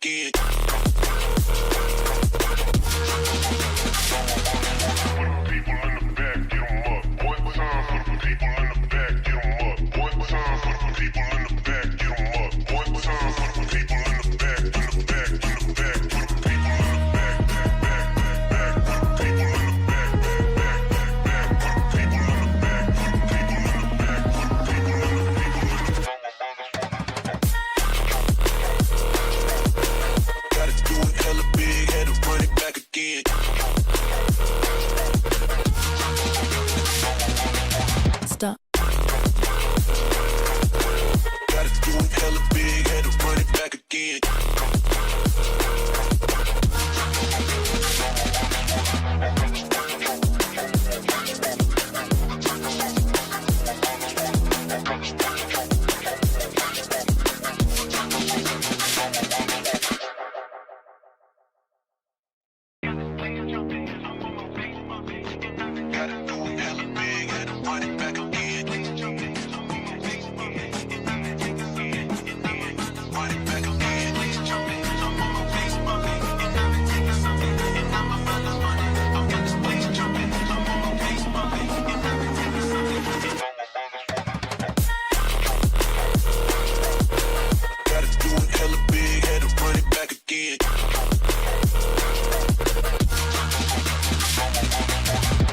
again. Stop. Gotta do it hella big, had to run it back again. Gotta do it hella big, had to run it back again. Run it back again. Gotta do it hella big, had to run it back again.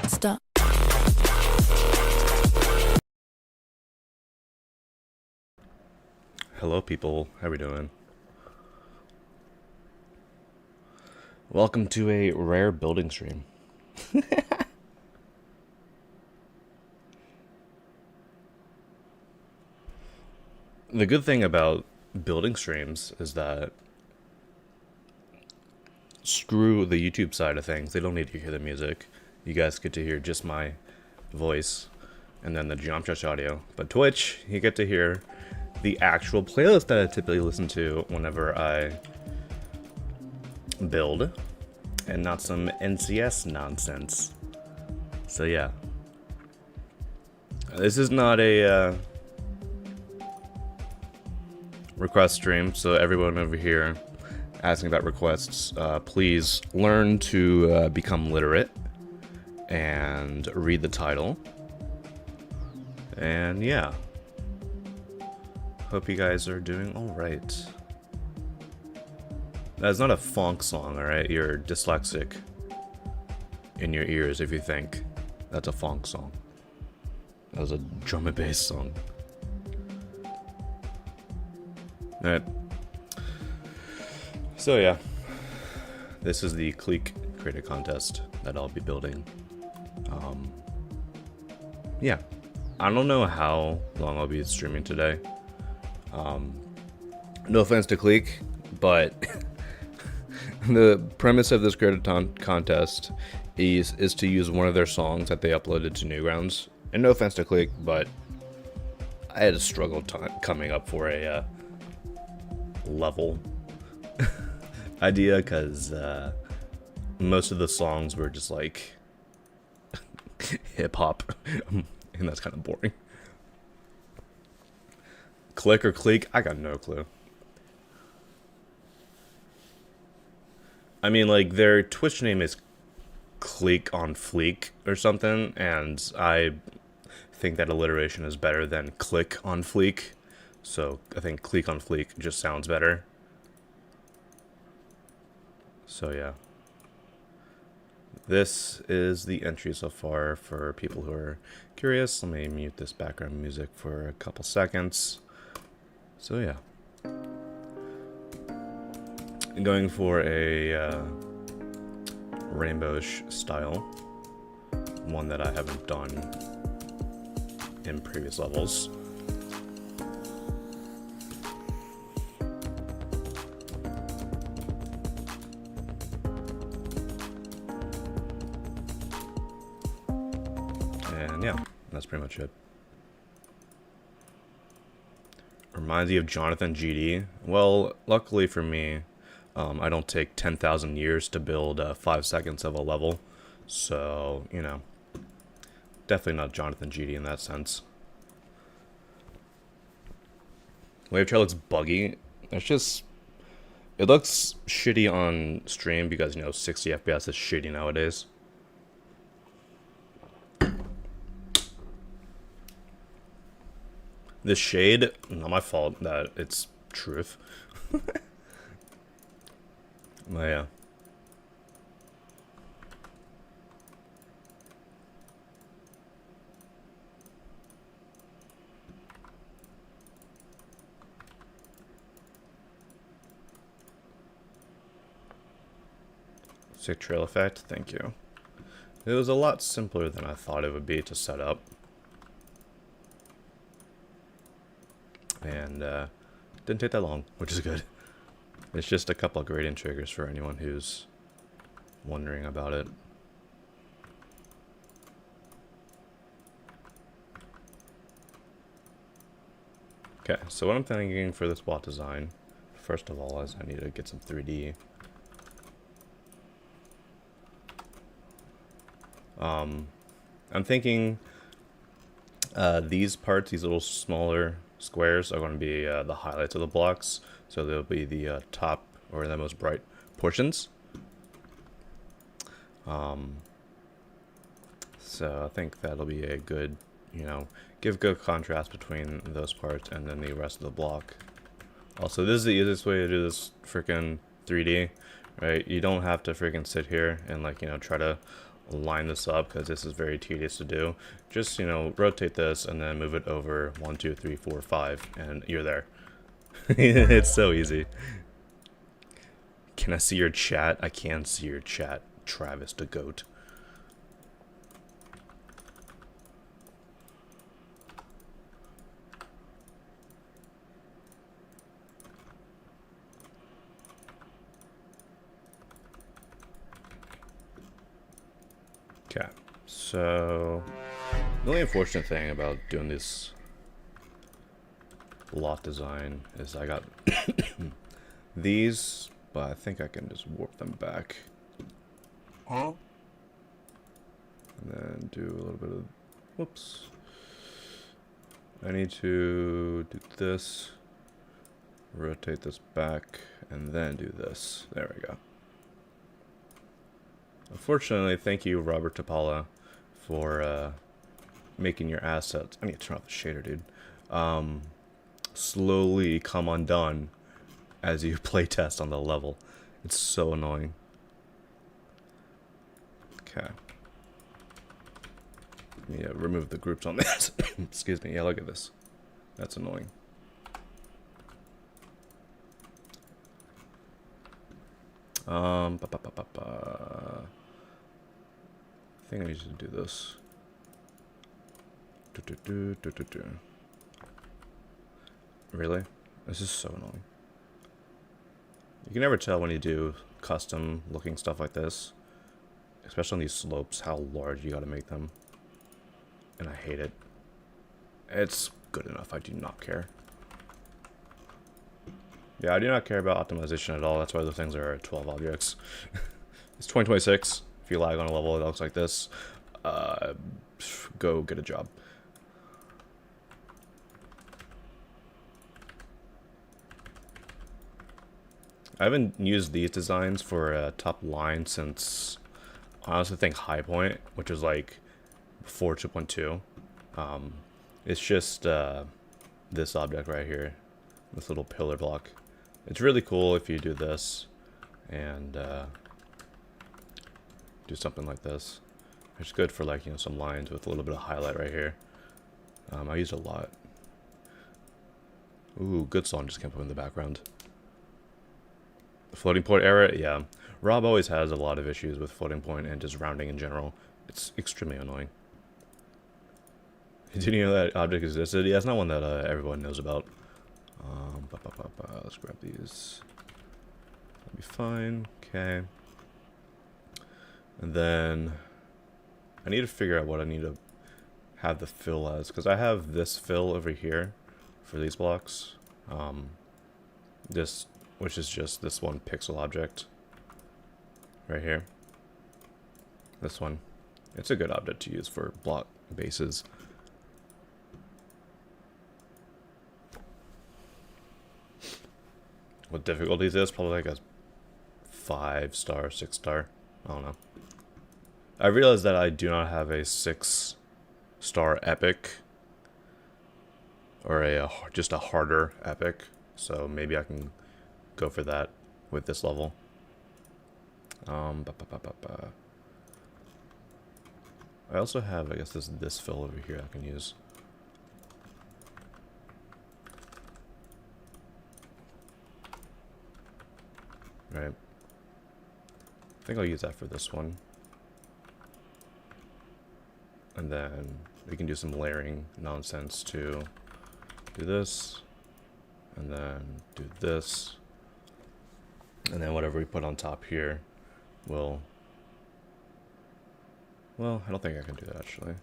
Stop. Hello people, how we doing? Welcome to a rare building stream. The good thing about building streams is that screw the YouTube side of things, they don't need to hear the music. You guys get to hear just my voice and then the jump touch audio. But Twitch, you get to hear the actual playlist that I typically listen to whenever I build, and not some NCS nonsense. So yeah, this is not a request stream, so everyone over here asking about requests, please learn to become literate and read the title. And yeah, hope you guys are doing alright. That's not a funk song, alright? You're dyslexic in your ears if you think that's a funk song. That was a drum and bass song. Alright. So yeah, this is the Clique Creator Contest that I'll be building. Yeah, I don't know how long I'll be streaming today. No offense to Clique, but the premise of this Creator Contest is to use one of their songs that they uploaded to Newgrounds. And no offense to Clique, but I had a struggle coming up for a level idea, because most of the songs were just like hip hop, and that's kind of boring. Click or Clique? I got no clue. I mean, like, their Twitch name is Clique on Fleek or something, and I think that alliteration is better than Click on Fleek, so I think Clique on Fleek just sounds better. So yeah, this is the entry so far for people who are curious. Let me mute this background music for a couple seconds. So yeah, I'm going for a rainbowish style, one that I haven't done in previous levels. And yeah, that's pretty much it. Reminds you of Jonathan GD. Well, luckily for me, I don't take 10,000 years to build 5 seconds of a level. So, you know, definitely not Jonathan GD in that sense. Wave trail looks buggy. It's just It looks shitty on stream because, 60 FPS is shitty nowadays. The shade, not my fault that it's truth. But yeah. Sick trail effect, thank you. It was a lot simpler than I thought it would be to set up. And didn't take that long, which is good. It's just a couple of gradient triggers for anyone who's wondering about it. Okay, so what I'm thinking for this block design, first of all, is I need to get some 3D. I'm thinking these parts, these little smaller squares, are going to be the highlights of the blocks. So they'll be the top or the most bright portions. So I think that'll be a good, give good contrast between those parts and then the rest of the block. Also, this is the easiest way to do this freaking 3D, right? You don't have to freaking sit here and try to line this up because this is very tedious to do. Just, rotate this and then move it over 1, 2, 3, 4, 5, and you're there. It's so easy. Can I see your chat? I can see your chat, Travis the Goat. Okay, so the only unfortunate thing about doing this lot design is I got these, but I think I can just warp them back. Huh? And then do a little bit of, whoops. I need to do this, rotate this back, and then do this. There we go. Unfortunately, thank you, Robert Tapala, for making your assets. I need to turn off the shader, dude. Slowly come undone as you playtest on the level. It's so annoying. Okay. Yeah, remove the groups on this. Excuse me. Yeah, look at this. That's annoying. I think I need to do this. Really? This is so annoying. You can never tell when you do custom looking stuff like this, especially on these slopes, how large you gotta make them. And I hate it. It's good enough, I do not care. Yeah, I do not care about optimization at all. That's why those things are 12 objects. It's 2026. If you lag on a level that looks like this, go get a job. I haven't used these designs for a top line since, I honestly think High Point, which was like before 2.2. It's just this object right here, this little pillar block. It's really cool if you do this and do something like this. It's good for some lines with a little bit of highlight right here. I use it a lot. Ooh, good song just came up in the background. Floating point error, yeah. Rob always has a lot of issues with floating point and just rounding in general. It's extremely annoying. Did you know that object existed? Yeah, it's not one that everyone knows about. Let's grab these. That'll be fine. Okay. And then I need to figure out what I need to have the fill as, because I have this fill over here for these blocks. Which is just this one pixel object right here. This one. It's a good object to use for block bases. what difficulty is this? Probably like a 5-star, 6-star. I don't know. I realized that I do not have a 6-star epic. Or just a harder epic. So maybe I can go for that with this level. I also have, I guess, this fill over here I can use. Right. I think I'll use that for this one. And then we can do some layering nonsense to do this. And then do this. And then whatever we put on top here will... Well, I don't think I can do that actually.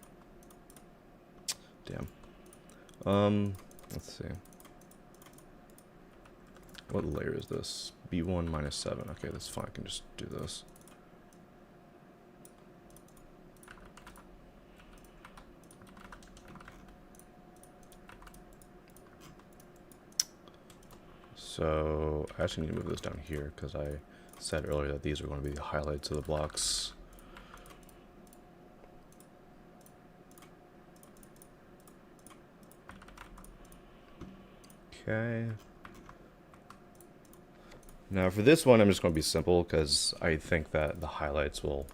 Damn. Let's see. What layer is this? B1 minus 7. Okay, that's fine. I can just do this. So I actually need to move this down here because I said earlier that these are going to be the highlights of the blocks. Okay. Now for this one, I'm just going to be simple because I think that the highlights will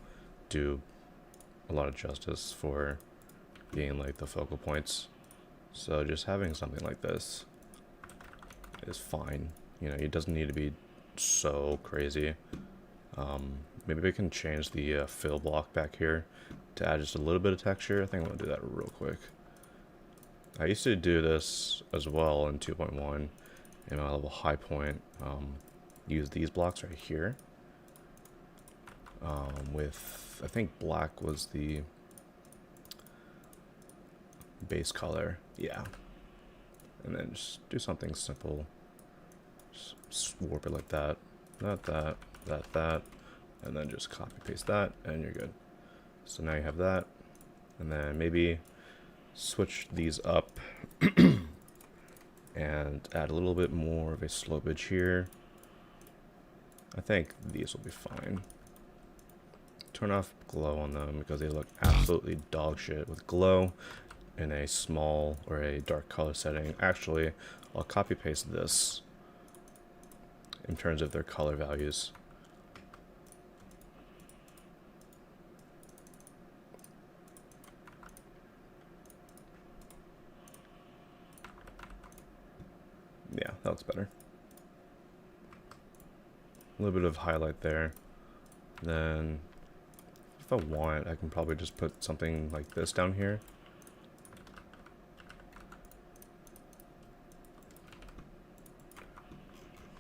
do a lot of justice for being like the focal points. So just having something like this is fine. You know, it doesn't need to be so crazy. Maybe we can change the fill block back here to add just a little bit of texture. I think I'm going to do that real quick. I used to do this as well in 2.1 in my level high point. Use these blocks right here. With, I think black was the base color. Yeah. And then just do something simple. Just warp it like that. That. And then just copy paste that and you're good. So now you have that. And then maybe switch these up and add a little bit more of a slopage here. I think these will be fine. Turn off glow on them because they look absolutely dog shit with glow in a small or a dark color setting. Actually, I'll copy paste this in terms of their color values. Yeah, that looks better. A little bit of highlight there. Then, if I want, I can probably just put something like this down here.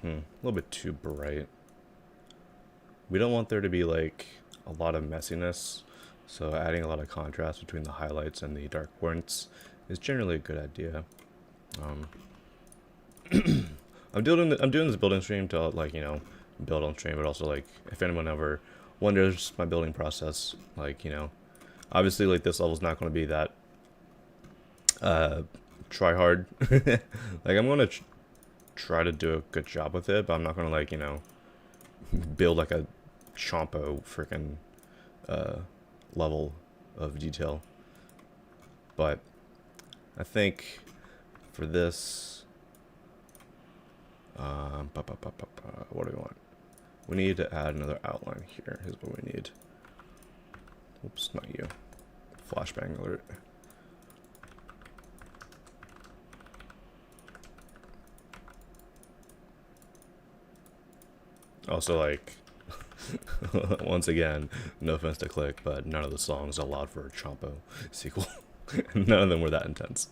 A little bit too bright. We don't want there to be like a lot of messiness, so adding a lot of contrast between the highlights and the dark points is generally a good idea. I'm doing this building stream to, like, you know, build on stream, but also, like, if anyone ever wonders my building process, like, you know, obviously, like, this level's not going to be that try hard. Like, I'm going to try to do a good job with it, but I'm not going to, like, you know, build like a Chompo freaking level of detail. But I think for this, what do we want? We need to add another outline here. Here's what we need. Oops, not you. Flashbang alert. Also, like, once again, no offense to Click, but none of the songs allowed for a Chompo sequel. None of them were that intense.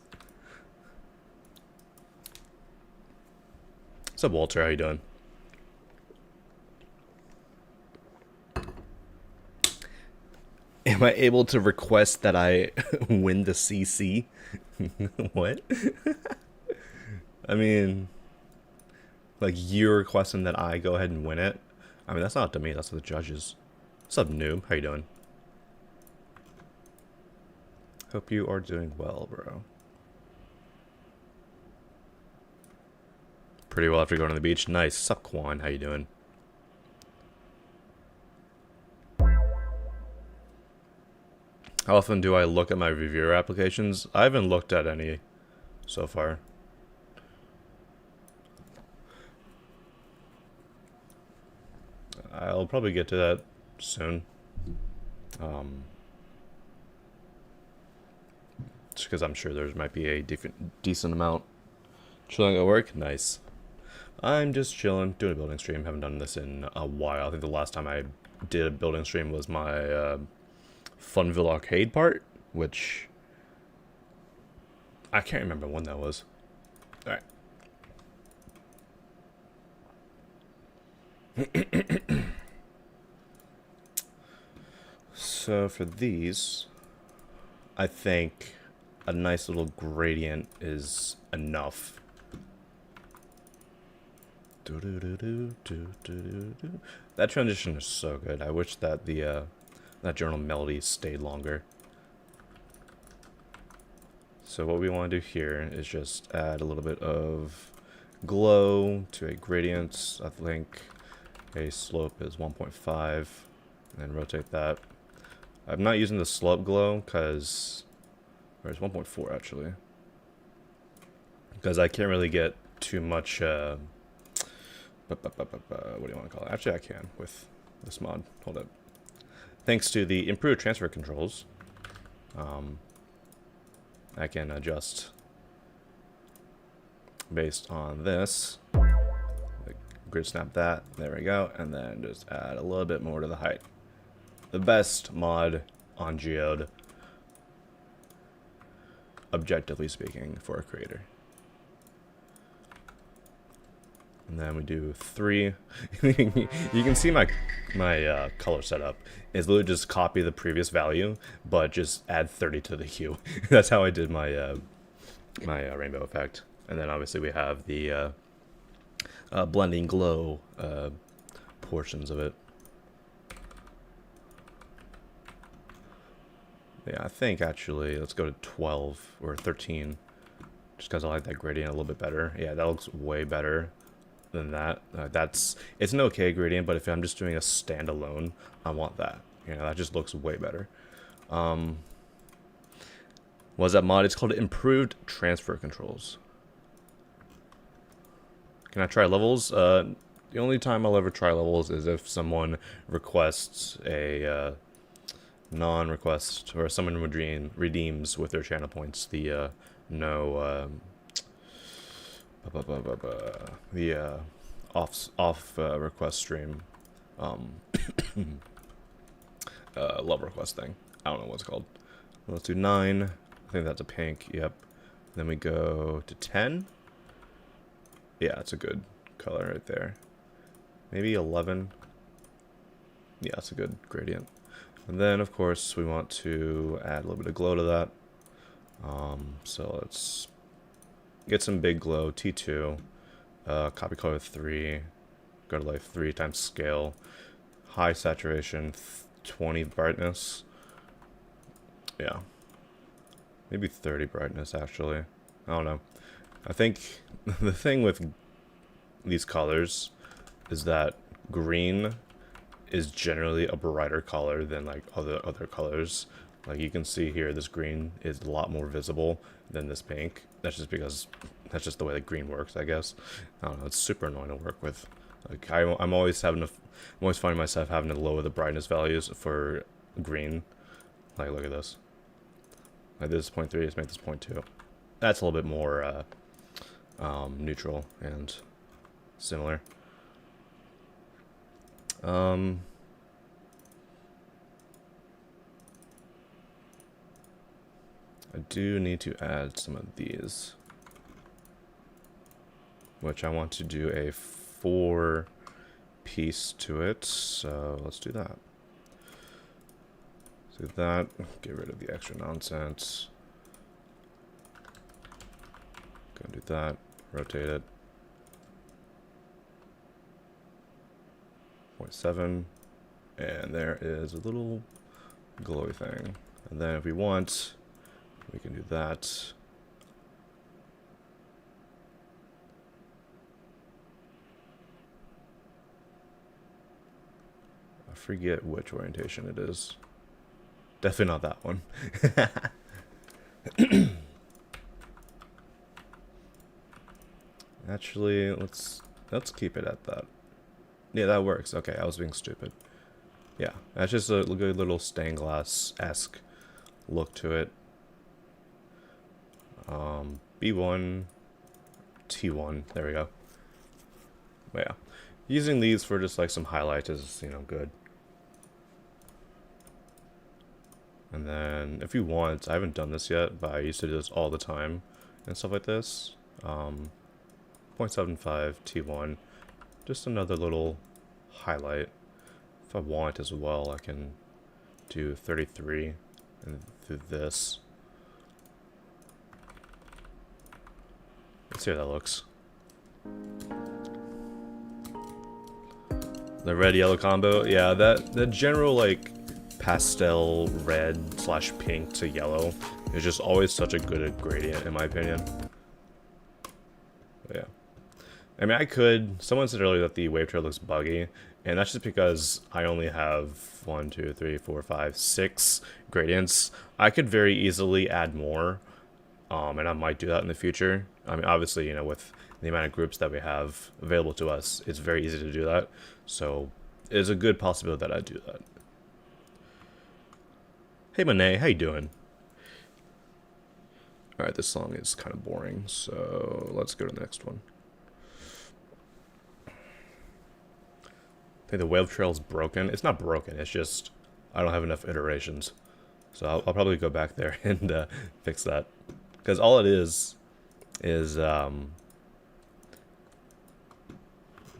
What's up, Walter? How you doing? Am I able to request that I win the CC? What? I mean, like, you're requesting that I go ahead and win it? I mean, that's not up to me, that's to the judges. What's up, noob? How you doing? Hope you are doing well, bro. pretty well after going to the beach. Nice. Sup, Quan? How you doing? How often do I look at my reviewer applications? I haven't looked at any so far. I'll probably get to that soon. Just because I'm sure there might be a decent amount. Chilling at work? Nice. I'm just chilling, doing a building stream. Haven't done this in a while. I think the last time I did a building stream was my Funville Arcade part, which I can't remember when that was. Alright. So for these, I think a nice little gradient is enough. That transition is so good. I wish that the that journal melody stayed longer. So what we want to do here is just add a little bit of glow to a gradient. I think a slope is 1.5, and rotate that. I'm not using the slope glow because there's 1.4 actually, because I can't really get too much. What do you want to call it? Actually, I can with this mod. Hold up. Thanks to the improved transfer controls, I can adjust based on this. Grid snap that. There we go. And then just add a little bit more to the height. The best mod on Geode, objectively speaking, for a creator. And then we do 3. You can see my color setup is literally just copy the previous value, but just add 30 to the hue. That's how I did my my rainbow effect. And then obviously we have the blending glow portions of it. Yeah, I think actually let's go to 12 or 13, just because I like that gradient a little bit better. Yeah, that looks way better than that. It's an okay gradient, but if I'm just doing a standalone, I want that. You know, that just looks way better. What's that mod? It's called Improved Transfer Controls. Can I try levels? The only time I'll ever try levels is if someone requests a non-request, or someone redeems with their channel points the off request stream love request thing. I don't know what it's called. Let's do 9. I think that's a pink. Yep. Then we go to 10. Yeah, it's a good color right there. Maybe 11. Yeah, it's a good gradient. And then, of course, we want to add a little bit of glow to that. So let's get some big glow, T2, copy color 3, go to like 3 times scale, high saturation, 20 brightness. Yeah. Maybe 30 brightness, actually. I don't know. I think the thing with these colors is that green is generally a brighter color than like other colors. Like you can see here, this green is a lot more visible than this pink. That's just because that's just the way that green works, I guess. I don't know. It's super annoying to work with. Like I'm always finding myself having to lower the brightness values for green. Like look at this. Like this is 0.3. Let's make this 0.2. That's a little bit more neutral and similar. I do need to add some of these, which I want to do a 4 piece to it, so let's do that. Do that, get rid of the extra nonsense. Go do that, rotate it. 0.7, and there is a little glowy thing. And then if we want, we can do that. forget which orientation it is. Definitely not that one. Actually, let's keep it at that. Yeah, that works. Okay, I was being stupid. Yeah, that's just a good little stained glass-esque look to it. B1, T1, there we go. But yeah, using these for just like some highlights is, you know, good. And then if you want, I haven't done this yet, but I used to do this all the time and stuff like this. 0.75 T1, just another little highlight. If I want as well, I can do 33 and do this. Let's see how that looks. The red-yellow combo, yeah, that general like pastel red / pink to yellow is just always such a good gradient in my opinion. But yeah. I mean, someone said earlier that the wave trail looks buggy, and that's just because I only have 1, 2, 3, 4, 5, 6 gradients. I could very easily add more, and I might do that in the future. I mean, obviously, you know, with the amount of groups that we have available to us, it's very easy to do that. So, there's a good possibility that I do that. Hey, Monet, how you doing? Alright, this song is kind of boring, so let's go to the next one. I think the wave trail's broken. It's not broken, it's just I don't have enough iterations. So I'll probably go back there and fix that. Because all it is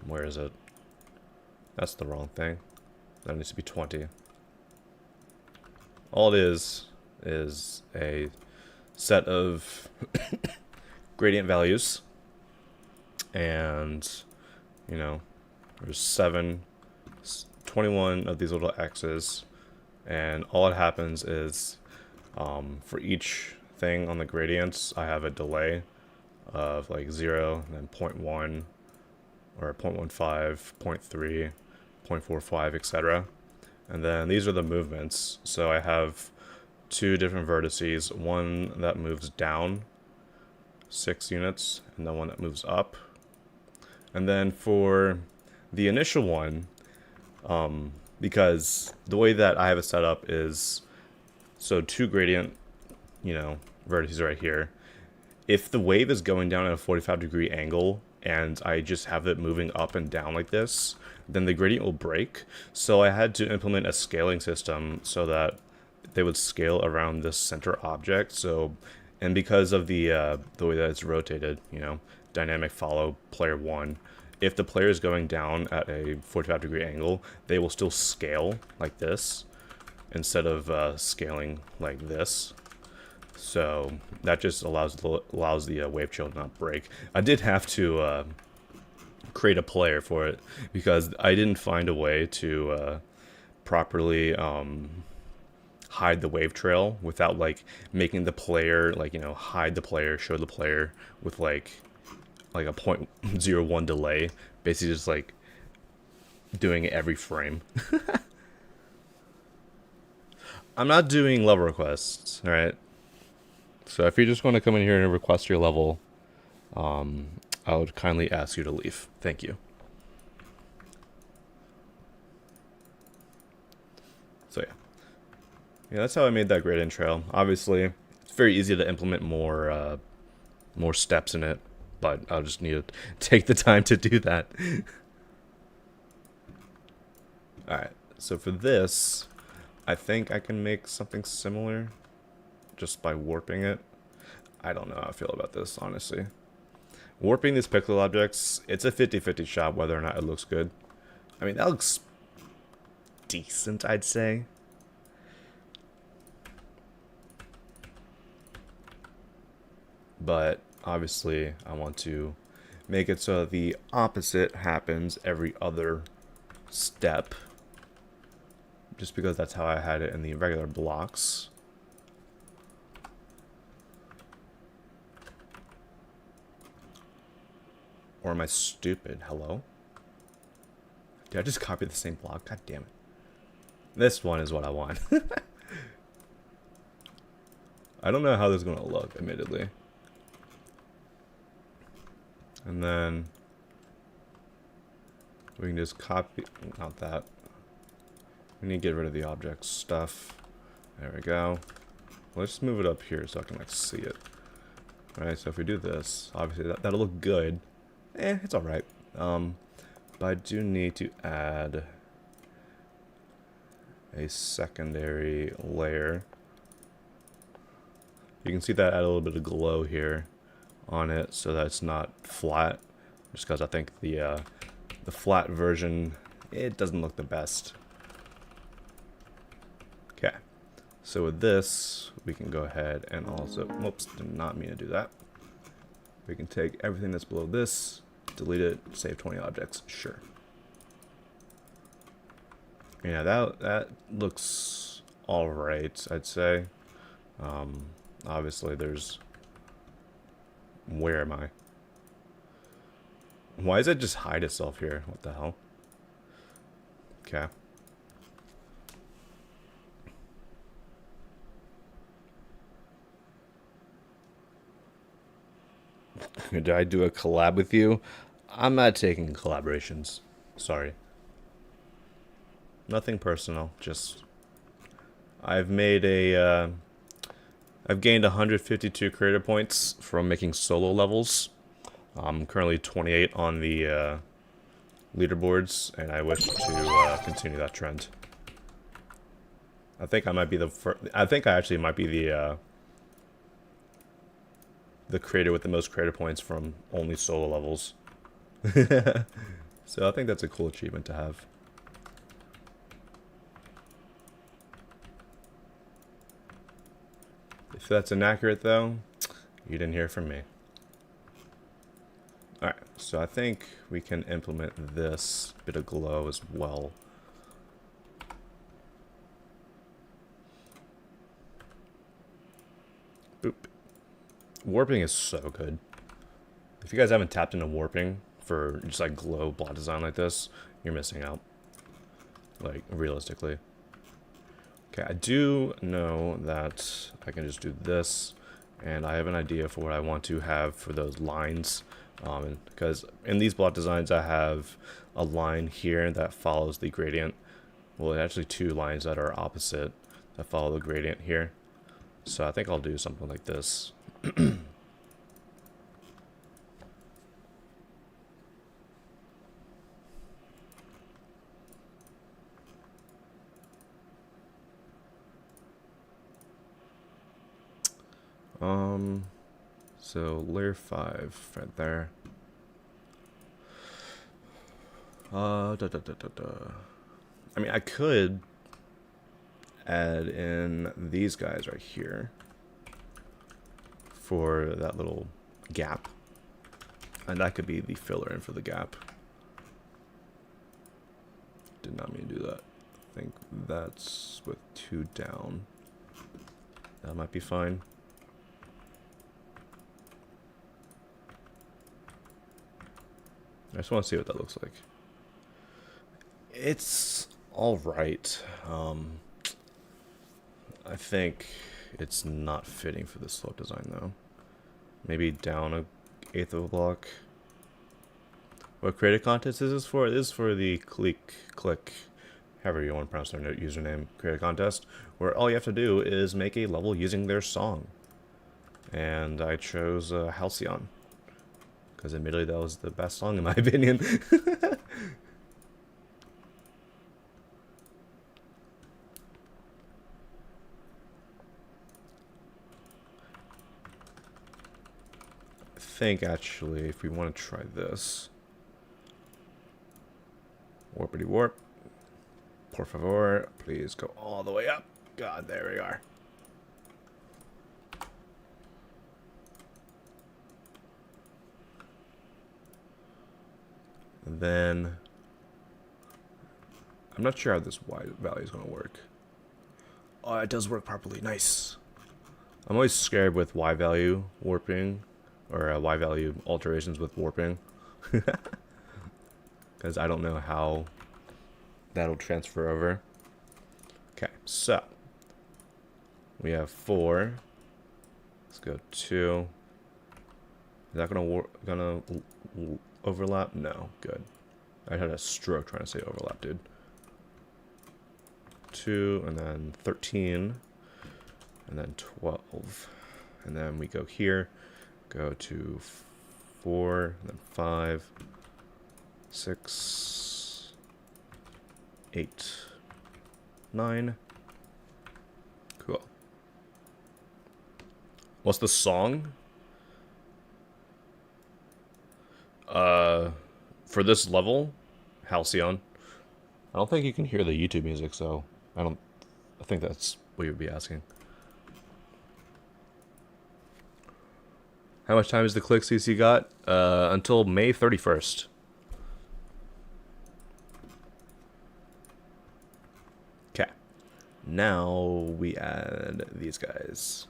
where is it? That's the wrong thing. That needs to be 20. All it is a set of gradient values, and you know, there's 21 of these little X's, and all it happens is for each thing on the gradients I have a delay of like 0, and then 0.1 or 0.15, 0.3, 0.45, etc. And then these are the movements. So I have 2 different vertices, one that moves down 6 units and then one that moves up. And then for the initial one, because the way that I have it set up is, so 2 gradient, you know, vertices right here. If the wave is going down at a 45-degree angle and I just have it moving up and down like this, then the gradient will break. So I had to implement a scaling system so that they would scale around this center object. So, and because of the way that it's rotated, you know, dynamic follow player 1, if the player is going down at a 45-degree angle, they will still scale like this instead of scaling like this. So that just allows the wave trail to not break. I did have to create a player for it because I didn't find a way to properly hide the wave trail without like making the player, like, you know, hide the player, show the player with like a 0.01 delay, basically just like doing it every frame. I'm not doing level requests, all right? So if you just want to come in here and request your level, I would kindly ask you to leave. Thank you. So yeah. Yeah, that's how I made that gradient trail. Obviously, it's very easy to implement more steps in it, but I'll just need to take the time to do that. Alright, so for this, I think I can make something similar just by warping it. I don't know how I feel about this, honestly. Warping these pixel objects, it's a 50-50 shot whether or not it looks good. I mean, that looks decent, I'd say. But obviously, I want to make it so the opposite happens every other step. Just because that's how I had it in the regular blocks. Or am I stupid? Hello? Did I just copy the same block? God damn it. This one is what I want. I don't know how this is going to look, admittedly. And then we can just copy, not that. We need to get rid of the object stuff. There we go. Let's move it up here so I can like see it. Alright, so if we do this, obviously that'll look good. It's alright. But I do need to add a secondary layer. You can see that add a little bit of glow here on it so that it's not flat. Just because I think the flat version, it doesn't look the best. Okay. So with this, we can go ahead and also, whoops, did not mean to do that. We can take everything that's below this, delete it, save 20 objects, sure. Yeah, that looks alright, I'd say. Obviously there's, where am I? Why does it just hide itself here? What the hell? Okay. Did I do a collab with you? I'm not taking collaborations. Sorry. Nothing personal. Just I've made a I've gained 152 creator points from making solo levels. I'm currently 28 on the leaderboards, and I wish to continue that trend. I think I might be the first. I think I actually might be the creator with the most creator points from only solo levels. So I think that's a cool achievement to have. If that's inaccurate though, you didn't hear from me. Alright, so I think we can implement this bit of glow as well. Boop. Warping is so good. If you guys haven't tapped into warping for just like glow block design like this, you're missing out. Like, realistically. Okay, I do know that I can just do this, and I have an idea for what I want to have for those lines. Because in these block designs I have a line here that follows the gradient. Well, actually two lines that are opposite that follow the gradient here. So I think I'll do something like this. So layer 5 right there. I mean, I could add in these guys right here for that little gap, and that could be the filler in for the gap. Did not mean to do that. I think that's with 2 down. That might be fine. I just want to see what that looks like. It's alright. I think it's not fitting for the slope design though. Maybe down a 1/8 of a block. What creative contest is this for? It is for the click, however you want to pronounce their username, creative contest, where all you have to do is make a level using their song. And I chose Halcyon. Because admittedly that was the best song in my opinion. I think actually if we want to try this. Warpity warp. Por favor, please go all the way up. God, there we are. And then I'm not sure how this Y value is going to work. Oh, it does work properly. Nice. I'm always scared with Y value warping, or Y value alterations with warping, because I don't know how that'll transfer over. Okay, so we have 4. Let's go 2. Is that gonna overlap? No, good. I had a stroke trying to say overlap, dude. 2, and then 13, and then 12, and then we go here, go to 4, and then 5, 6, 8, 9. Cool. What's the song? For this level, Halcyon. I don't think you can hear the YouTube music, so I think that's what you'd be asking. How much time is the click CC got? Until May 31st. Okay. Now we add these guys.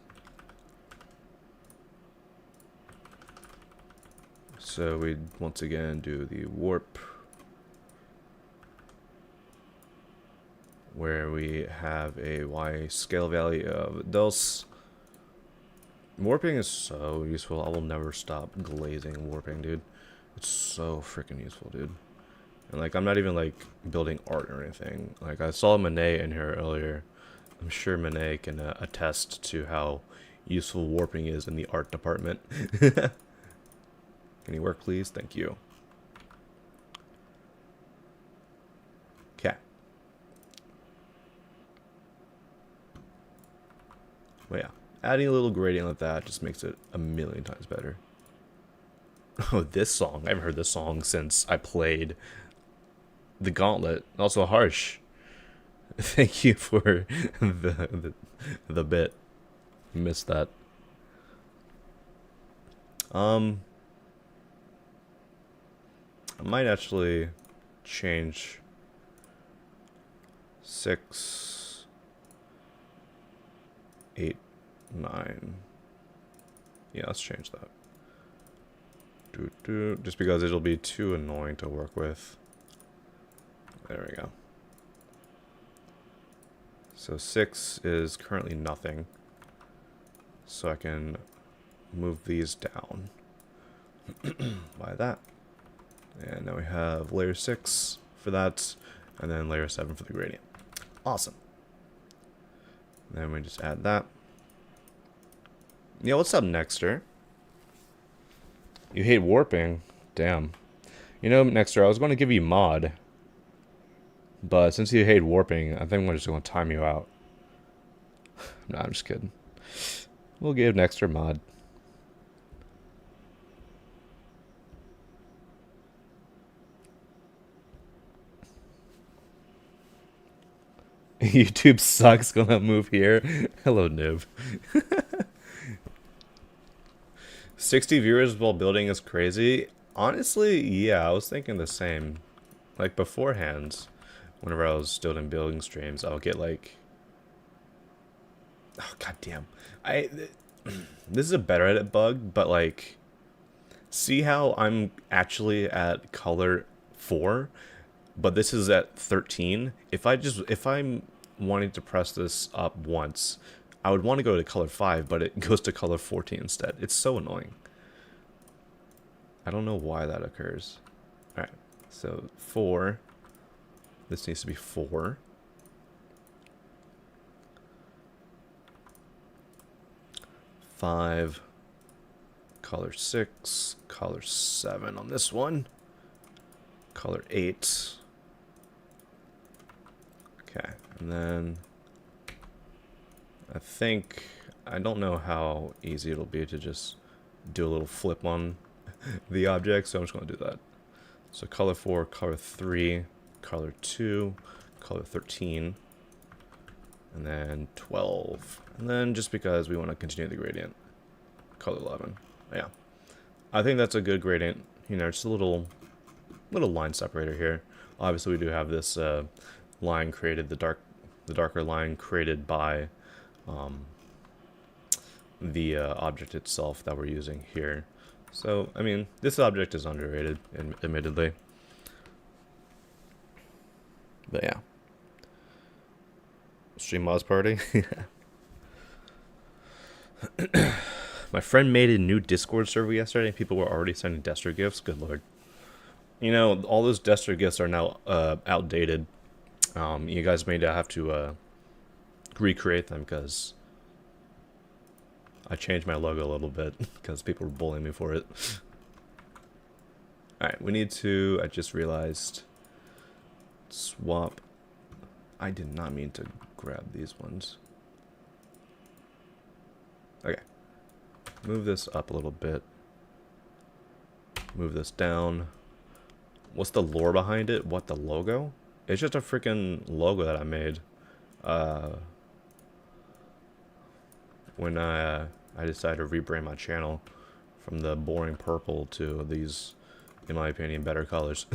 So we once again do the warp, where we have a Y scale value of dos. Warping is so useful. I will never stop glazing warping, dude. It's so freaking useful, dude. And like, I'm not even like building art or anything. Like, I saw Monet in here earlier. I'm sure Monet can attest to how useful warping is in the art department. Can you work, please? Thank you. Okay. Well, yeah. Adding a little gradient like that just makes it a million times better. Oh, this song. I haven't heard this song since I played the Gauntlet. Also Harsh. Thank you for the bit. Missed that. I might actually change 6, 8, 9. Yeah, let's change that. Just because it'll be too annoying to work with. There we go. So 6 is currently nothing. So I can move these down by that. And now we have layer 6 for that, and then layer 7 for the gradient. Awesome. Then we just add that. Yeah, what's up, Nexter? You hate warping? Damn. You know, Nexter, I was going to give you mod. But since you hate warping, I think I'm just going to time you out. No, I'm just kidding. We'll give Nexter mod. YouTube sucks, gonna move here. Hello, Nib. 60 viewers while building is crazy. Honestly, yeah, I was thinking the same. Like beforehand, whenever I was still doing building streams, I'll get like, oh goddamn, this is a better edit bug, but like, see how I'm actually at color 4, but this is at 13. If I'm wanting to press this up once, I would want to go to color 5, but it goes to color 14 instead. It's so annoying. I don't know why that occurs. Alright, so 4. This needs to be 4. Five, color 6, color 7 on this one, color 8. Okay, and then I don't know how easy it'll be to just do a little flip on the object, so I'm just going to do that. So color 4, color 3, color 2, color 13, and then 12. And then just because we want to continue the gradient, color 11. Yeah, I think that's a good gradient. You know, just a little line separator here. Obviously, we do have this line created, the darker line created by the object itself that we're using here. So, I mean, this object is underrated, admittedly. But yeah. Stream Mods Party. My friend made a new Discord server yesterday, and people were already sending Destro gifts. Good lord. You know, all those Destro gifts are now outdated. You guys may have to recreate them because I changed my logo a little bit because people were bullying me for it. Alright, we need to, I just realized, swap. I did not mean to grab these ones. Okay. Move this up a little bit. Move this down. What's the lore behind it? What, the logo? It's just a freaking logo that I made. When I decided to rebrand my channel from the boring purple to these, in my opinion, better colors.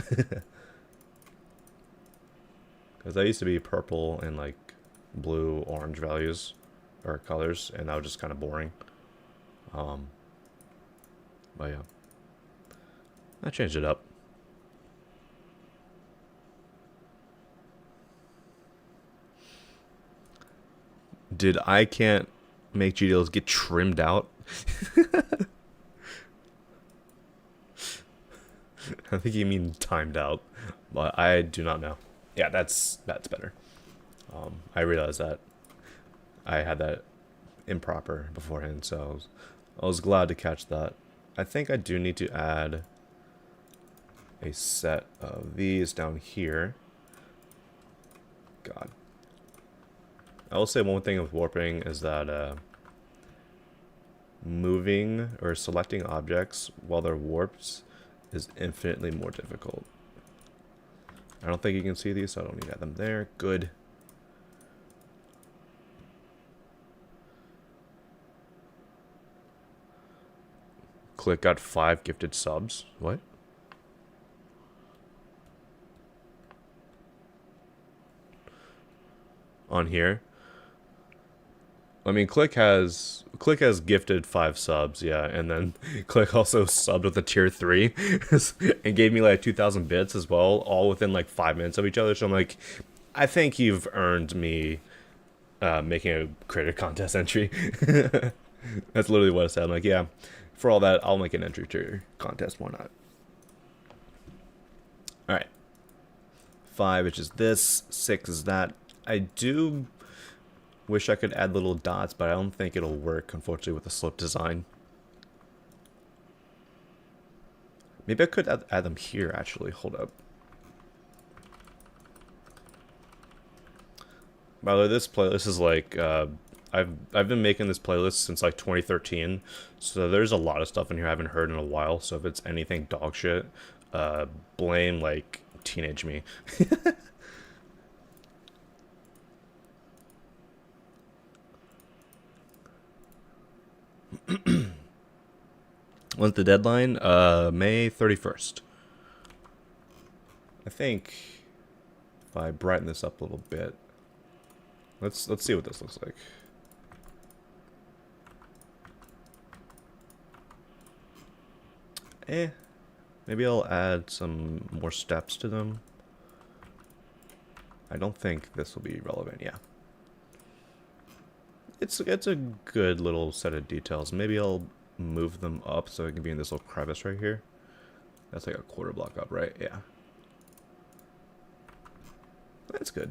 Because I used to be purple and like blue, orange values or colors, and that was just kind of boring. But yeah, I changed it up. Did I can't make GDLs get trimmed out? I think you mean timed out, but I do not know. Yeah, that's better. I realized that I had that improper beforehand, so I was glad to catch that. I think I do need to add a set of these down here. God. I will say one thing with warping is that moving or selecting objects while they're warped is infinitely more difficult. I don't think you can see these, so I don't need to add them there. Good. Click got 5 gifted subs. What? On here? I mean, Click has gifted 5 subs, yeah, and then Click also subbed with a tier 3 and gave me like 2,000 bits as well, all within like 5 minutes of each other. So I'm like, I think you've earned me making a creator contest entry. That's literally what I said. I'm like, yeah, for all that, I'll make an entry to your contest. Why not? All right, 5, which is this. 6 is that. I do wish I could add little dots, but I don't think it'll work, unfortunately, with the slope design. Maybe I could add them here, actually. Hold up. By the way, this playlist is like, I've been making this playlist since like 2013, so there's a lot of stuff in here I haven't heard in a while, so if it's anything dog shit, blame like teenage me. When's the deadline? May 31st. I think if I brighten this up a little bit, let's see what this looks like. Maybe I'll add some more steps to them. I don't think this will be relevant. Yeah. It's a good little set of details. Maybe I'll move them up so it can be in this little crevice right here. That's like a quarter block up, right? Yeah. That's good.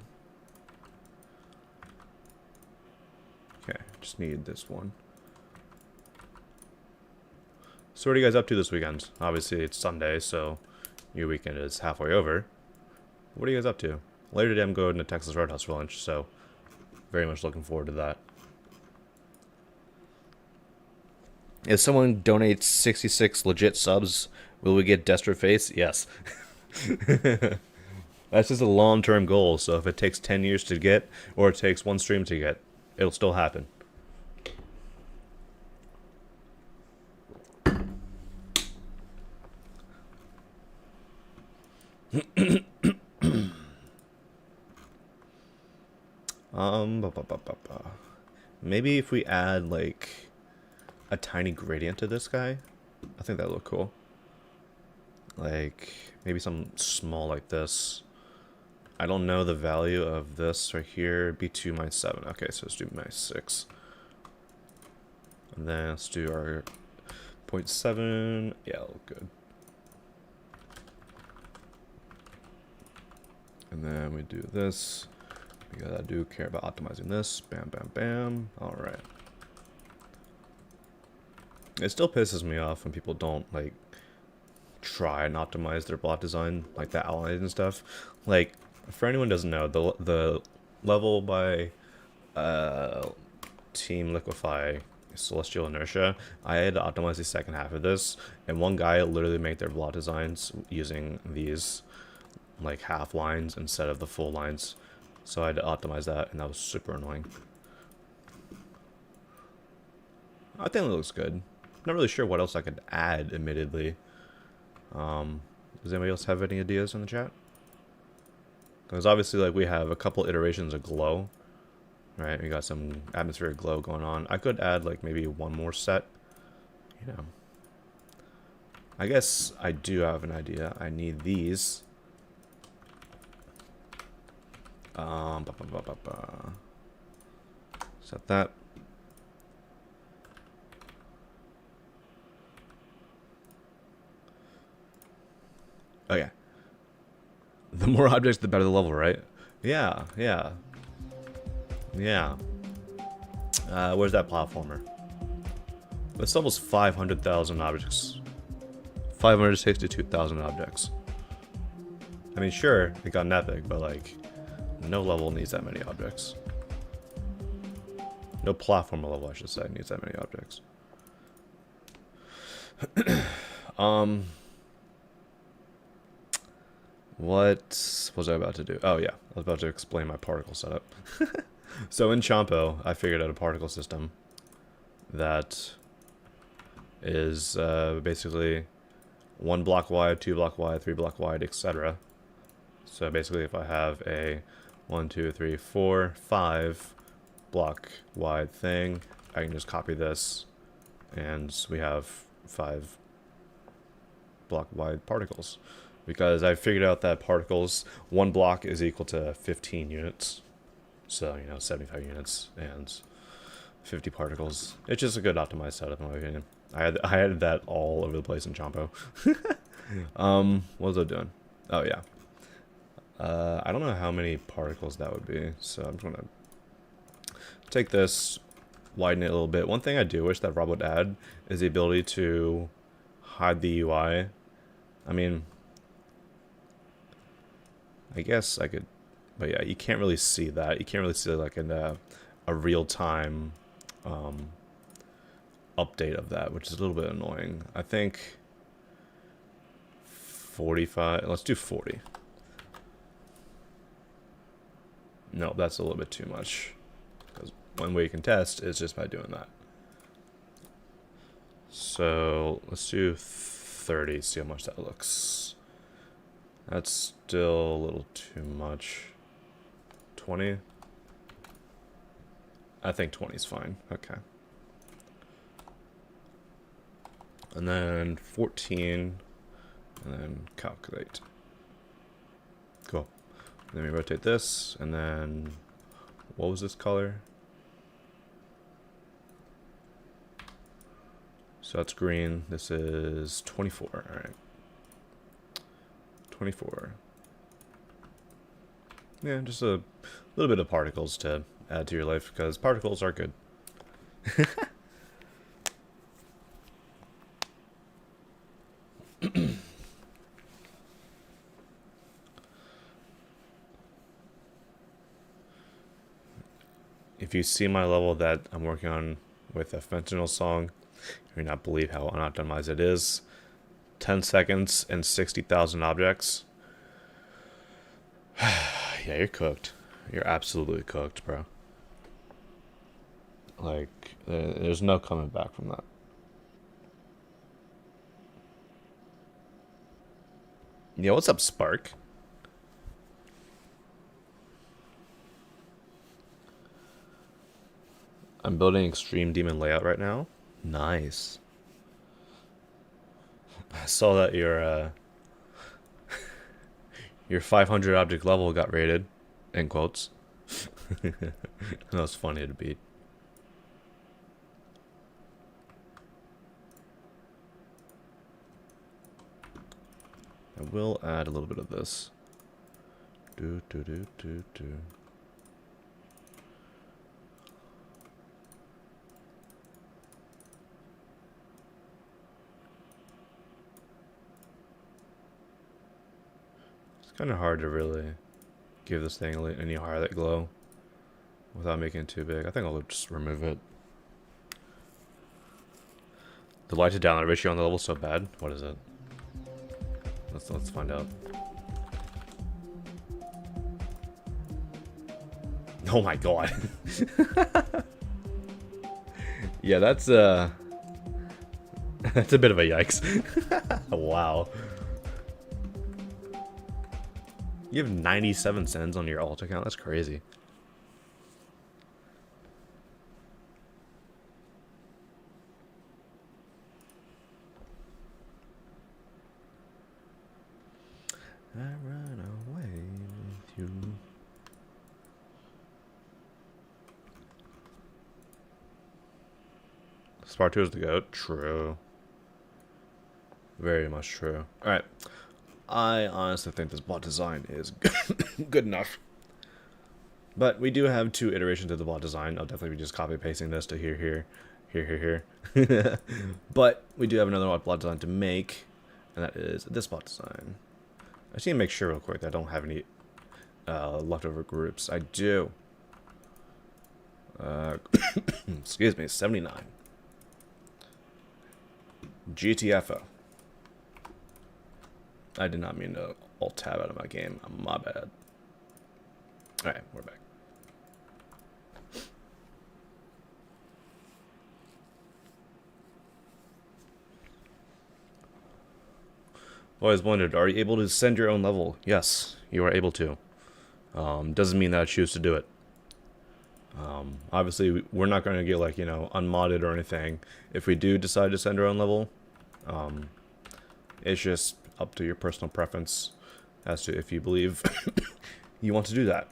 Okay, just need this one. So what are you guys up to this weekend? Obviously it's Sunday, so your weekend is halfway over. What are you guys up to? Later today I'm going to Texas Roadhouse for lunch, so very much looking forward to that. If someone donates 66 legit subs, will we get Destro Face? Yes. That's just a long-term goal, so if it takes 10 years to get, or it takes one stream to get, it'll still happen. Maybe if we add like a tiny gradient to this guy, I think that'd look cool. Like maybe something small like this. I don't know the value of this right here. B2 minus 7. Okay, so let's do minus 6. And then let's do our 0.7. Yeah, good. And then we do this. Because I do care about optimizing this. Bam, bam, bam. Alright. It still pisses me off when people don't, like, try and optimize their block design, like the allies and stuff. Like, for anyone who doesn't know, the level by Team Liquefy Celestial Inertia, I had to optimize the second half of this, and one guy literally made their block designs using these, like, half lines instead of the full lines. So I had to optimize that, and that was super annoying. I think it looks good. Not really sure what else I could add, admittedly. Does anybody else have any ideas in the chat? Because obviously, like, we have a couple iterations of glow, right? We got some atmospheric glow going on. I could add, like, maybe one more set, you know. I guess I do have an idea. I need these. Set that. Oh yeah. The more objects, the better the level, right? Yeah, yeah. Yeah. Where's that platformer? This level's 500,000 objects. 562,000 objects. I mean, sure, it got an epic, but like, no level needs that many objects. No platformer level, I should say, needs that many objects. What was I about to do? Oh yeah, I was about to explain my particle setup. So in Champo, I figured out a particle system that is basically 1 block wide, 2 block wide, 3 block wide, etc. So basically, if I have a 1, 2, 3, 4, 5 block wide thing, I can just copy this, and we have 5 block wide particles. Because I figured out that particles, 1 block is equal to 15 units. So, you know, 75 units and 50 particles. It's just a good optimized setup in my opinion. I had that all over the place in Champo. What was I doing? Oh yeah. I don't know how many particles that would be, so I'm just gonna take this, widen it a little bit. One thing I do wish that Rob would add is the ability to hide the UI. I mean, I guess I could, but yeah, you can't really see that. You can't really see like in a real-time update of that, which is a little bit annoying. I think 45, let's do 40. No, that's a little bit too much. Because one way you can test is just by doing that. So let's do 30, see how much that looks. That's still a little too much. 20? I think 20 is fine. Okay. And then 14, and then calculate. Cool. Then we rotate this, and then what was this color? So that's green. This is 24. All right. 24. Yeah, just a little bit of particles to add to your life, because particles are good. If you see my level that I'm working on with a fentanyl song, you may not believe how unoptimized it is. 10 seconds and 60,000 objects. Yeah, you're cooked. You're absolutely cooked, bro. Like, there's no coming back from that. Yeah, what's up, Spark? I'm building Extreme Demon layout right now. Nice. I saw that Your 500 object level got raided. In quotes. That was funny to beat. I will add a little bit of this. Do do do do do. It's kind of hard to really give this thing any highlight glow without making it too big. I think I'll just remove it. The light to download ratio on the level is so bad. What is it? Let's find out. Oh my god. Yeah, that's a bit of a yikes. Wow. You have 97 cents on your alt account. That's crazy. I run away with you. Spartu is the GOAT. True. Very much true. Alright. I honestly think this bot design is good enough. But we do have 2 iterations of the bot design. I'll definitely be just copy pasting this to here. But we do have another bot design to make, and that is this bot design. I just need to make sure real quick that I don't have any leftover groups. I do. Excuse me, 79. GTFO. I did not mean to alt tab out of my game. My bad. Alright, we're back. Always wondered, are you able to send your own level? Yes, you are able to. Doesn't mean that I choose to do it. Obviously, we're not going to get, like, you know, unmodded or anything. If we do decide to send our own level, it's just up to your personal preference as to if you believe you want to do that.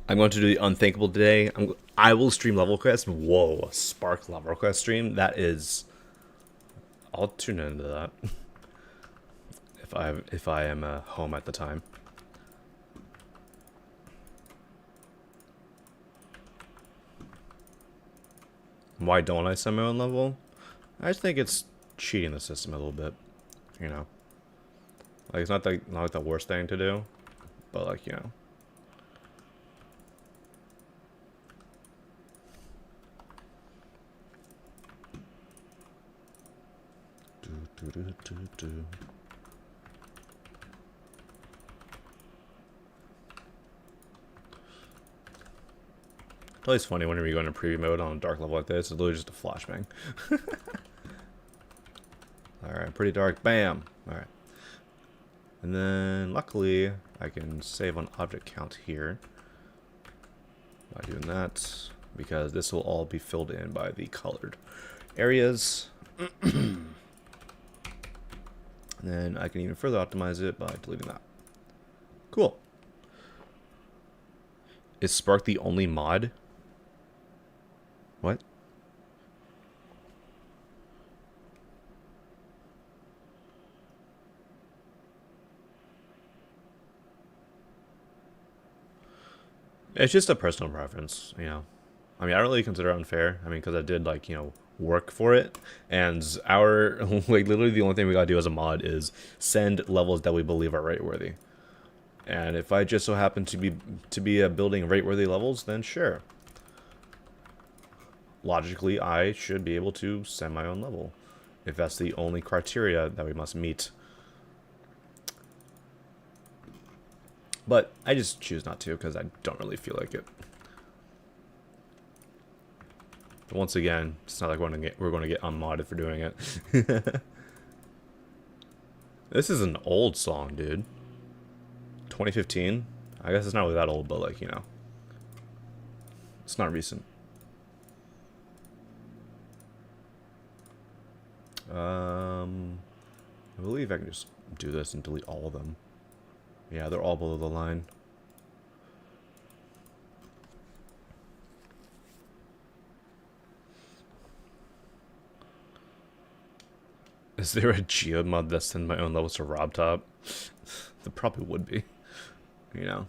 I'm going to do the unthinkable today. I will stream level quest. Whoa, a Spark level quest stream. That is. I'll tune into that if I am home at the time. Why don't I send my own level? I just think it's cheating the system a little bit. You know, like it's not like the worst thing to do, but like, you know. It's always funny whenever you go into preview mode on a dark level like this. It's literally just a flashbang. Alright, pretty dark. Bam! Alright. And then, luckily, I can save on object count here by doing that, because this will all be filled in by the colored areas. And then I can even further optimize it by deleting that. Cool. Is Spark the only mod? What? It's just a personal preference, you know. I mean, I don't really consider it unfair. I mean, because I did, like, you know, work for it, and our like literally the only thing we gotta do as a mod is send levels that we believe are rate worthy. And if I just so happen to be building rate worthy levels, then sure. Logically, I should be able to send my own level if that's the only criteria that we must meet. But I just choose not to because I don't really feel like it. But once again, it's not like we're going to get unmodded for doing it. This is an old song, dude. 2015? I guess it's not really that old, but like, you know. It's not recent. I believe I can just do this and delete all of them. Yeah, they're all below the line. Is there a Geode mod that sends my own levels to RobTop? There probably would be. You know.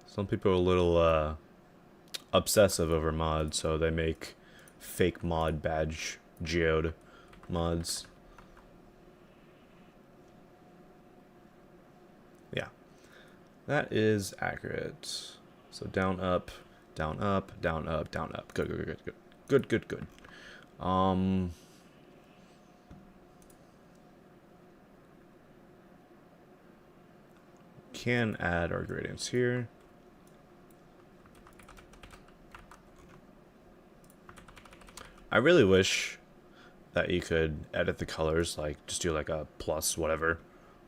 Some people are a little obsessive over mods, so they make fake mod badge Geode mods. Yeah. That is accurate. So down, up, down, up, down, up, down, up. Good, good, good, good. Good, good, good. Can add our gradients here. I really wish that you could edit the colors, like just do like a plus whatever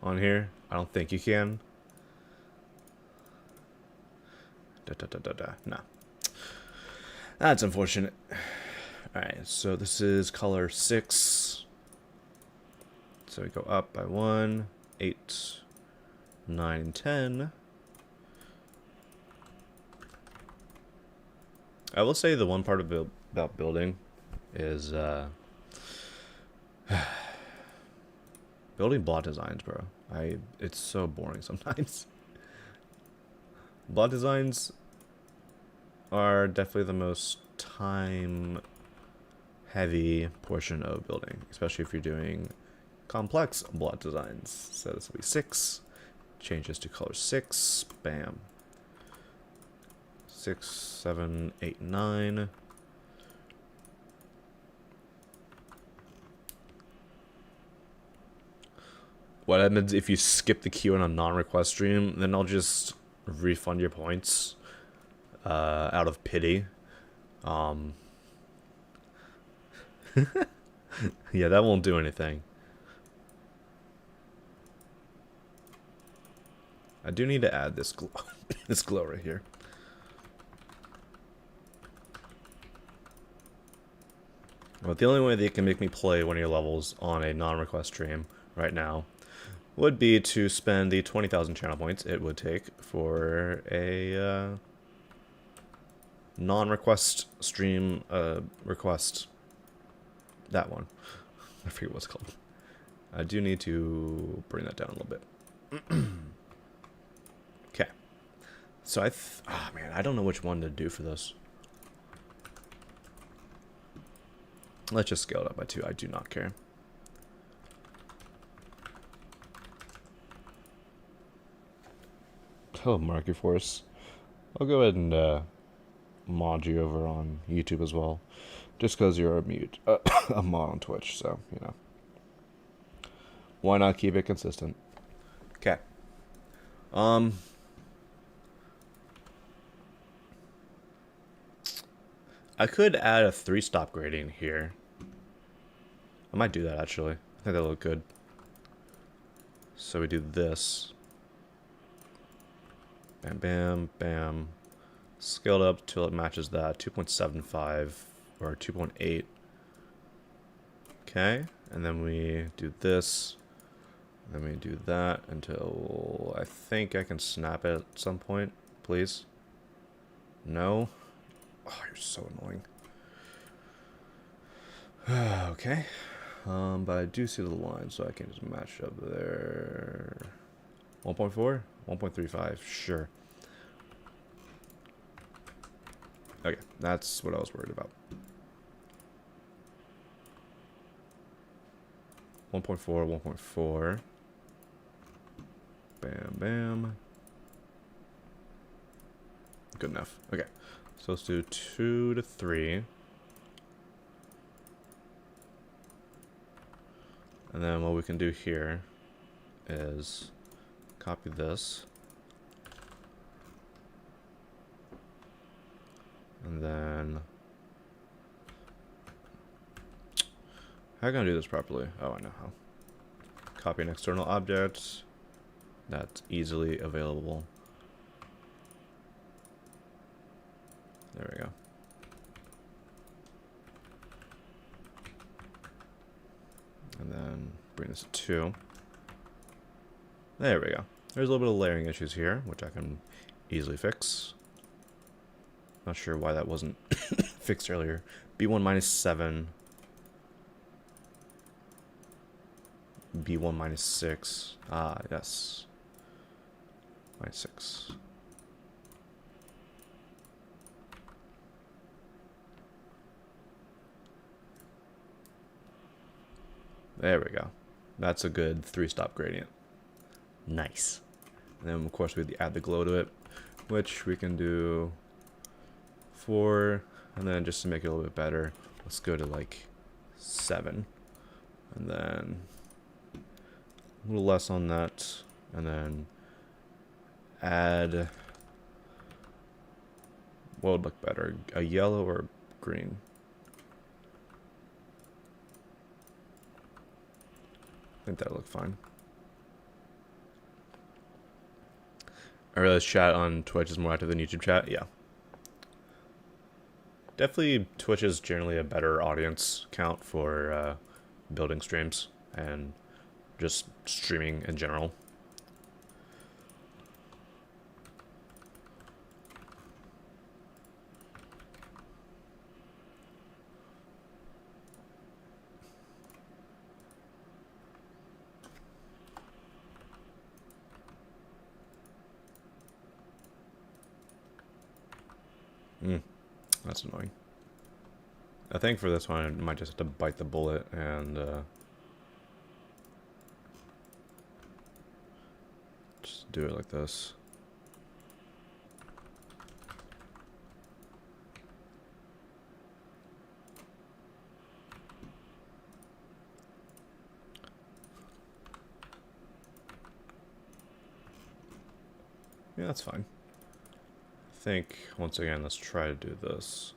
on here. I don't think you can. No. That's unfortunate. Alright, so this is color 6. So we go up by 1, 8, 9, and 10. I will say the one part about building is building block designs, bro. It's so boring sometimes. Block designs are definitely the most time heavy portion of building, especially if you're doing complex block designs. So this will be 6. Changes to color 6. Bam. 6, 7, 8, 9. What happens if you skip the queue on a non-request stream? Then I'll just refund your points out of pity. Yeah, that won't do anything. I do need to add this glow, this glow right here. But the only way they can make me play one of your levels on a non-request stream right now would be to spend the 20,000 channel points it would take for a non-request stream request. That one. I forget what it's called. I do need to bring that down a little bit. Okay. So oh man, I don't know which one to do for this. Let's just scale it up by 2. I do not care. Oh, Market Force. I'll go ahead and mod you over on YouTube as well. Just because you're a mute. A mod on Twitch, so, you know. Why not keep it consistent? Okay. I could add a 3-stop gradient here. I might do that, actually. I think that'll look good. So we do this. Bam, bam, bam. Scaled up till it matches that. 2.75 or 2.8. Okay. And then we do this. Then we do that until I think I can snap it at some point. Please. No. Oh, you're so annoying. Okay. But I do see the line, so I can just match up there. 1.4? 1.35, sure. Okay, that's what I was worried about. 1.4, 1.4. Bam, bam. Good enough. Okay, so let's do 2 to 3. And then what we can do here is copy this. And then how can I do this properly? Oh, I know how. Copy an external object that's easily available. There we go. And then bring this to 2. There we go. There's a little bit of layering issues here, which I can easily fix. Not sure why that wasn't fixed earlier. B1 minus 7. B1 minus 6. Ah, yes. Minus 6. There we go. That's a good 3-stop gradient. Nice. And then, of course, we add the glow to it, which we can do 4. And then just to make it a little bit better, let's go to like 7. And then a little less on that. And then add, what would look better? A yellow or green? I think that'll look fine. I realize chat on Twitch is more active than YouTube chat. Yeah. Definitely Twitch is generally a better audience count for building streams and just streaming in general. That's annoying. I think for this one, I might just have to bite the bullet and just do it like this. Yeah, that's fine. I think, once again, let's try to do this.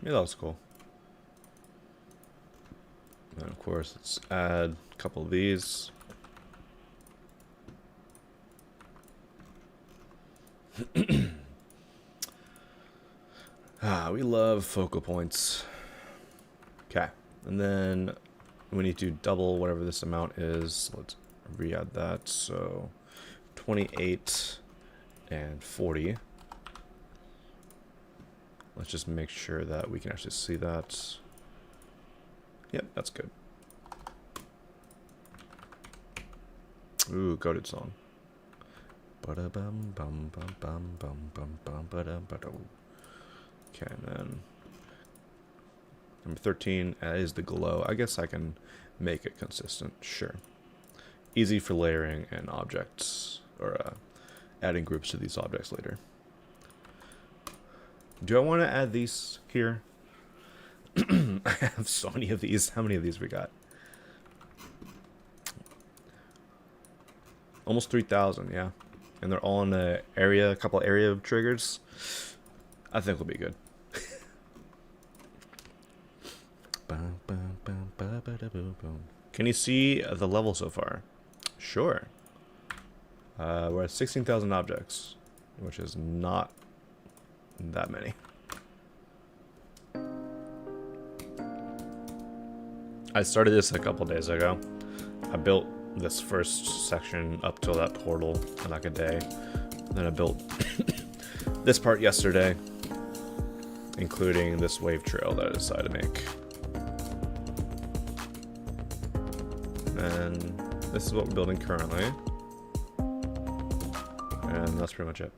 Yeah, that was cool. And of course, let's add a couple of these. We love focal points. Okay, and then we need to double whatever this amount is. Let's re-add that. So 28 and 40. Let's just make sure that we can actually see that. Yep, that's good. Ooh, goated song. Okay, and then number 13 is the glow. I guess I can make it consistent. Sure. Easy for layering and objects, or adding groups to these objects later. Do I want to add these here? I have so many of these. How many of these we got? Almost 3,000, yeah. And they're all in a area, a couple area of triggers. I think we'll be good. Can you see the level so far? Sure. We're at 16,000 objects, which is not that many. I started this a couple days ago. I built this first section up till that portal in like a day. Then I built this part yesterday, including this wave trail that I decided to make. And this is what we're building currently. And that's pretty much it.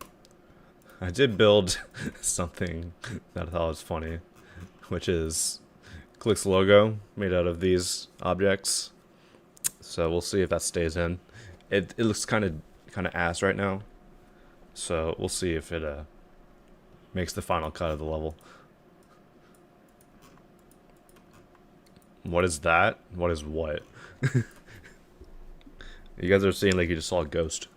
I did build something that I thought was funny, which is Click's logo made out of these objects. So we'll see if that stays in. It looks kind of ass right now. So we'll see if it makes the final cut of the level. What is that? What is what? You guys are seeing like you just saw a ghost.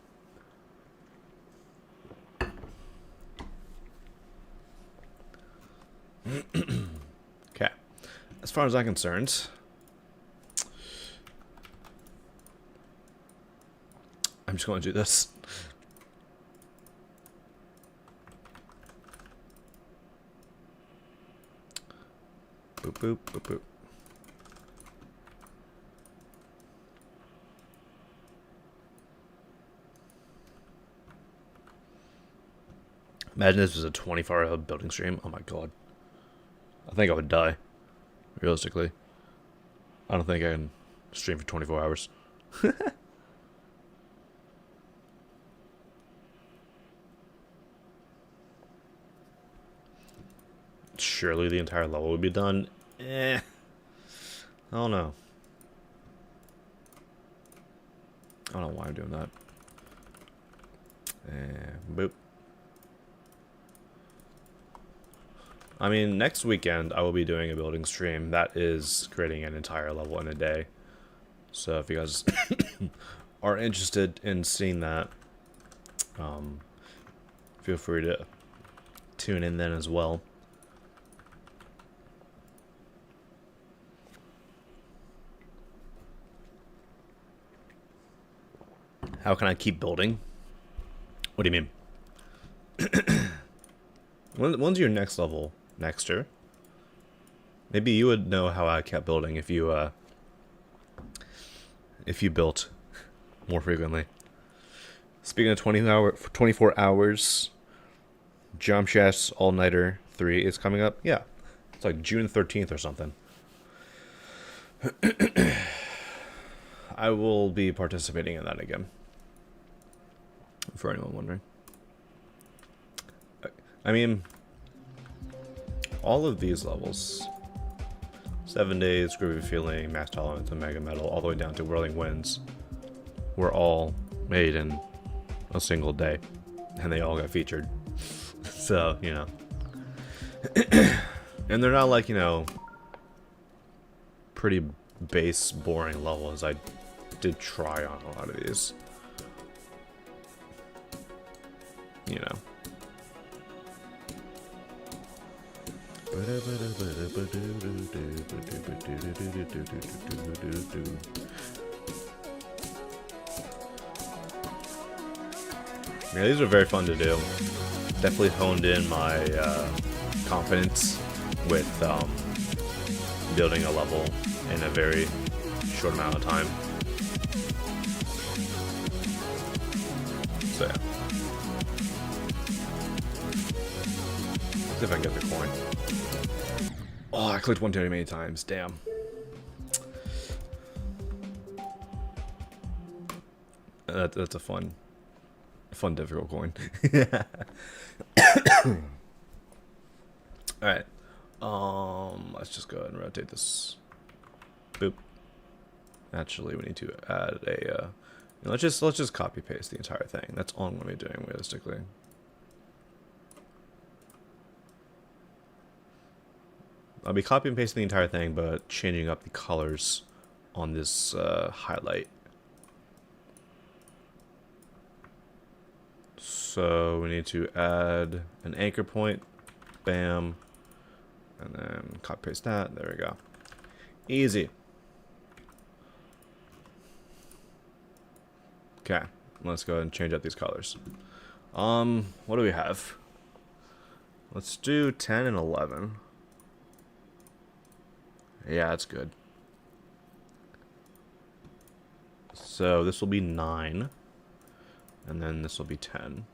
Okay. As far as I'm concerned, I'm just going to do this. Boop, boop, boop. Imagine this was a 24-hour building stream. Oh my god. I think I would die. Realistically. I don't think I can stream for 24 hours. Surely the entire level would be done. I don't know. I don't know why I'm doing that. Boop. I mean, next weekend I will be doing a building stream that is creating an entire level in a day. So if you guys are interested in seeing that, feel free to tune in then as well. How can I keep building? What do you mean? When's your next level? Nexter? Maybe you would know how I kept building if you built more frequently. Speaking of 24 hours, Jump Shaft's All-Nighter 3 is coming up. Yeah. It's like June 13th or something. I will be participating in that again. For anyone wondering. I mean, all of these levels, 7 Days, Groovy Feeling, Max Tolerance, and Mega Metal, all the way down to Whirling Winds, were all made in a single day. And they all got featured. So, you know. And they're not like, you know, pretty base, boring levels. I did try on a lot of these. You know. Yeah, these are very fun to do. Definitely honed in my confidence with building a level in a very short amount of time. So yeah. See if I can get the coin. Oh, I clicked one too many times. Damn. That's a fun difficult coin. Alright. Let's just go ahead and rotate this. Boop. Actually, we need to add a let's just copy paste the entire thing. That's all I'm gonna be doing realistically. I'll be copy and pasting the entire thing, but changing up the colors on this highlight. So we need to add an anchor point. Bam. And then copy paste that. There we go. Easy. Okay. Let's go ahead and change out these colors. What do we have? Let's do 10 and 11. Yeah, that's good. So this will be 9. And then this will be 10.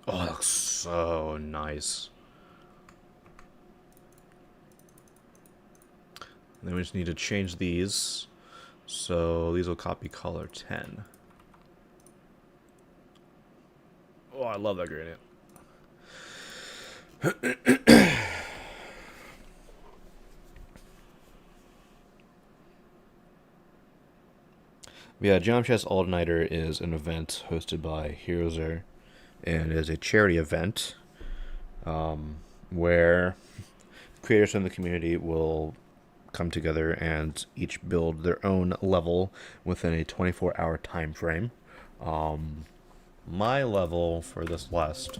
Oh, that looks so nice. And then we just need to change these. So these will copy color 10. Oh, I love that gradient. Yeah, Jump Shaft's All-Nighter is an event hosted by Heroeser, and it is a charity event where creators from the community will come together and each build their own level within a 24-hour time frame. My level for this last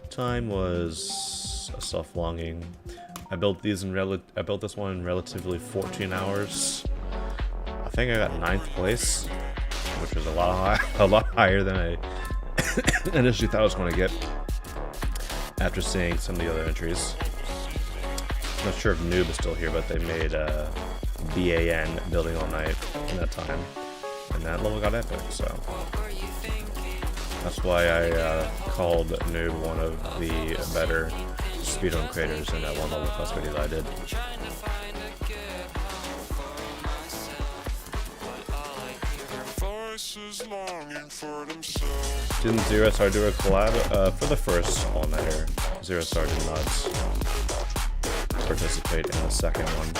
time was a self-longing. I built this one in relatively 14 hours. I think I got 9th place, which was a lot higher than I initially thought I was going to get after seeing some of the other entries. Not sure if Noob is still here, but they made BAN Building All Night in that time. And that level got epic, so. That's why I called Noob one of the better speedrun creators in that one level quest video that I did. Didn't Zero Star do a collab? For the first all-nighter, Zero Star did not participate in the second one.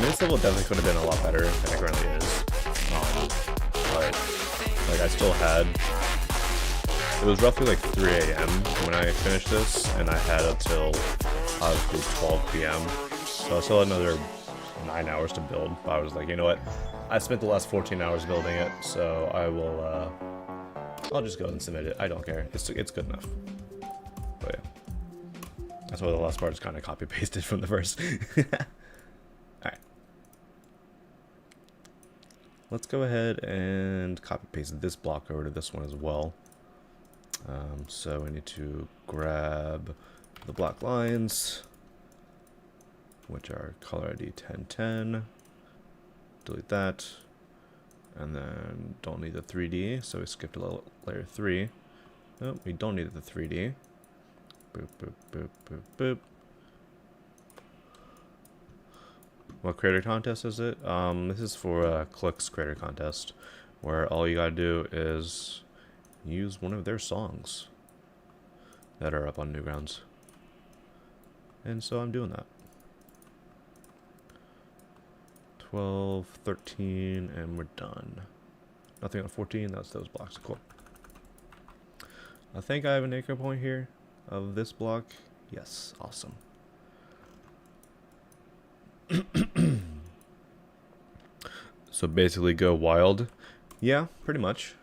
This level definitely could have been a lot better than it currently is. But like I still had, it was roughly like 3 a.m. when I finished this, and I had until obviously 12 p.m. So I still had another 9 hours to build. But I was like, you know what? I spent the last 14 hours building it, so I will. I'll just go ahead and submit it. I don't care. It's good enough. But yeah, that's why the last part is kind of copy pasted from the first. Alright. Let's go ahead and copy paste this block over to this one as well. So we need to grab the black lines, which are color ID 1010. Delete that. And then don't need the 3D, so we skipped a layer 3. Nope, we don't need the 3D. Boop, boop, boop, boop, boop. What creator contest is it? This is for Click's creator contest, where all you gotta do is use one of their songs that are up on Newgrounds. And so I'm doing that. 12, 13, and we're done. Nothing on 14, that's those blocks. Cool. I think I have an anchor point here of this block. Yes, awesome. So basically go wild. Yeah, pretty much.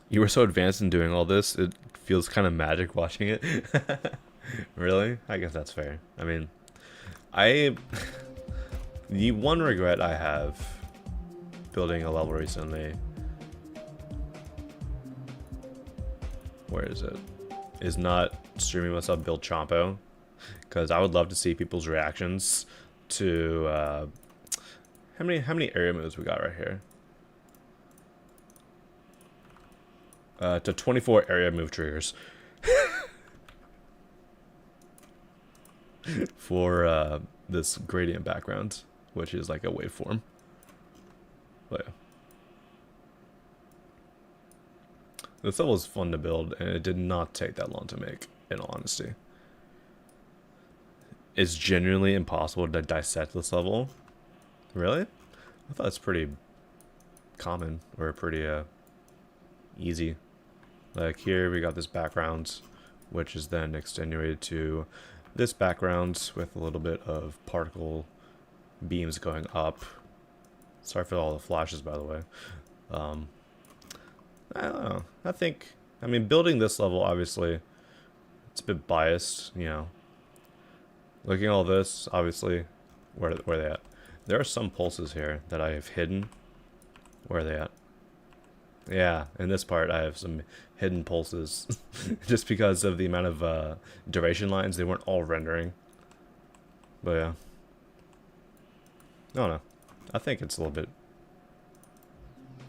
You were so advanced in doing all this, it feels kind of magic watching it. Really? I guess that's fair. I mean, the one regret I have building a level recently, where is it, is not streaming myself build Chompo, because I would love to see people's reactions to how many area moves we got right here. To 24 area move triggers for this gradient background, which is like a waveform. But yeah. This level is fun to build, and it did not take that long to make, in all honesty. It's genuinely impossible to dissect this level. Really? I thought it's pretty common, or pretty easy. Like here we got this background, which is then extenuated to this background with a little bit of particle beams going up. Sorry for all the flashes, by the way. I don't know. I mean, building this level, obviously, it's a bit biased, you know. Looking at all this, obviously, where are they at? There are some pulses here that I have hidden. Where are they at? Yeah, in this part I have some hidden pulses. Just because of the amount of duration lines, they weren't all rendering. But yeah. I don't know. I think it's a little bit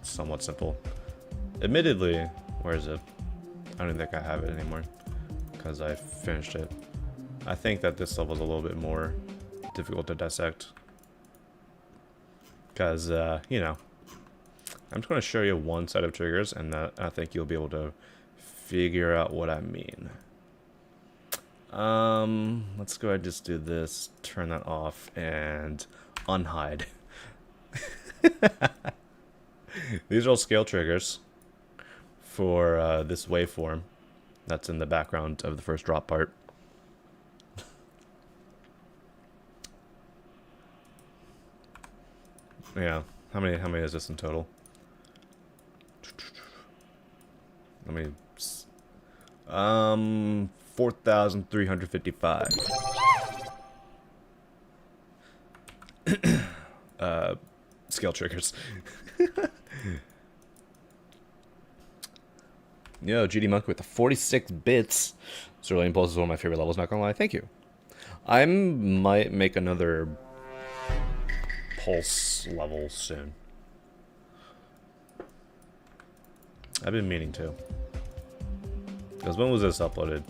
somewhat simple. Admittedly, where is it? I don't even think I have it anymore, because I finished it. I think that this level is a little bit more difficult to dissect. Because, you know, I'm just going to show you one set of triggers, and I think you'll be able to figure out what I mean. Let's go ahead and just do this, turn that off, and unhide. These are all scale triggers for this waveform that's in the background of the first drop part. Yeah, how many is this in total? Let me 4,355. scale triggers. Yo, GD Monk with the 46 bits. Cerulean Pulse is one of my favorite levels, not gonna lie. Thank you. I might make another Pulse level soon. I've been meaning to. Because when was this uploaded?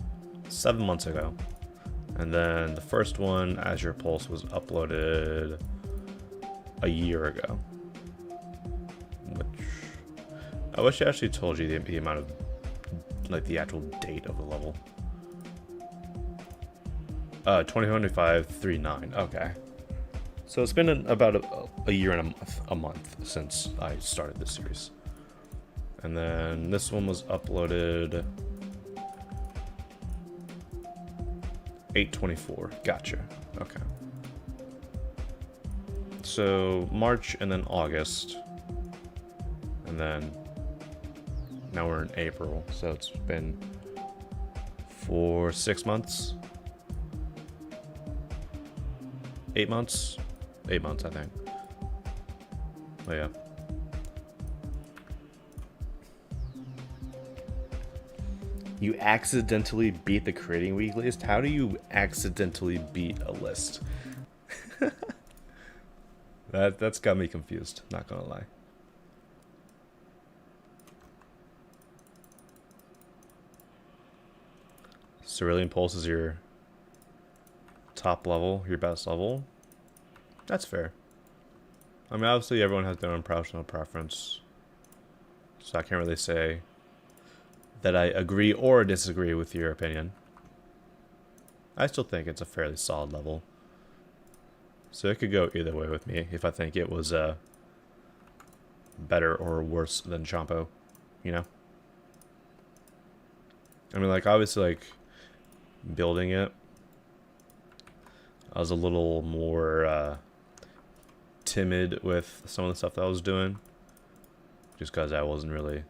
7 months ago. And then the first one, Azure Pulse, was uploaded a year ago. Which I wish I actually told you the amount of, like, the actual date of the level. 2025-39. Okay. So it's been about a year and a month since I started this series. And then this one was uploaded 8/24. Gotcha. Okay. So March and then August. And then now we're in April. So it's been for 6 months. 8 months? 8 months, I think. Oh, yeah. You accidentally beat the Creating Week list? How do you accidentally beat a list? That's got me confused, not gonna lie. Cerulean Pulse is your top level, your best level. That's fair. I mean, obviously everyone has their own personal preference, so I can't really say that I agree or disagree with your opinion. I still think it's a fairly solid level, so it could go either way with me if I think it was better or worse than Champo, you know? I mean, like, obviously, like, building it, I was a little more timid with some of the stuff that I was doing, just because I wasn't really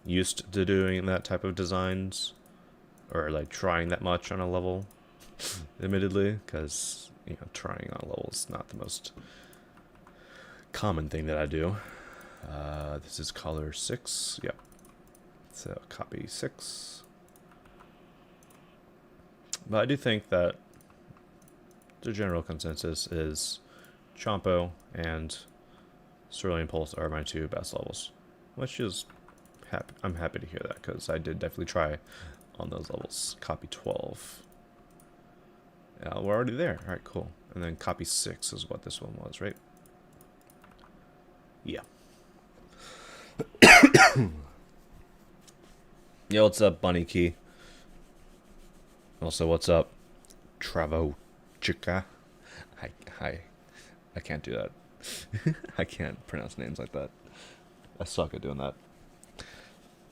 used to doing that type of designs, or like trying that much on a level, admittedly, because, you know, trying on a level is not the most common thing that I do. This is color 6, yep. So copy 6. But I do think that the general consensus is Champo and Cerulean Pulse are my 2 best levels, which is I'm happy to hear that, because I did definitely try on those levels. Copy 12. Yeah, we're already there. All right, cool. And then copy 6 is what this one was, right? Yeah. Yo, what's up, Bunny Key? Also, what's up, Travo Chica? Hi. I can't do that. I can't pronounce names like that. I suck at doing that.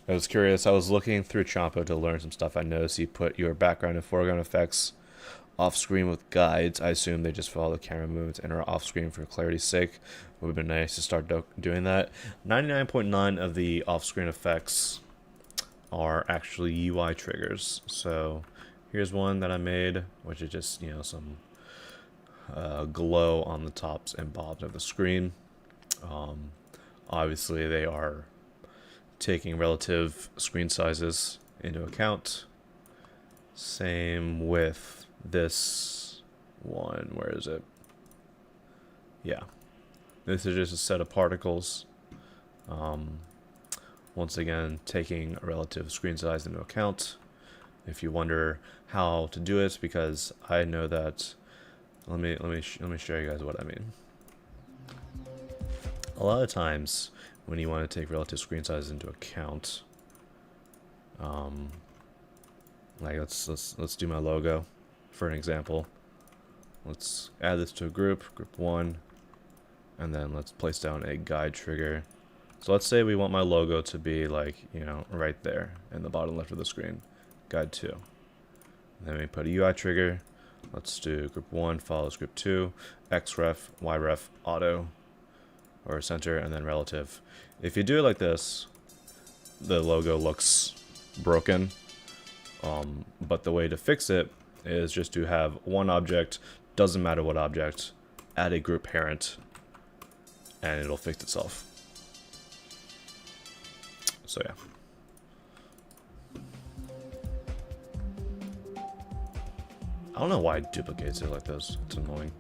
I was curious. I was looking through Champo to learn some stuff. I noticed you put your background and foreground effects off screen with guides. I assume they just follow the camera movements and are off screen for clarity's sake. It would have been nice to start doing that. 99.9% of the off screen effects are actually UI triggers. So here's one that I made, which is just, you know, some glow on the tops and bottoms of the screen. Obviously, they are taking relative screen sizes into account. Same with this one. Where is it? Yeah. This is just a set of particles. Once again, taking a relative screen size into account. If you wonder how to do it, because I know that, let me show you guys what I mean. A lot of times, when you want to take relative screen size into account, like let's do my logo for an example. Let's add this to a group 1, and then let's place down a guide trigger. So let's say we want my logo to be, like, you know, right there in the bottom left of the screen, guide 2. And then we put a UI trigger. Let's do group 1 follows group 2, xref, yref, auto, or center, and then relative. If you do it like this, the logo looks broken. But the way to fix it is just to have one object doesn't matter what object, add a group parent, and it'll fix itself. So yeah. I don't know why it duplicates it like this. It's annoying.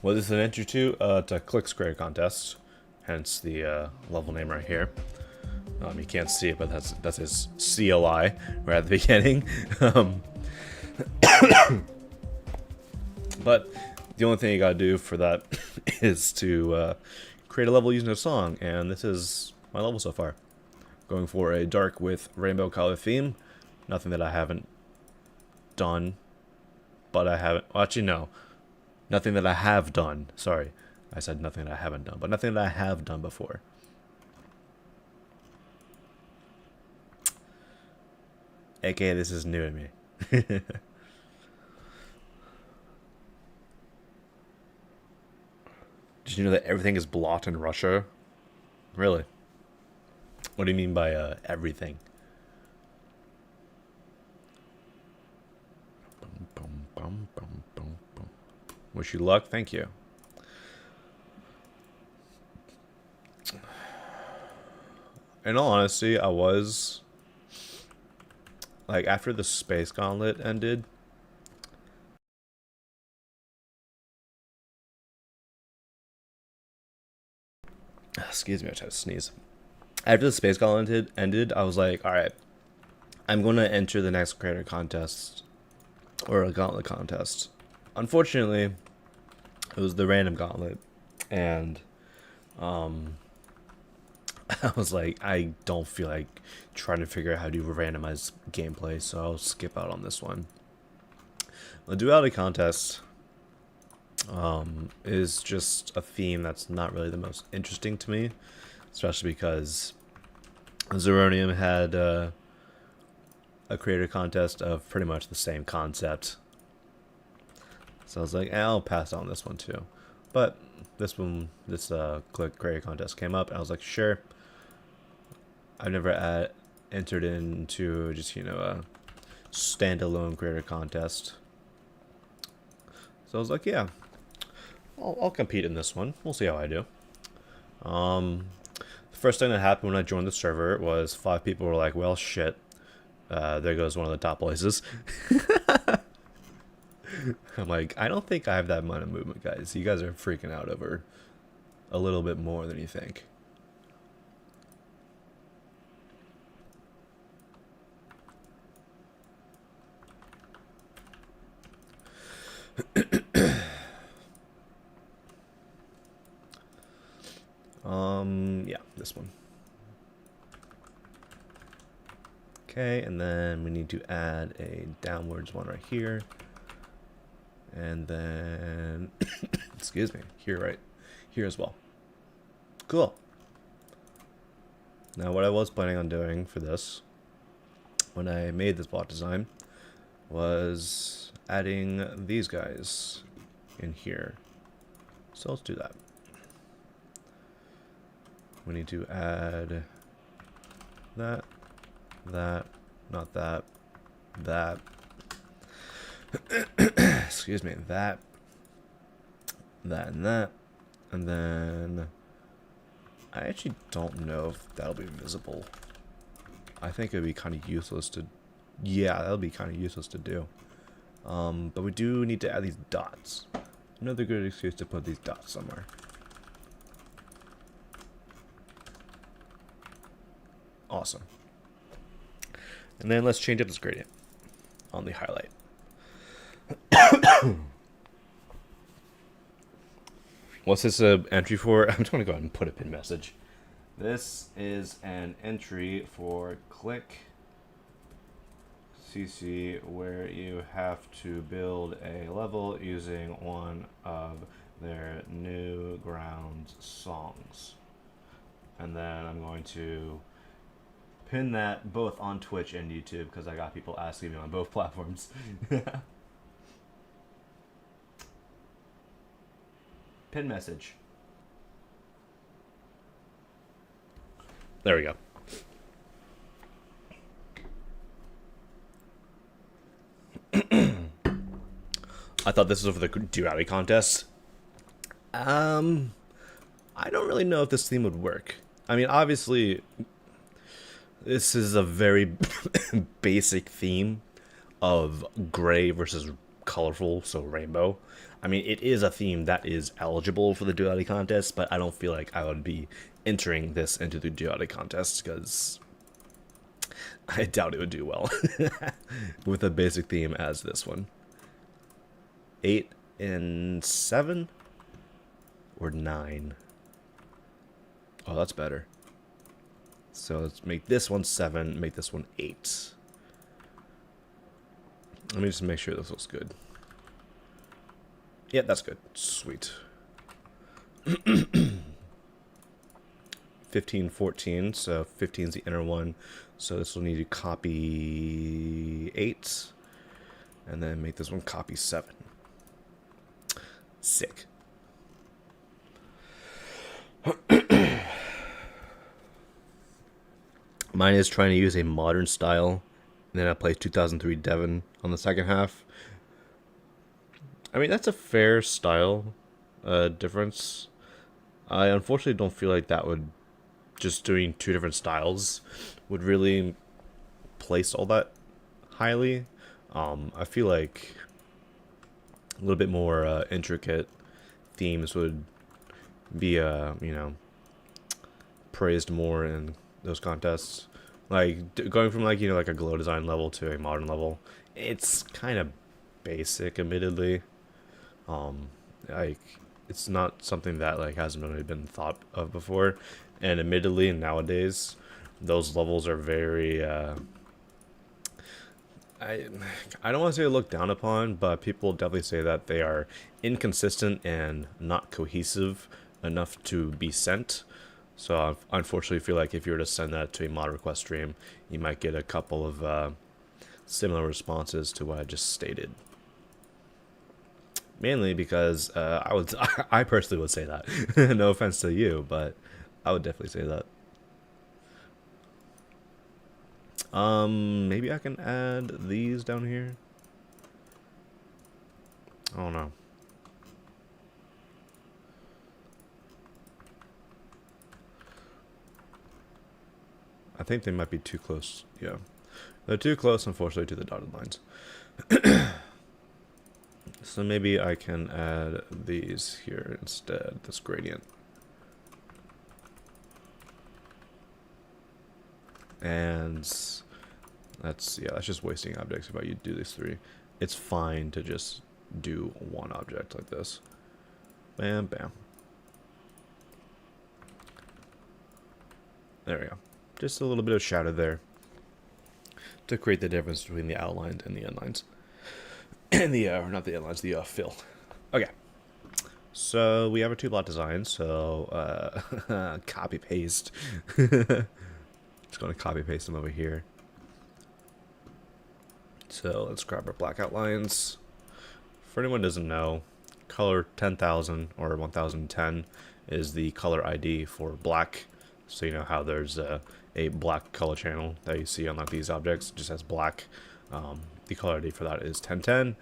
What is this an entry to? To Click's Creator Contest, hence the level name right here. You can't see it, but that's his CLI right at the beginning. But the only thing you gotta do for that is to create a level using a song, and this is my level so far. Going for a dark with rainbow color theme. Nothing that I haven't done, but I haven't. Well, actually, no. Nothing that I have done. Sorry. I said nothing that I haven't done, but nothing that I have done before. AKA, this is new to me. Did you know that everything is blocked in Russia? Really? What do you mean by everything? Wish you luck. Thank you. In all honesty, I was like, after the Space Gauntlet ended, excuse me, I tried to sneeze. After the Space Gauntlet ended, I was like, all right, I'm going to enter the next creator contest or a gauntlet contest. Unfortunately, it was the random gauntlet, and I was like, I don't feel like trying to figure out how to do randomized gameplay, so I'll skip out on this one. The duality contest is just a theme that's not really the most interesting to me, especially because Zeronium had a creator contest of pretty much the same concept. So I was like, I'll pass on this one too. But this Click Creator Contest came up, and I was like, sure. I've never entered into just, a standalone creator contest. So I was like, yeah, I'll compete in this one. We'll see how I do. The first thing that happened when I joined the server was 5 people were like, well, shit. There goes one of the top places. I'm like, I don't think I have that amount of movement, guys. You guys are freaking out over a little bit more than you think. Yeah, this one. Okay, and then we need to add a downwards one right here. And then, excuse me, here as well. Cool. Now, what I was planning on doing for this, when I made this block design, was adding these guys in here. So let's do that. We need to add that, not that, excuse me, that, and that, and then I actually don't know if that'll be visible. I think it'd be kind of useless to, yeah, that'll be kind of useless to do. But we do need to add these dots. Another good excuse to put these dots somewhere. Awesome. And then let's change up this gradient on the highlight. What's this entry for? I'm just going to go ahead and put a pin message. This is an entry for Click CC where you have to build a level using one of their Newgrounds songs. And then I'm going to pin that both on Twitch and YouTube because I got people asking me on both platforms. Pin message. There we go. I thought this was for the duality contest. I don't really know if this theme would work. I mean, obviously, this is a very basic theme of gray versus colorful, so rainbow. I mean, it is a theme that is eligible for the duality contest, but I don't feel like I would be entering this into the duality contest because I doubt it would do well with a basic theme as this one. 8 and 7 or 9. Oh, that's better. So let's make this one 7, make this one 8. Let me just make sure this looks good. Yeah, that's good. Sweet. 15, 14. So 15 is the inner one. So this will need to copy 8. And then make this one copy 7. Sick. Mine is trying to use a modern style. And then I play 2003 Devon on the second half. I mean, that's a fair style difference. I unfortunately don't feel like that would, just doing two different styles, would really place all that highly. I feel like a little bit more intricate themes would be, praised more in those contests. Like, going from, like, like a glow design level to a modern level, it's kind of basic, admittedly. Like, it's not something that, like, hasn't really been thought of before. And admittedly, nowadays, those levels are very, I don't want to say looked down upon, but people definitely say that they are inconsistent and not cohesive enough to be sent. So I unfortunately feel like if you were to send that to a mod request stream, you might get a couple of similar responses to what I just stated. Mainly because I personally would say that. No offense to you, but I would definitely say that. Maybe I can add these down here. I don't know. I think they might be too close. Yeah. They're too close, unfortunately, to the dotted lines. So maybe I can add these here instead, this gradient. And that's just wasting objects if I do these three. It's fine to just do one object like this. Bam, bam. There we go. Just a little bit of shadow there to create the difference between the outlines and the endlines. And the, not the endlines, the fill. Okay. So we have our two block designs, so copy paste. Just going to copy paste them over here. So let's grab our black outlines. For anyone who doesn't know, color 10,000 or 1010 is the color ID for black. So you know how there's a black color channel that you see on like these objects, it just has black. The color ID for that is 1010.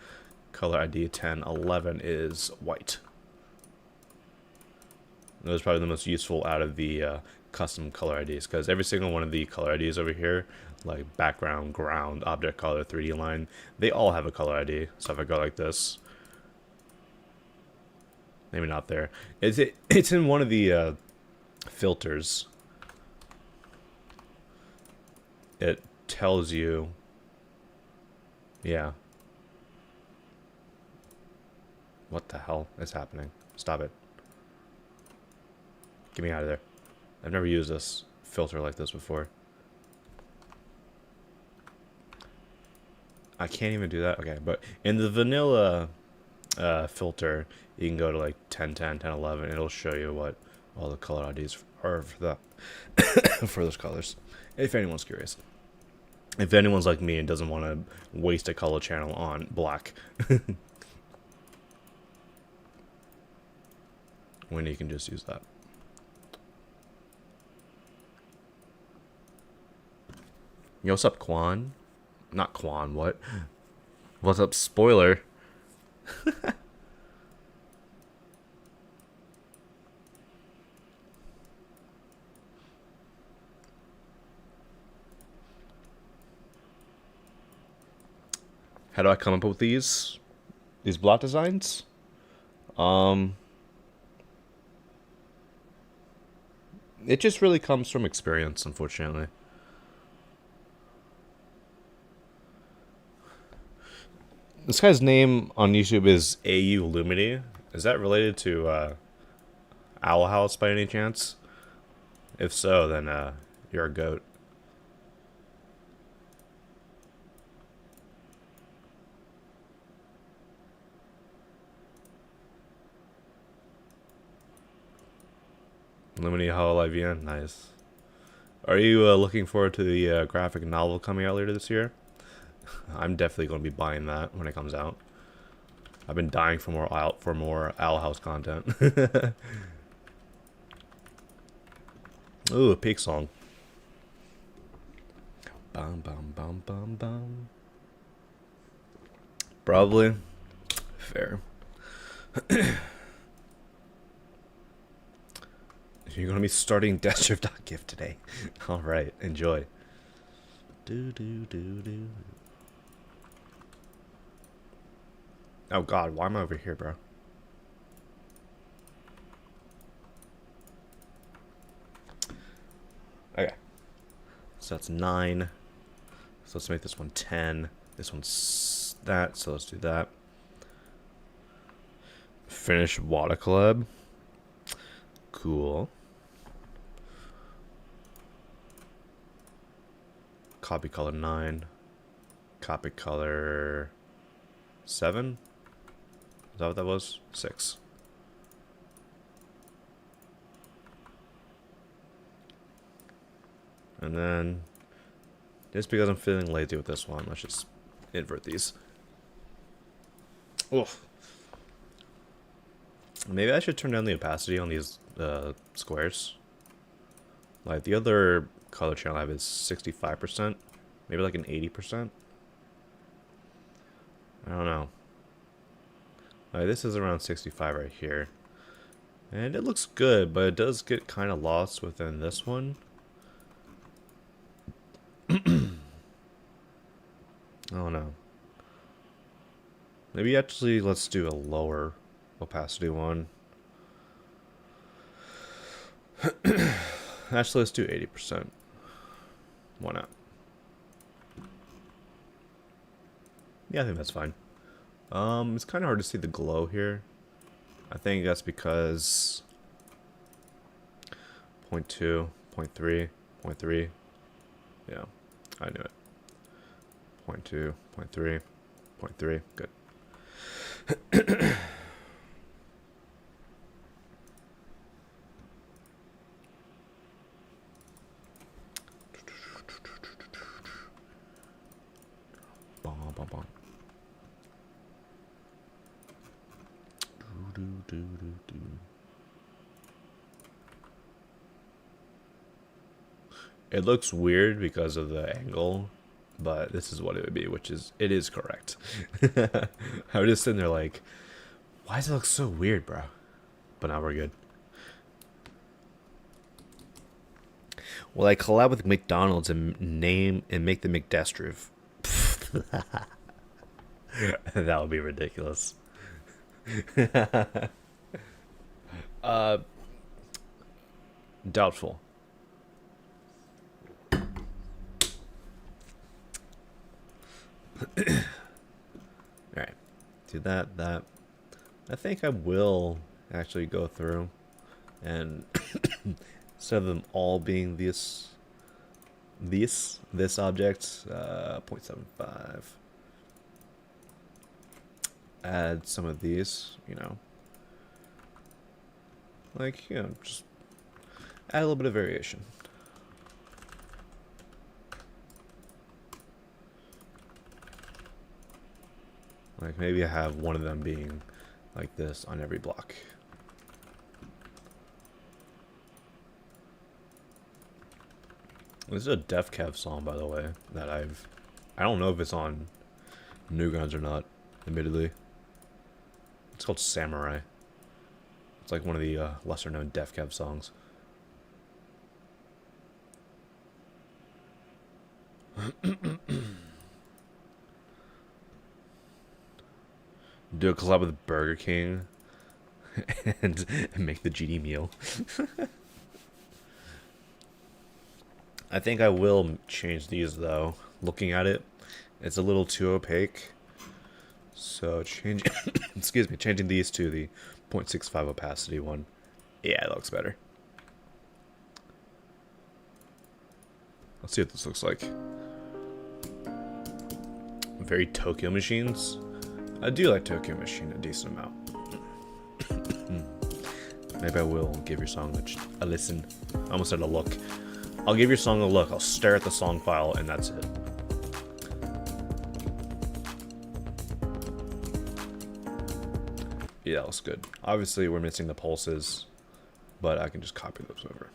Color ID 1011 is white. That was probably the most useful out of the custom color IDs, because every single one of the color IDs over here, like background, ground, object color, 3D line, they all have a color ID. So if I go like this, maybe not there. It's in one of the filters. It tells you, yeah. What the hell is happening? Stop it. Get me out of there. I've never used this filter like this before. I can't even do that? Okay, but in the vanilla filter, you can go to like 1010, 1011, it'll show you what all the color IDs are for that for those colors, if anyone's curious. If anyone's like me and doesn't want to waste a color channel on black, when you can just use that. Yo, what's up, Quan? Not Quan, what? What's up, spoiler? How do I come up with these block designs? Um, it just really comes from experience, unfortunately. This guy's name on YouTube is AU Lumity. Is that related to Owl House by any chance? If so, then you're a goat. Lumity Hololive VN, nice. Are you looking forward to the graphic novel coming out later this year? I'm definitely going to be buying that when it comes out. I've been dying for more Owl House content. Ooh, a peak song. Bum bum bum bum bum. Probably. Fair. You're gonna be starting Deathstrip.gif today. Alright, enjoy. Do do do do. Oh god, why am I over here, bro? Okay. So that's 9. So let's make this one 10. This one's that, so let's do that. Finish Water Club. Cool. Copy color 9. Copy color 7. Is that what that was? 6. And then, just because I'm feeling lazy with this one, let's just invert these. Oof. Maybe I should turn down the opacity on these squares. Like the other color channel I have is 65%. Maybe like an 80%. I don't know. This is around 65 right here. And it looks good, but it does get kind of lost within this one. Oh no. Maybe actually let's do a lower opacity one. Actually, let's do 80%. Why not? Yeah, I think that's fine. It's kind of hard to see the glow here. I think that's because 0.2, 0.3, 0.3. Yeah, I knew it. 0.2, 0.3, 0.3. Good. Bom, bom, bom. Do, do, do, do, do. It looks weird because of the angle, but this is what it would be, which is, it is correct. I was just sitting there like, why does it look so weird, bro? But now we're good. Well, I collab with McDonald's and make the McDestriv. That would be ridiculous. Doubtful. Alright. Do that. I think I will actually go through and instead of them all being this object, 0.75. Add some of these, like, just add a little bit of variation. Like maybe I have one of them being like this on every block. This is a Def Kev song, by the way, that I don't know if it's on Newgrounds or not, admittedly. It's called Samurai. It's like one of the lesser known Def Kev songs. Do a collab with Burger King and make the GD meal. I think I will change these though. Looking at it, it's a little too opaque. So changing, excuse me, changing these to the 0.65 opacity one. Yeah, it looks better. Let's see what this looks like. Very Tokyo Machines. I do like Tokyo Machine a decent amount. Maybe I will give your song a listen. I almost said a look. I'll give your song a look. I'll stare at the song file and that's it. Yeah, that looks good. Obviously, we're missing the pulses, but I can just copy those over.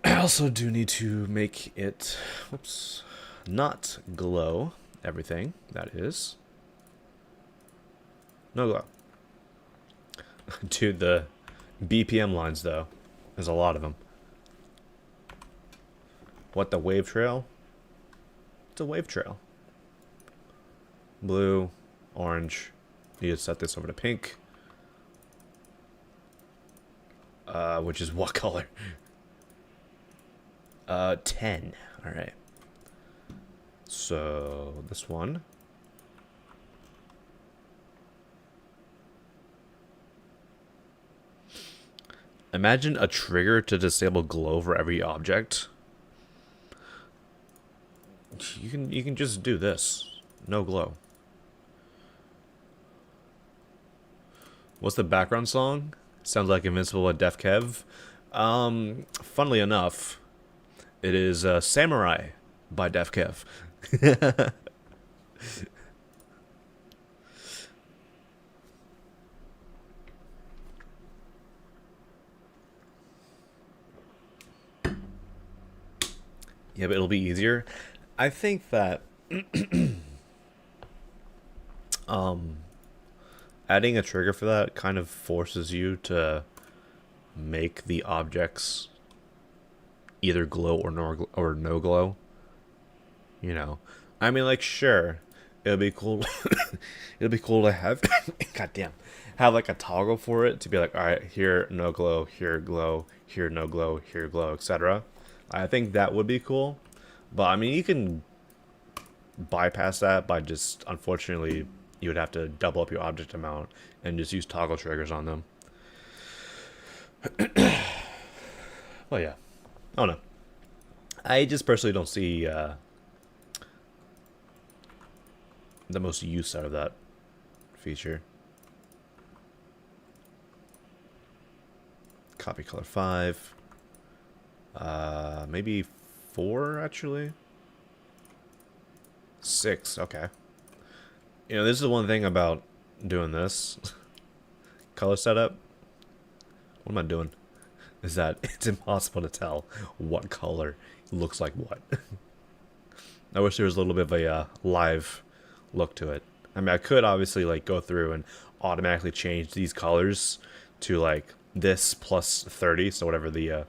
I also do need to make it, whoops, not glow everything. That is. No glow. Dude, the BPM lines, though. There's a lot of them. What, the wave trail? It's a wave trail. Blue, orange. You just set this over to pink. Which is what color? 10. Alright. So, this one. Imagine a trigger to disable glow for every object. You can just do this. No glow. What's the background song? Sounds like Invincible by Def Kev. Funnily enough, it is Samurai by Def Kev. Yeah, but it'll be easier. I think that adding a trigger for that kind of forces you to make the objects either glow or no glow. You know, I mean, like, sure, it'll be cool. It'll be cool to have, goddamn, have like a toggle for it to be like, all right, here no glow, here glow, here no glow, here glow, etc. I think that would be cool, but I mean, you can bypass that by just, unfortunately, you would have to double up your object amount and just use toggle triggers on them. Well, yeah, I don't know. I just personally don't see the most use out of that feature. Copy color 5. Maybe 4 actually. 6, okay. You know, this is one thing about doing this color setup. What am I doing? Is that it's impossible to tell what color looks like what. I wish there was a little bit of a live look to it. I mean, I could obviously like go through and automatically change these colors to like this plus 30, so whatever the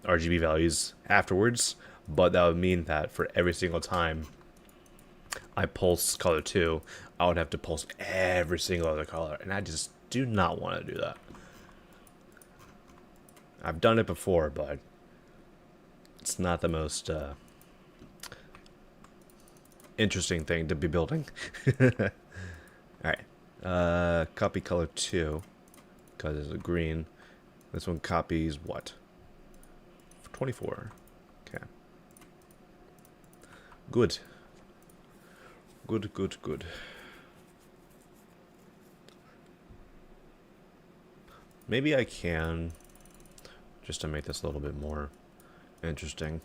RGB values afterwards, but that would mean that for every single time I pulse color 2, I would have to pulse every single other color, and I just do not want to do that. I've done it before, but it's not the most interesting thing to be building. Alright, copy color 2, because it's a green. This one copies what? 24. Okay. Good. Good, good, good. Maybe I can, just to make this a little bit more interesting,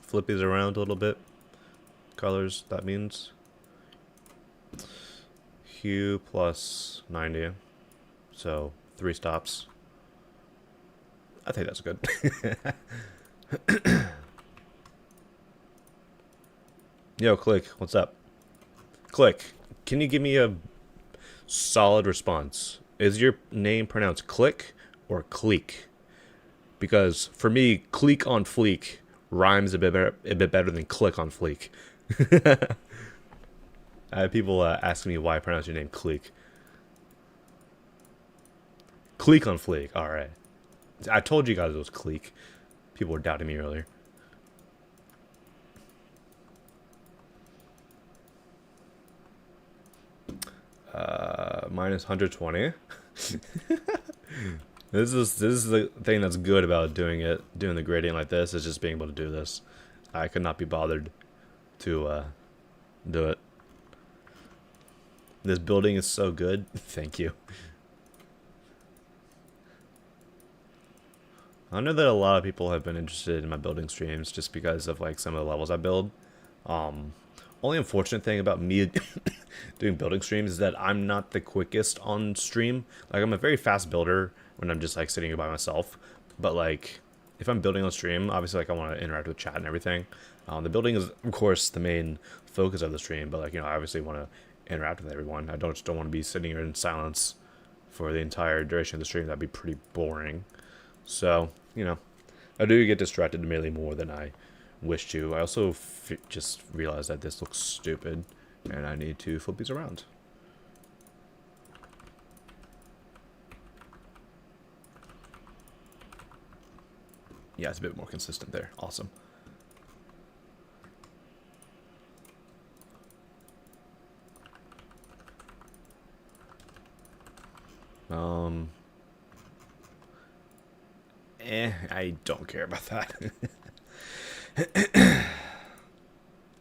flip these around a little bit. Colors, that means hue plus 90, so 3 stops. I think that's good. Yo, Click, what's up? Click, can you give me a solid response? Is your name pronounced Click or Cleek? Because for me, Cleek on Fleek rhymes a bit better than Click on Fleek. I have people asking me why I pronounce your name Cleek. Cleek on Fleek, alright. I told you guys it was Cleek. People were doubting me earlier. Minus 120. This is the thing that's good about doing the gradient like this, is just being able to do this. I could not be bothered to do it. This building is so good. Thank you. I know that a lot of people have been interested in my building streams just because of like some of the levels I build. Only unfortunate thing about me doing building streams is that I'm not the quickest on stream. Like, I'm a very fast builder when I'm just like sitting here by myself. But like, if I'm building on stream, obviously like I want to interact with chat and everything. The building is of course the main focus of the stream, but like, you know, I obviously want to interact with everyone. I just don't want to be sitting here in silence for the entire duration of the stream. That'd be pretty boring. So, you know, I do get distracted immediately more than I wish to. I also just realized that this looks stupid, and I need to flip these around. Yeah, it's a bit more consistent there. Awesome. I don't care about that.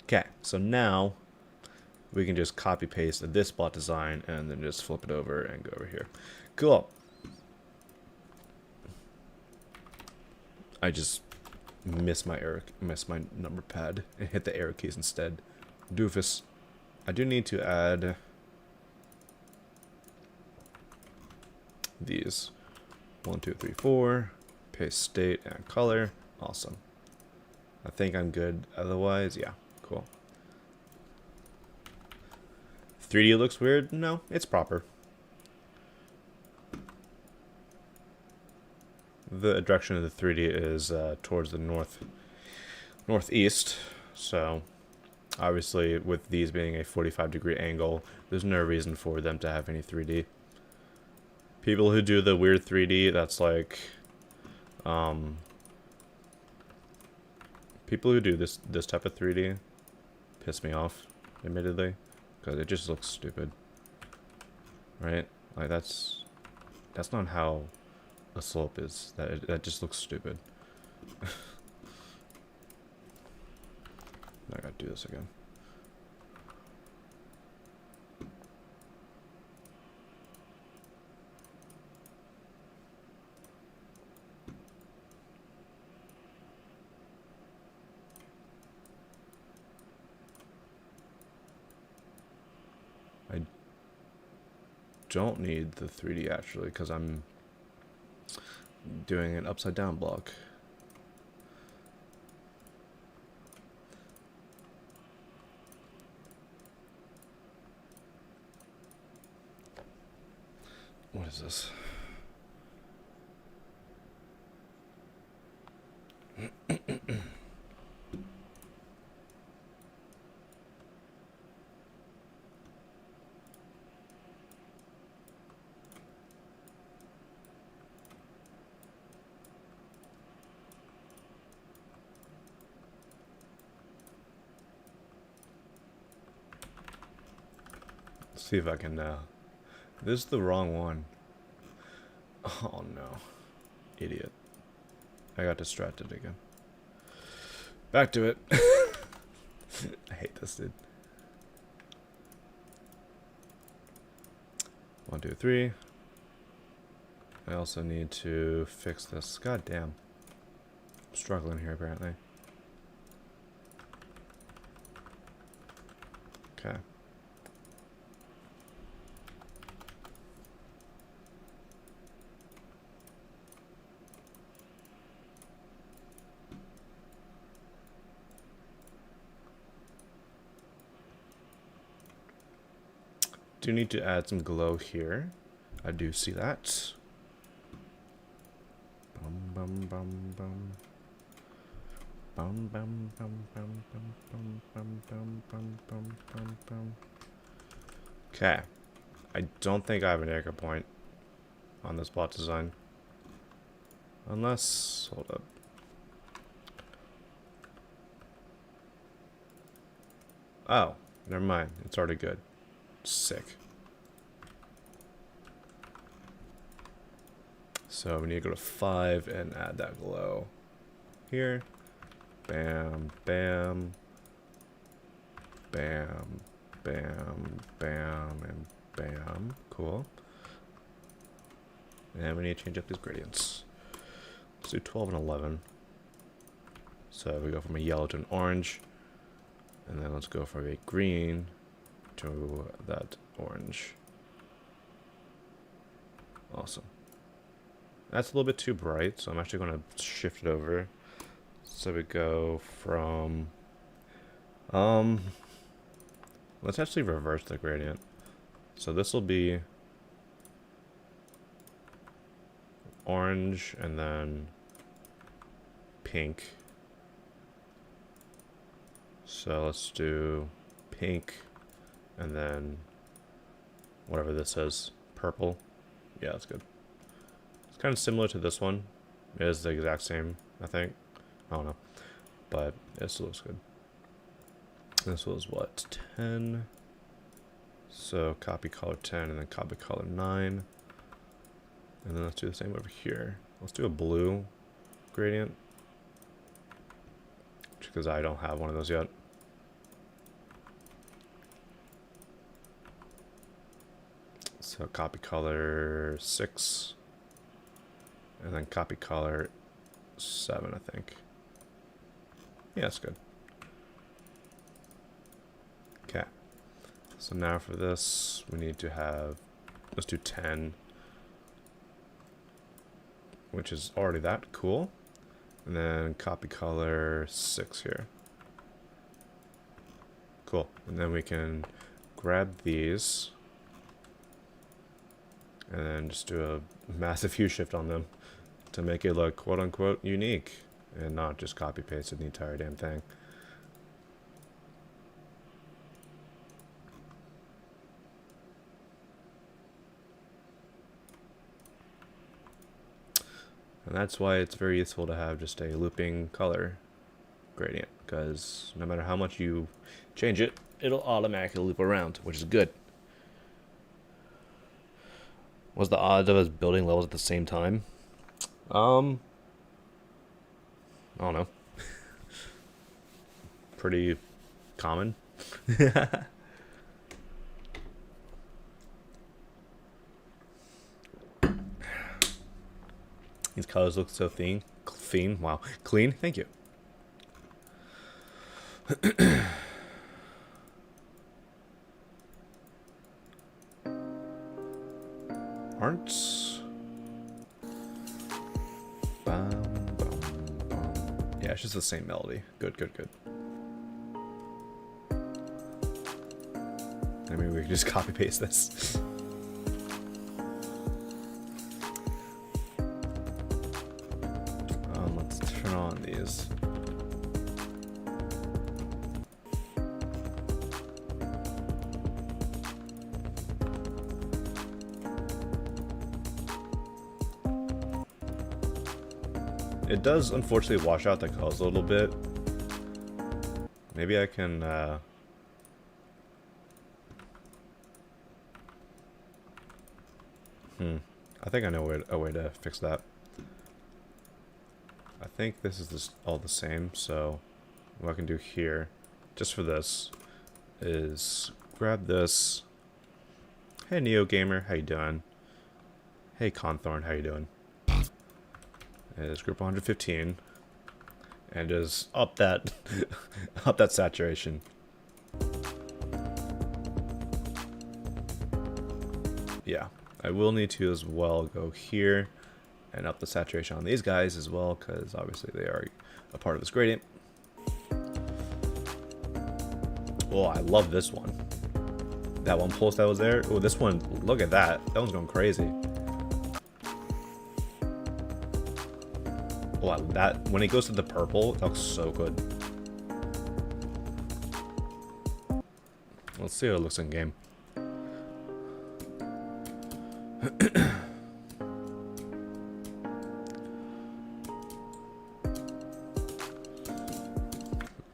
Okay, so now we can just copy paste this plot design and then just flip it over and go over here. Cool. I just missed my number pad and hit the arrow keys instead. Doofus. I do need to add these 1, 2, 3, 4. Paste state and color. Awesome. I think I'm good. Otherwise, yeah, cool. 3D looks weird. No, it's proper. The direction of the 3D is towards the northeast. So, obviously, with these being a 45-degree angle, there's no reason for them to have any 3D. People who do the weird 3D, that's like, people who do this type of 3D piss me off, admittedly, because it just looks stupid, right? Like that's not how a slope is. That just looks stupid. I gotta do this again. I don't need the 3D actually, because I'm doing an upside down block. What is this? See if I can, this is the wrong one. Oh no. Idiot. I got distracted again. Back to it. I hate this, dude. 1, 2, 3. I also need to fix this. God damn. I'm struggling here apparently. Okay. do need to add some glow here. I do see that. Bum bum bum bum. Bum bum bum bum bum bum bum bum bum bum bum bum. Okay. I don't think I have an anchor point on this plot design. Unless, hold up. Oh, never mind. It's already good. Sick. So we need to go to 5 and add that glow here. Bam, bam, bam, bam, bam, and bam. Cool. And we need to change up these gradients. Let's do 12 and 11. So we go from a yellow to an orange. And then let's go from a green to that orange. Awesome. That's a little bit too bright, so I'm actually going to shift it over. So we go from... let's actually reverse the gradient. So this will be orange and then pink. So let's do pink and then whatever this is, purple. Yeah, that's good. It's kind of similar to this one. It is the exact same, I think. I don't know. But it still looks good. This was what, 10? So copy color 10 and then copy color 9. And then let's do the same over here. Let's do a blue gradient. Because I don't have one of those yet. So copy color 6. And then copy color 7, I think. Yeah, that's good. Okay. So now for this, we need to have, let's do 10. Which is already that, cool. And then copy color 6 here. Cool. And then we can grab these. And then just do a massive hue shift on them to make it look quote unquote unique. And not just copy paste the entire damn thing. And that's why it's very useful to have just a looping color gradient, because no matter how much you change it, it'll automatically loop around, which is good. What's the odds of us building levels at the same time? I don't know. Pretty common. These colors look so clean. Wow. Clean. Thank you. Arts. Bum, bum, bum. Yeah, it's just the same melody. Good, good, good. I mean, we can just copy paste this. Let's turn on these. It does unfortunately wash out the colors a little bit. Maybe I can I think I know a way to fix that. I think this is all the same, so what I can do here, just for this, is grab this. Hey Neo Gamer, how you doing? Hey Conthorn, how you doing? Is group 115, and just up that up that saturation. Yeah, I will need to as well go here and up the saturation on these guys as well, because obviously they are a part of this gradient. Oh, I love this one. That one pulse that was there. Oh, this one, look at that. That one's going crazy. Wow, that, when it goes to the purple, that looks so good. Let's see how it looks in game.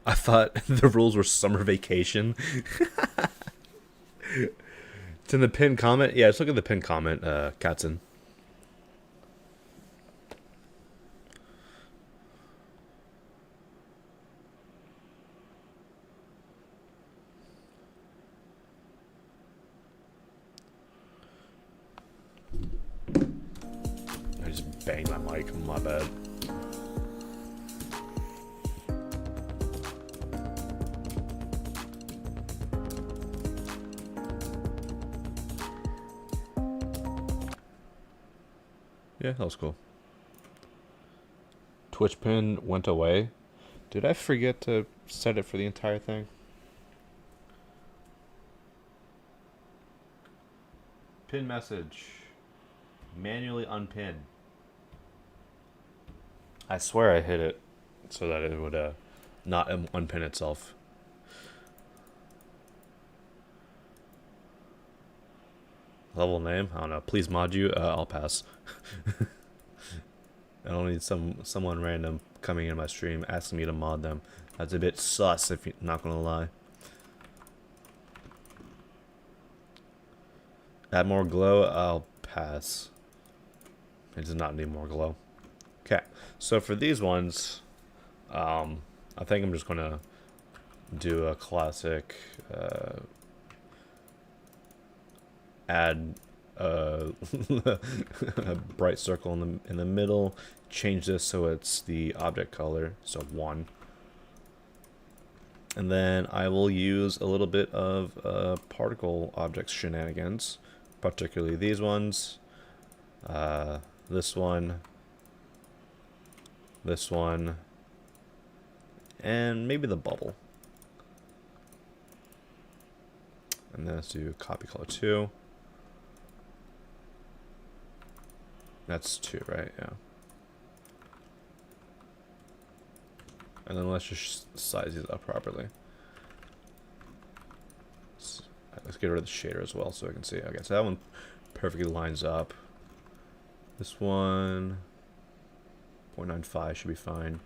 I thought the rules were summer vacation. It's in the pinned comment. Yeah, let's look at the pinned comment, Katzen. I just banged my mic. My bad. Yeah, that was cool. Twitch pin went away. Did I forget to set it for the entire thing? Pin message. Manually unpin. I swear I hit it so that it would not unpin itself. Level name? I don't know. Please mod you. I'll pass. I don't need someone random coming in my stream asking me to mod them. That's a bit sus, if you're not gonna lie. Add more glow. I'll pass. It does not need more glow. Okay, so for these ones, I think I'm just gonna do a classic. Add a bright circle in the middle. Change this so it's the object color, so 1. And then I will use a little bit of particle objects shenanigans, particularly these ones, this one, and maybe the bubble. And then let's do copy color 2. That's 2, right? Yeah. And then let's just size these up properly. Let's get rid of the shader as well so I can see. Okay, so that one perfectly lines up. This one, 0.95 should be fine.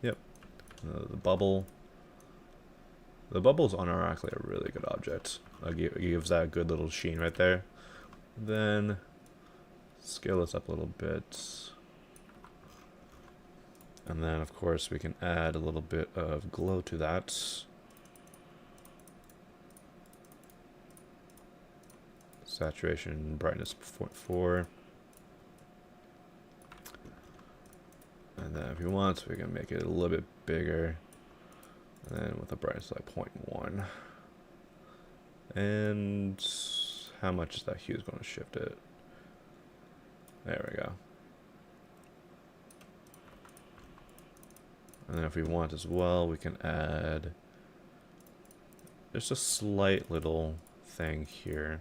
Yep. The bubble. The bubble is unironically a really good object. It gives that a good little sheen right there. Then scale this up a little bit. And then, of course, we can add a little bit of glow to that. Saturation, brightness 0.4. And then if you want, we can make it a little bit bigger. And then with a brightness like 0.1. And how much is that hue is going to shift it? There we go. And then if we want as well, we can add just a slight little thing here.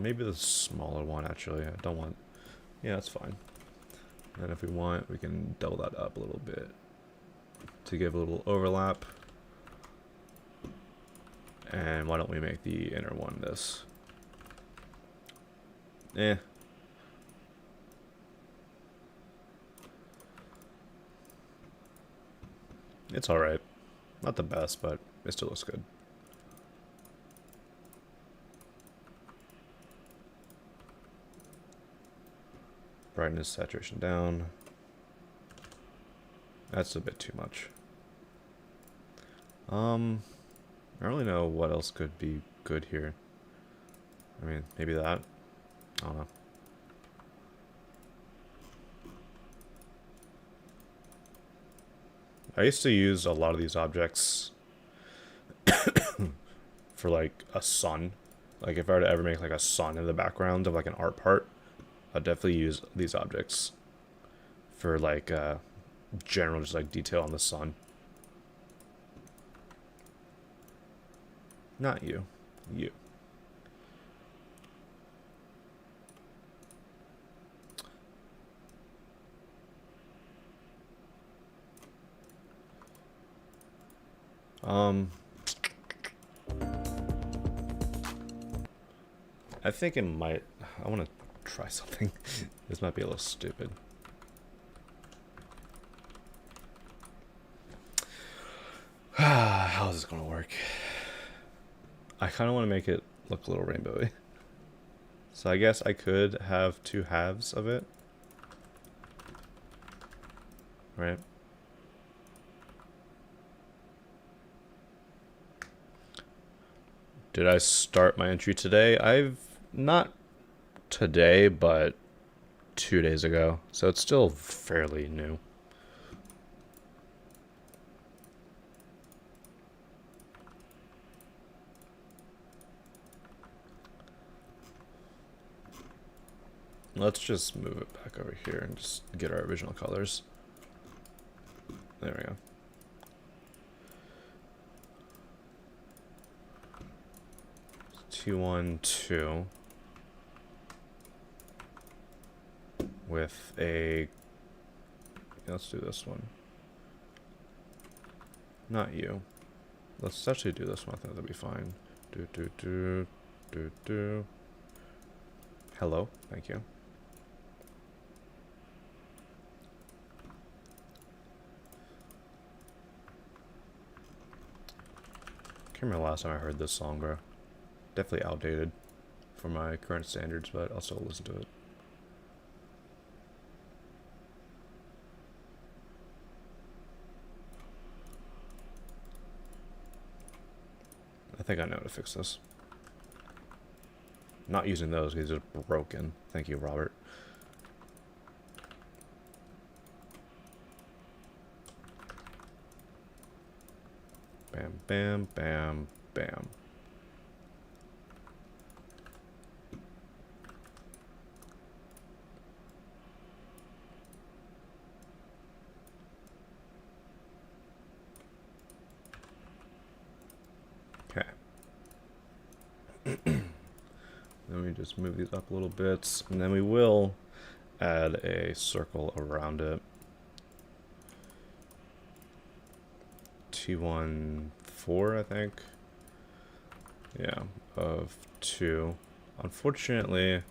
Maybe the smaller one, actually. I don't want... Yeah, that's fine. And if we want, we can double that up a little bit to give a little overlap. And why don't we make the inner one this? It's alright. Not the best, but it still looks good. Brightness, saturation down. That's a bit too much. I don't really know what else could be good here. I mean, maybe that. I don't know. I used to use a lot of these objects for like a sun. Like if I were to ever make like a sun in the background of like an art part, I'd definitely use these objects for like general just like detail on the sun. Not you. You. I think it might. I want to try something. This might be a little stupid. How is this gonna work? I kind of want to make it look a little rainbowy. So I guess I could have two halves of it. Right? Did I start my entry today? I've not today, but 2 days ago. So it's still fairly new. Let's just move it back over here and just get our original colors. There we go. T12 with a. Let's do this one. Not you. Let's actually do this one. I think that'll be fine. Do. Hello. Thank you. Can't remember the last time I heard this song, bro. Definitely outdated for my current standards, but I'll still listen to it. I think I know how to fix this. Not using those because they're broken. Thank you, Robert. Bam, bam, bam, bam. Okay. Then we just move these up a little bit, and then we will add a circle around it. T14, I think. Yeah, of 2. Unfortunately,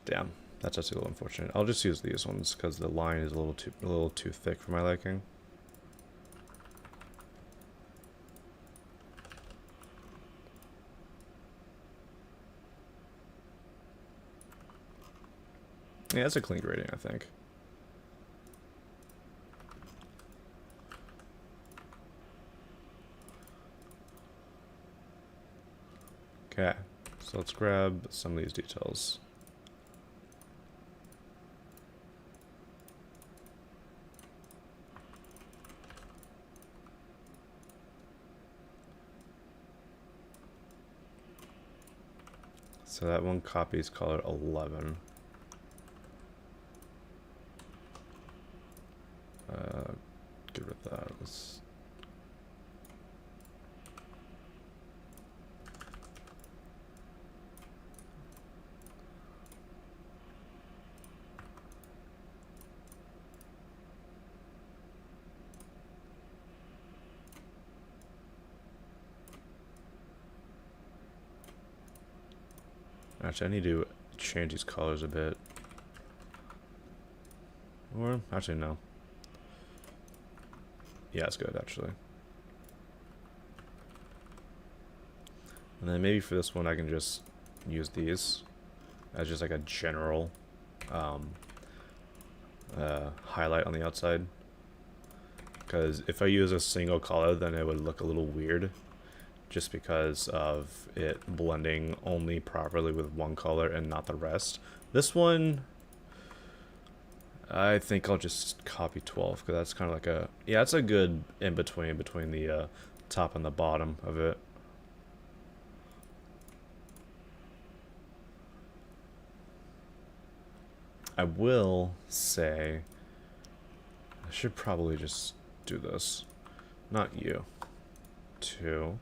damn, that's just a little unfortunate. I'll just use these ones because the line is a little too thick for my liking. Yeah, that's a clean grading, I think. Okay, so let's grab some of these details. So that one copies color 11. Get rid of that. Let's actually, I need to change these colors a bit. Or, actually, no. Yeah, it's good, actually. And then maybe for this one, I can just use these as just like a general highlight on the outside. Because if I use a single color, then it would look a little weird. Just because of it blending only properly with one color and not the rest. This one, I think I'll just copy 12 because that's kind of like a, yeah, it's a good in between the top and the bottom of it. I will say I should probably just do this. Not you. 2.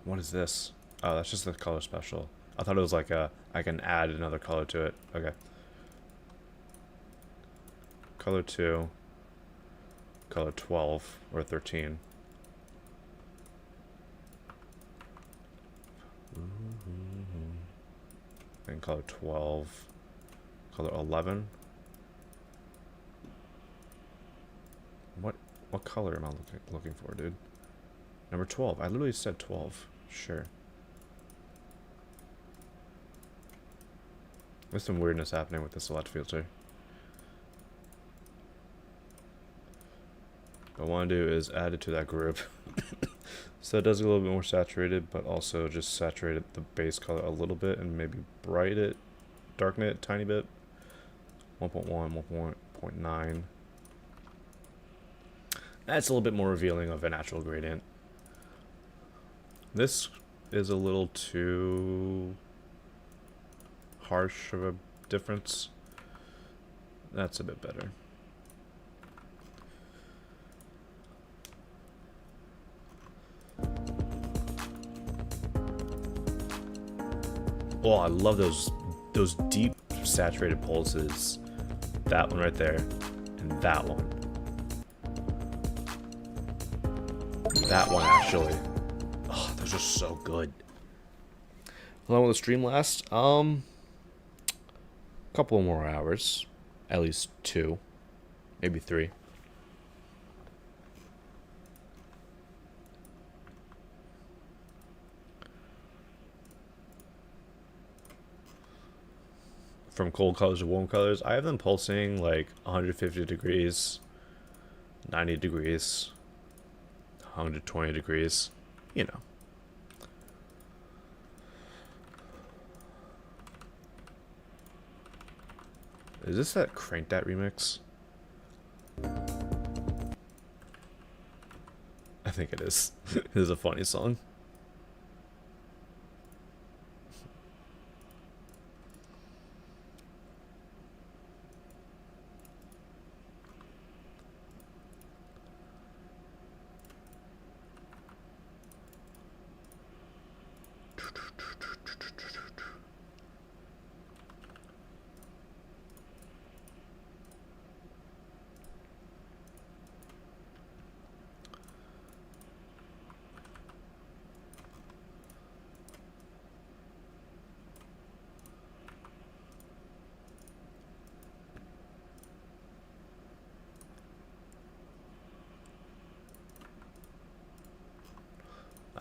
What is this? Oh, that's just the color special. I thought it was like I can add another color to it. Okay. Color 2. Color 12 or 13. And color 12. Color 11. What color am I looking for, dude? Number 12. I literally said 12. Sure. There's some weirdness happening with the select filter. What I want to do is add it to that group. So it does get a little bit more saturated, but also just saturate the base color a little bit and maybe darken it a tiny bit. 1.1, 1.9. That's a little bit more revealing of a natural gradient. This is a little too harsh of a difference. That's a bit better. Oh, I love those deep saturated pulses. That one right there, and that one. That one actually. Oh, those are so good. How long will the stream last? Couple more hours, at least 2, maybe 3. From cold colors to warm colors, I have them pulsing like 150 degrees, 90 degrees, 120 degrees, you know. Is this that Crank That remix? I think it is. It is a funny song.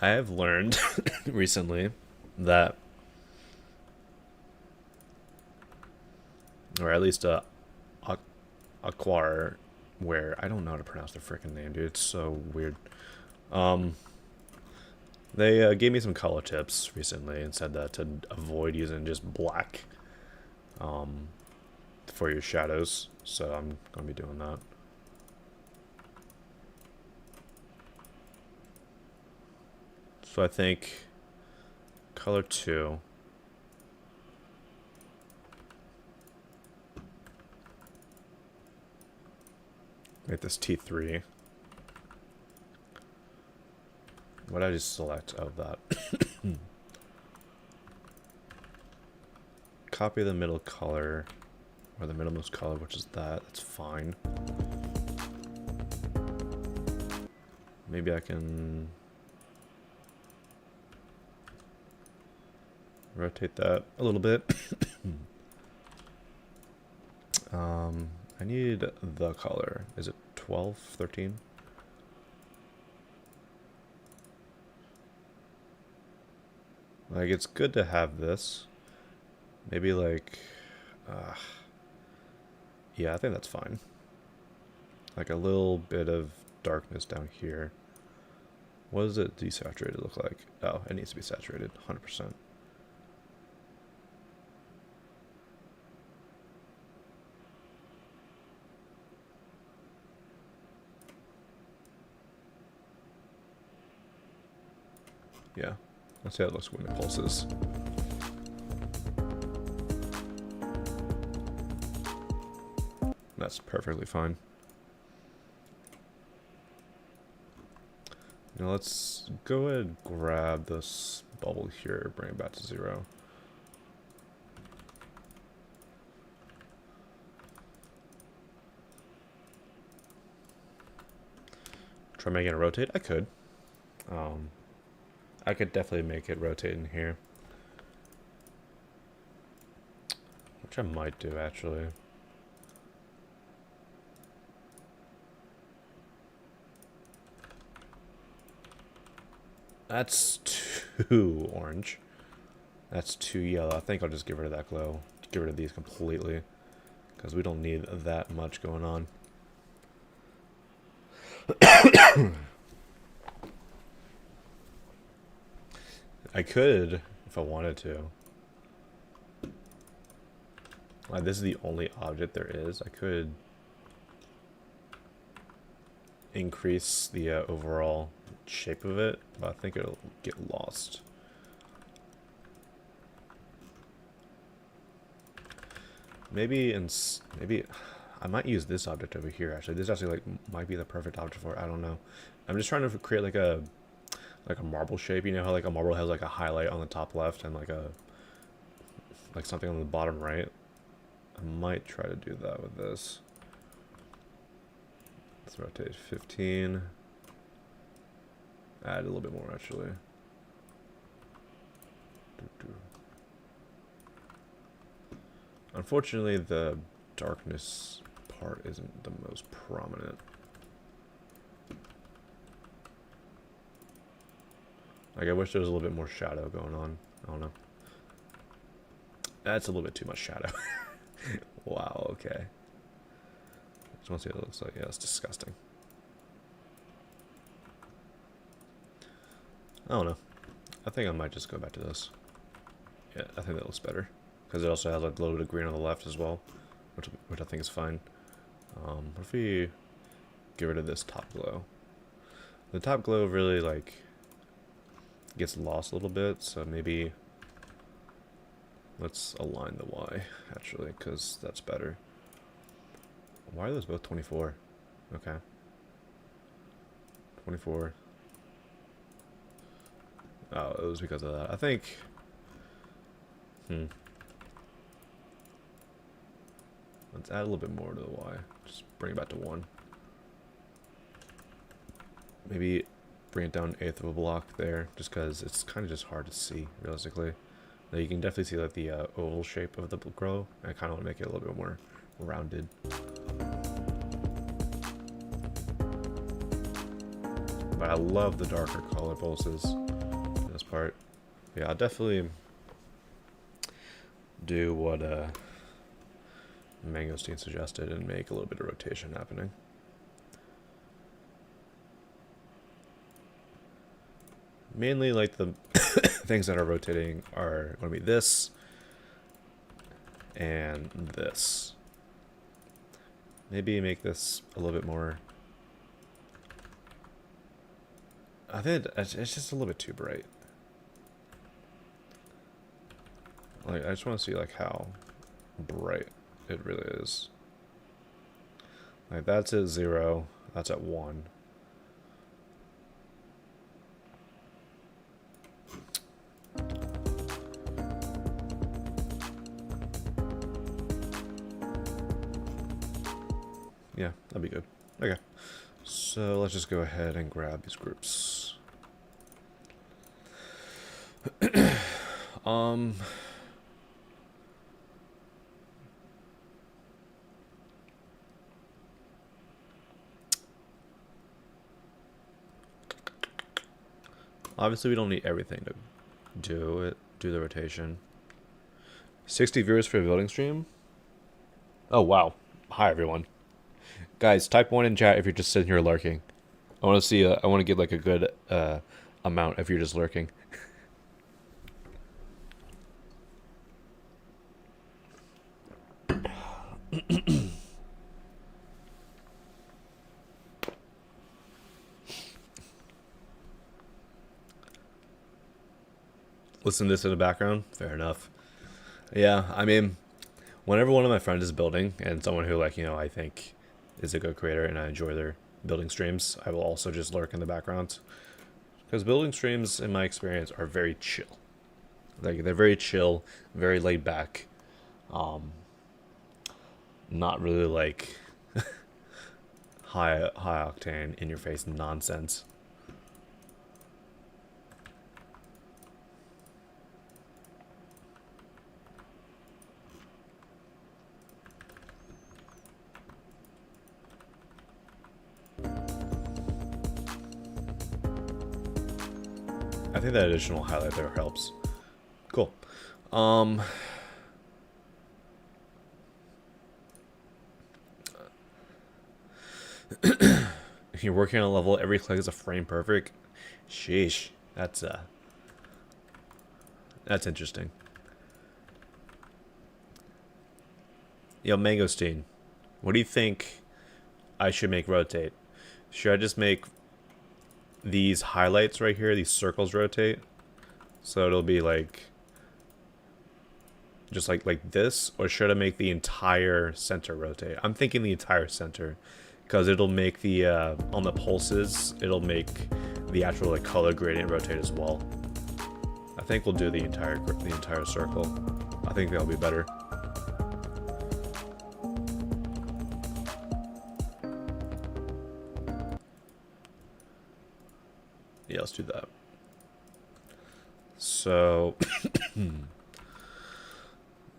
I have learned recently that, or at least Aquar, where I don't know how to pronounce their freaking name, dude. It's so weird. They gave me some color tips recently and said that to avoid using just black for your shadows. So I'm gonna be doing that. So I think color 2. Make this T3. What did I just select of that? Copy the middle color, or the middlemost color, which is that. That's fine. Maybe I can rotate that a little bit. I need the color. Is it 12, 13? Like, it's good to have this. Maybe like, yeah, I think that's fine. Like a little bit of darkness down here. What does it desaturated look like? Oh, it needs to be saturated, 100%. Yeah. Let's see how it looks when it pulses. That's perfectly fine. Now let's go ahead and grab this bubble here, bring it back to 0. Try making it rotate? I could. I could definitely make it rotate in here. Which I might do, actually. That's too orange. That's too yellow. I think I'll just get rid of that glow. Get rid of these completely. Because we don't need that much going on. I could, if I wanted to. Like, this is the only object there is. I could increase the overall shape of it, but I think it'll get lost. Maybe I might use this object over here. Actually, this actually might be the perfect object for it. I don't know. I'm just trying to create like a marble shape. You know how like a marble has like a highlight on the top left and like something on the bottom right. I might try to do that with this. Let's rotate 15. Add a little bit more actually. Unfortunately, the darkness part isn't the most prominent. Like, I wish there was a little bit more shadow going on. I don't know. That's a little bit too much shadow. Wow, okay. Just want to see what it looks like. Yeah, it's disgusting. I don't know. I think I might just go back to this. Yeah, I think that looks better. Because it also has like a little bit of green on the left as well. Which I think is fine. What if we get rid of this top glow? The top glow really like gets lost a little bit, so maybe let's align the Y actually, because that's better. Why are those both 24? Okay. 24. Oh, it was because of that. I think. Let's add a little bit more to the Y. Just bring it back to 1. Maybe bring it down an eighth of a block there, just because it's kind of just hard to see, realistically. Now you can definitely see like the oval shape of the glow. I kind of want to make it a little bit more rounded. But I love the darker color pulses in this part. Yeah, I'll definitely do what Mangosteen suggested and make a little bit of rotation happening. Mainly like the things that are rotating are going to be this and this. Maybe make this a little bit more. I think it's just a little bit too bright. Like, I just want to see like how bright it really is. Like, that's at 0, that's at 1. Yeah, that'd be good. Okay. So let's just go ahead and grab these groups. Obviously we don't need everything to do the rotation. 60 viewers for a building stream? Oh wow. Hi everyone. Guys, type 1 in chat if you're just sitting here lurking. I want to see I want to get like a good amount if you're just lurking. listen to this in the background. Fair enough. Yeah, I mean, whenever one of my friends is building and someone who like I think is a good creator and I enjoy their building streams, I will also just lurk in the background because building streams, in my experience, are very chill. Like they're very chill, very laid back. Not really like high octane in your face nonsense. I think that additional highlight there helps. Cool. You're working on a level, every click is a frame perfect. Sheesh. That's interesting. Yo, Mangosteen, what do you think I should make rotate? Should I just make these highlights right here, these circles rotate? So it'll be like just like this, or should I make the entire center rotate? I'm thinking the entire center, because it'll make the on the pulses, it'll make the actual like color gradient rotate as well. I think we'll do the entire circle. I think that'll be better. Yeah, let's do that. So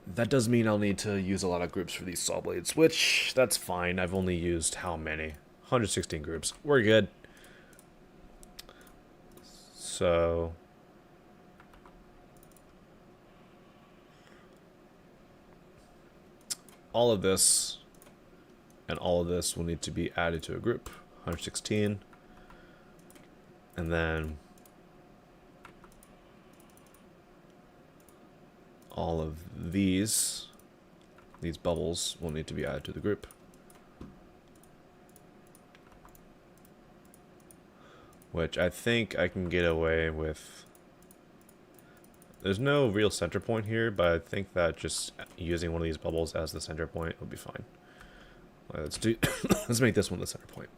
that does mean I'll need to use a lot of groups for these saw blades, which that's fine. I've only used how many? 116 groups. We're good. So all of this and all of this will need to be added to a group. 116. And then all of these bubbles will need to be added to the group. Which I think I can get away with. There's no real center point here, but I think that just using one of these bubbles as the center point will be fine. Let's do. Let's make this one the center point.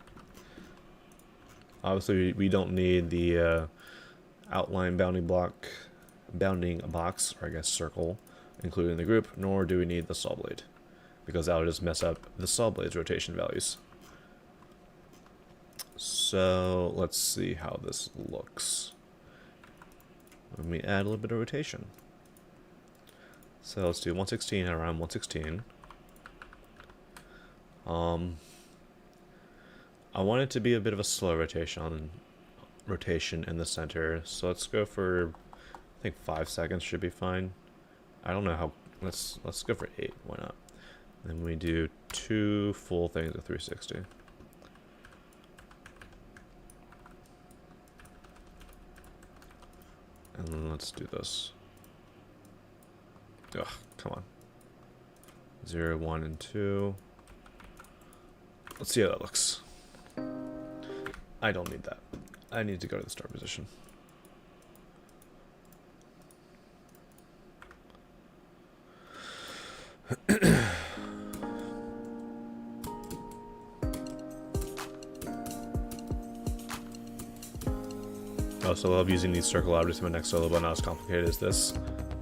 Obviously, we don't need the outline bounding box, or I guess circle, included in the group, nor do we need the saw blade, because that'll just mess up the saw blade's rotation values. So let's see how this looks. Let me add a little bit of rotation. So let's do 116 and around 116. I want it to be a bit of a slow rotation in the center, so let's go for, I think 5 seconds should be fine. I don't know how. Let's go for 8. Why not? Then we do 2 full things of 360. And then let's do this. Ugh, come on. 0, 1, and 2. Let's see how that looks. I don't need that. I need to go to the start position. I also love using these circle objects in my next solo, but not as complicated as this.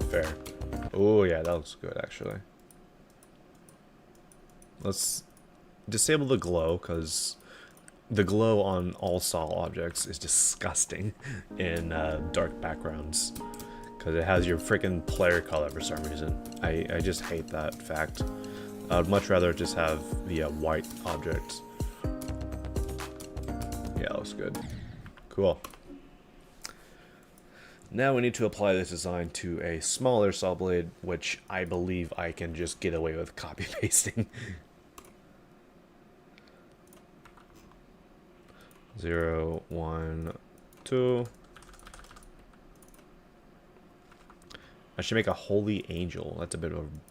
Fair. Oh yeah, that looks good actually. Let's disable the glow, because the glow on all saw objects is disgusting in dark backgrounds, because it has your freaking player color for some reason. I just hate that fact. I would much rather just have the white object. Yeah, that looks good. Cool. Now we need to apply this design to a smaller saw blade, which I believe I can just get away with copy pasting. 0, 1, 2. I should make a holy angel. That's a bit of an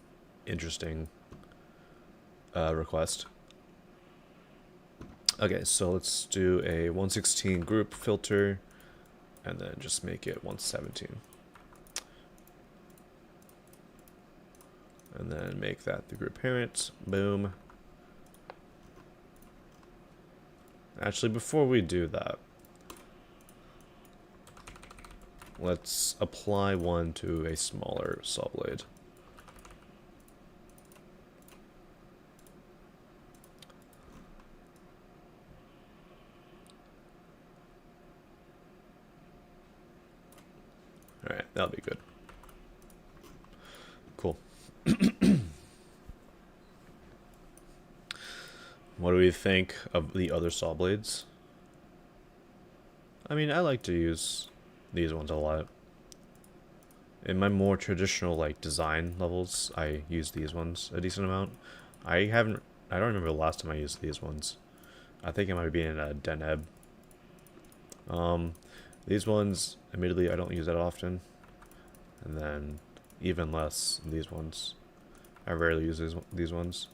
interesting request. Okay, so let's do a 116 group filter, and then just make it 117. And then make that the group parent. Boom. Actually, before we do that, let's apply one to a smaller saw blade. Alright, that'll be good. Cool. What do we think of the other saw blades? I mean, I like to use these ones a lot. In my more traditional like design levels, I use these ones a decent amount. I don't remember the last time I used these ones. I think it might be in a Deneb. These ones, admittedly, I don't use that often. And then even less these ones. I rarely use these ones.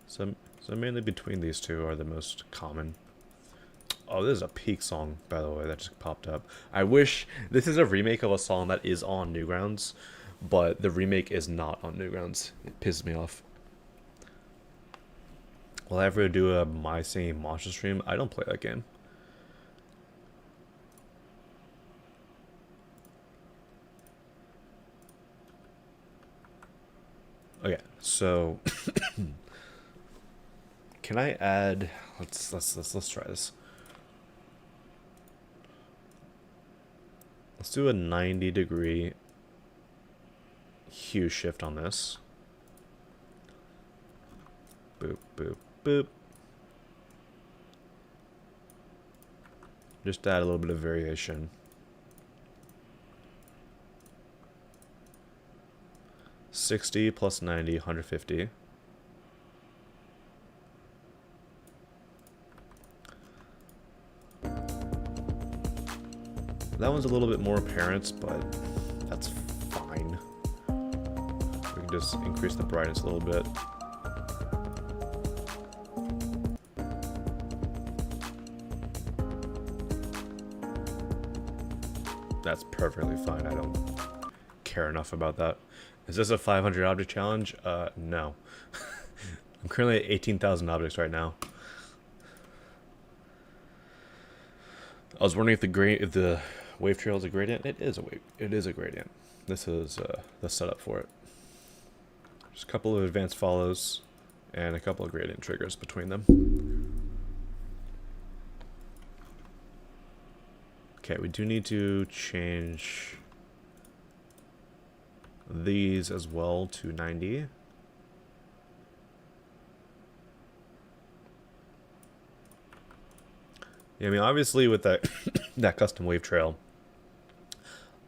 So mainly between these two are the most common. Oh, this is a Peak song, by the way, that just popped up. I wish this is a remake of a song that is on Newgrounds, but the remake is not on Newgrounds. It pisses me off. Will I ever do a My Singing Monster stream? I don't play that game. Okay, so can I add? Let's try this. Let's do a 90-degree hue shift on this. Boop, boop, boop. Just add a little bit of variation. $60 plus 90, 150. That one's a little bit more apparent, but that's fine. We can just increase the brightness a little bit. That's perfectly fine. I don't care enough about that. Is this a 500 object challenge? No. I'm currently at 18,000 objects right now. I was wondering if the wave trail is a gradient. It is a gradient. This is the setup for it. Just a couple of advanced follows and a couple of gradient triggers between them. Okay, we do need to change these as well to 90. Yeah, I mean, obviously with that that custom wave trail,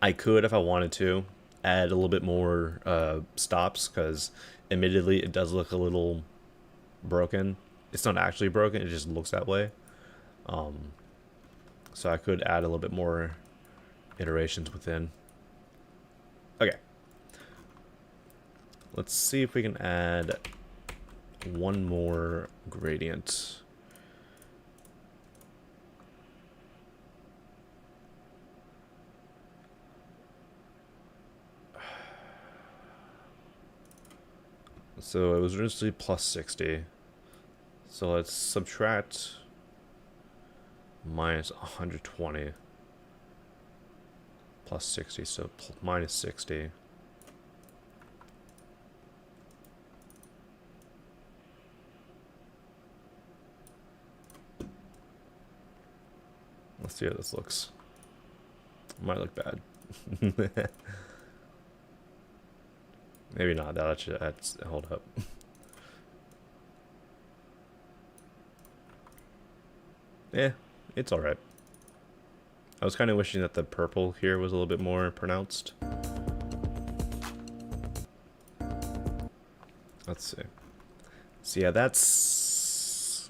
I could, if I wanted to, add a little bit more stops, because admittedly it does look a little broken. It's not actually broken, it just looks that way. So I could add a little bit more iterations within. Okay. Let's see if we can add one more gradient. So it was originally plus 60. So let's subtract minus 120 plus 60, so minus 60. Let's see how this looks. It might look bad. Maybe not. That's hold up. Yeah, it's alright. I was kind of wishing that the purple here was a little bit more pronounced. Let's see. So yeah, that's...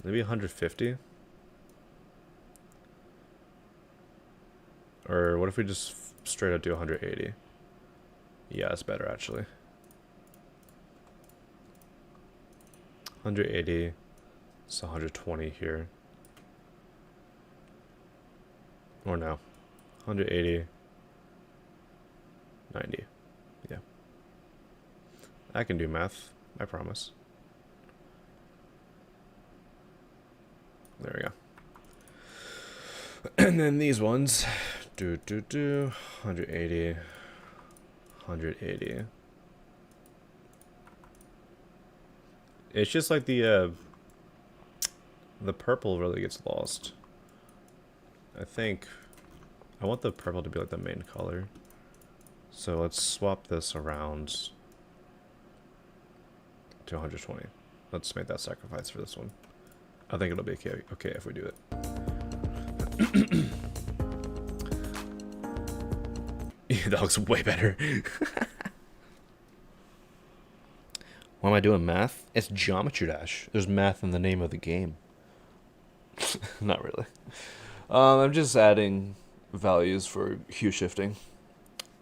Maybe 150? Or what if we just straight up do 180? Yeah, it's better actually. 180, so 120 here. Or no, 180, 90. Yeah. I can do math, I promise. There we go. And then these ones, 180, 180. It's just like the purple really gets lost. I think I want the purple to be like the main color. So let's swap this around to 120. Let's make that sacrifice for this one. I think it'll be okay if we do it. Yeah, that looks way better. Why am I doing math? It's Geometry Dash. There's math in the name of the game. Not really. I'm just adding values for hue shifting.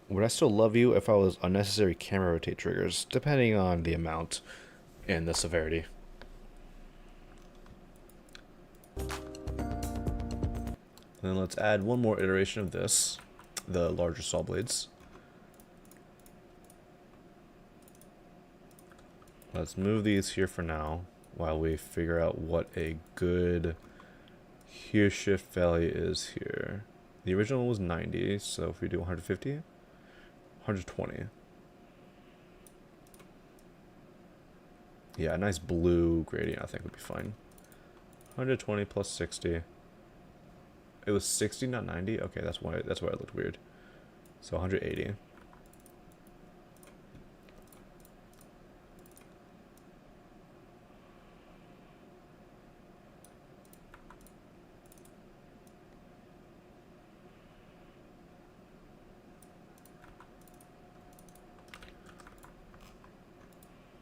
Would I still love you if I was unnecessary camera rotate triggers, depending on the amount and the severity? Then let's add one more iteration of this, the larger saw blades. Let's move these here for now while we figure out what a good hue shift value is here. The original was 90, so if we do 150, 120. Yeah, a nice blue gradient I think would be fine. 120 plus 60. It was 60, not 90. Okay, that's why it looked weird. So 180.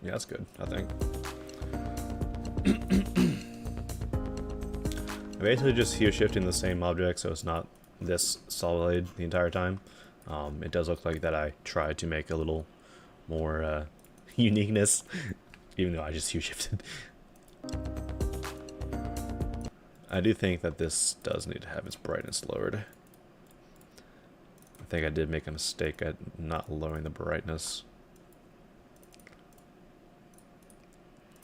Yeah, that's good, I think. I'm basically just hue shifting the same object, so it's not this solid the entire time. It does look like that I tried to make a little more uniqueness, even though I just hue shifted. I do think that this does need to have its brightness lowered. I think I did make a mistake at not lowering the brightness.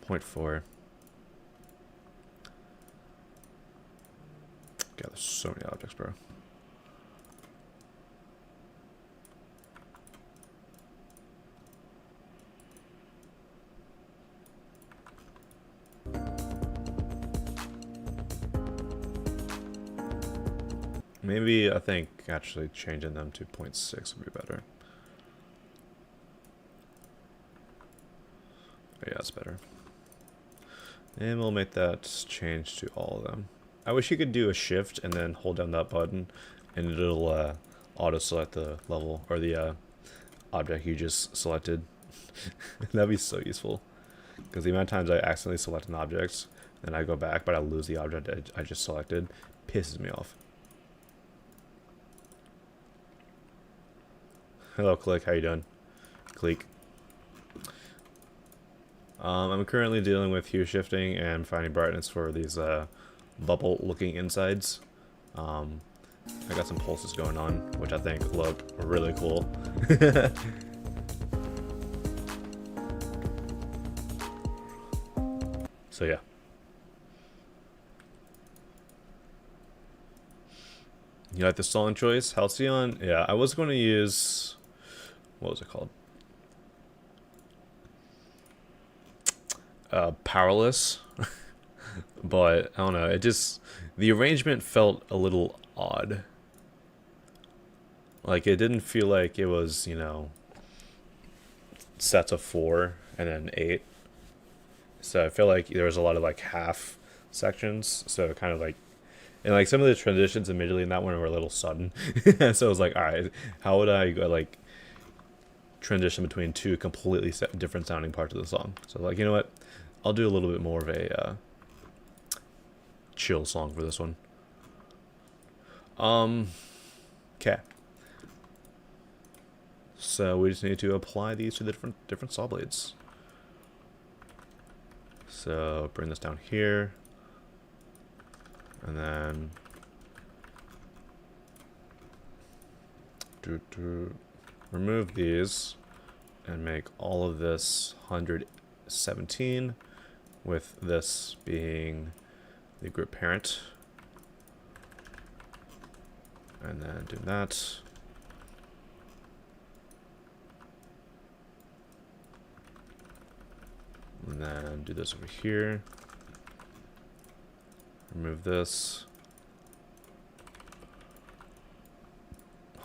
0.4. God, there's so many objects, bro. Maybe I think actually changing them to 0.6 would be better. Yeah, that's better. And we'll make that change to all of them. I wish you could do a shift and then hold down that button and it'll auto select the level or the object you just selected. That'd be so useful. Because the amount of times I accidentally select an object and I go back but I lose the object I just selected pisses me off. Hello Click, how you doing? Click. I'm currently dealing with hue shifting and finding brightness for these bubble looking insides. I got some pulses going on, which I think look really cool. So yeah. You like the song choice? Halcyon? Yeah, I was going to use... What was it called? Powerless. But, I don't know, it just... The arrangement felt a little odd. Like, it didn't feel like it was, you know... sets of 4 and then 8. So I feel like there was a lot of, like, half sections. So kind of like... And, like, some of the transitions immediately in that one were a little sudden. So I was like, alright, how would I, like... transition between two completely different sounding parts of the song? So, like, you know what? I'll do a little bit more of a chill song for this one. Okay. So we just need to apply these to the different saw blades. So bring this down here, and then remove these and make all of this 117, with this being the group parent. And then do that. And then do this over here. Remove this.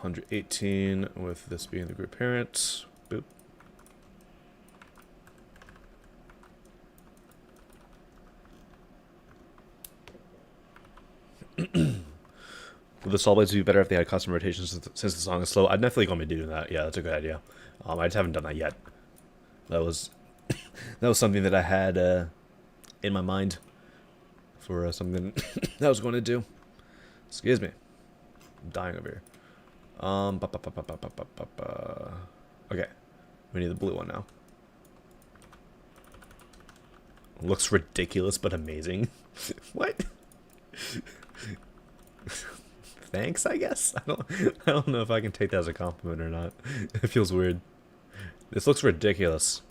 118 with this being the group parent. Boop. Would this always be better if they had custom rotations since the song is slow? I'd definitely going to be doing that. Yeah, that's a good idea. I just haven't done that yet. That was that was something that I had in my mind for something that I was going to do. Excuse me. I'm dying over here. Okay. We need the blue one now. Looks ridiculous but amazing. What? Thanks, I guess. I don't know if I can take that as a compliment or not. It feels weird. This looks ridiculous.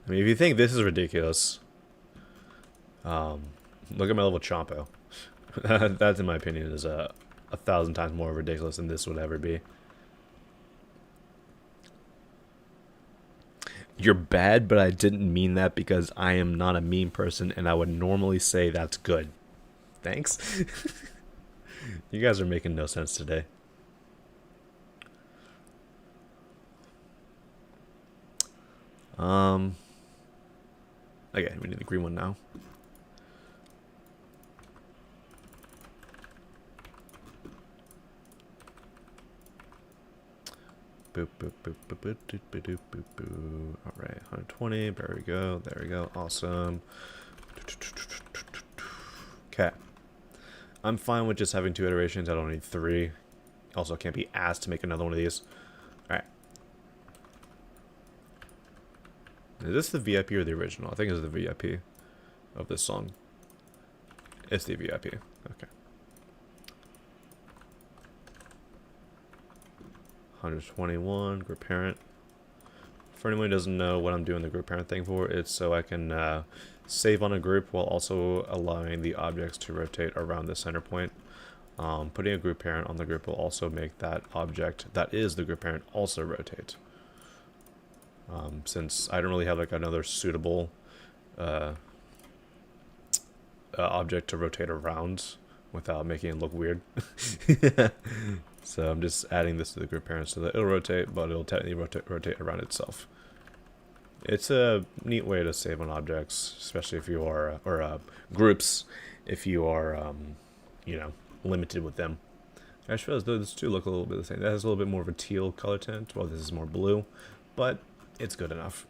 I mean, if you think this is ridiculous, look at my level Chompo. That, in my opinion, is 1,000 times more ridiculous than this would ever be. You're bad, but I didn't mean that because I am not a mean person, and I would normally say that's good. Thanks. You guys are making no sense today. Okay, we need the green one now. Boop, boop, boop, boop, boop, boop, boop, boop, boop, boop. All right, 120. There we go. There we go. Awesome. Okay. I'm fine with just having 2 iterations. I don't need 3. Also, can't be asked to make another one of these. All right. Is this the VIP or the original? I think it's the VIP of this song. It's the VIP. Okay. 121, group parent. For anyone who doesn't know what I'm doing the group parent thing for, it's so I can save on a group while also allowing the objects to rotate around the center point. Putting a group parent on the group will also make that object that is the group parent also rotate. Since I don't really have like another suitable object to rotate around without making it look weird. So I'm just adding this to the group parent so that it'll rotate, but it'll technically rotate around itself. It's a neat way to save on objects, especially if you are, or groups, if you are, you know, limited with them. I just realized those two look a little bit the same. That has a little bit more of a teal color tint, while this is more blue, but it's good enough.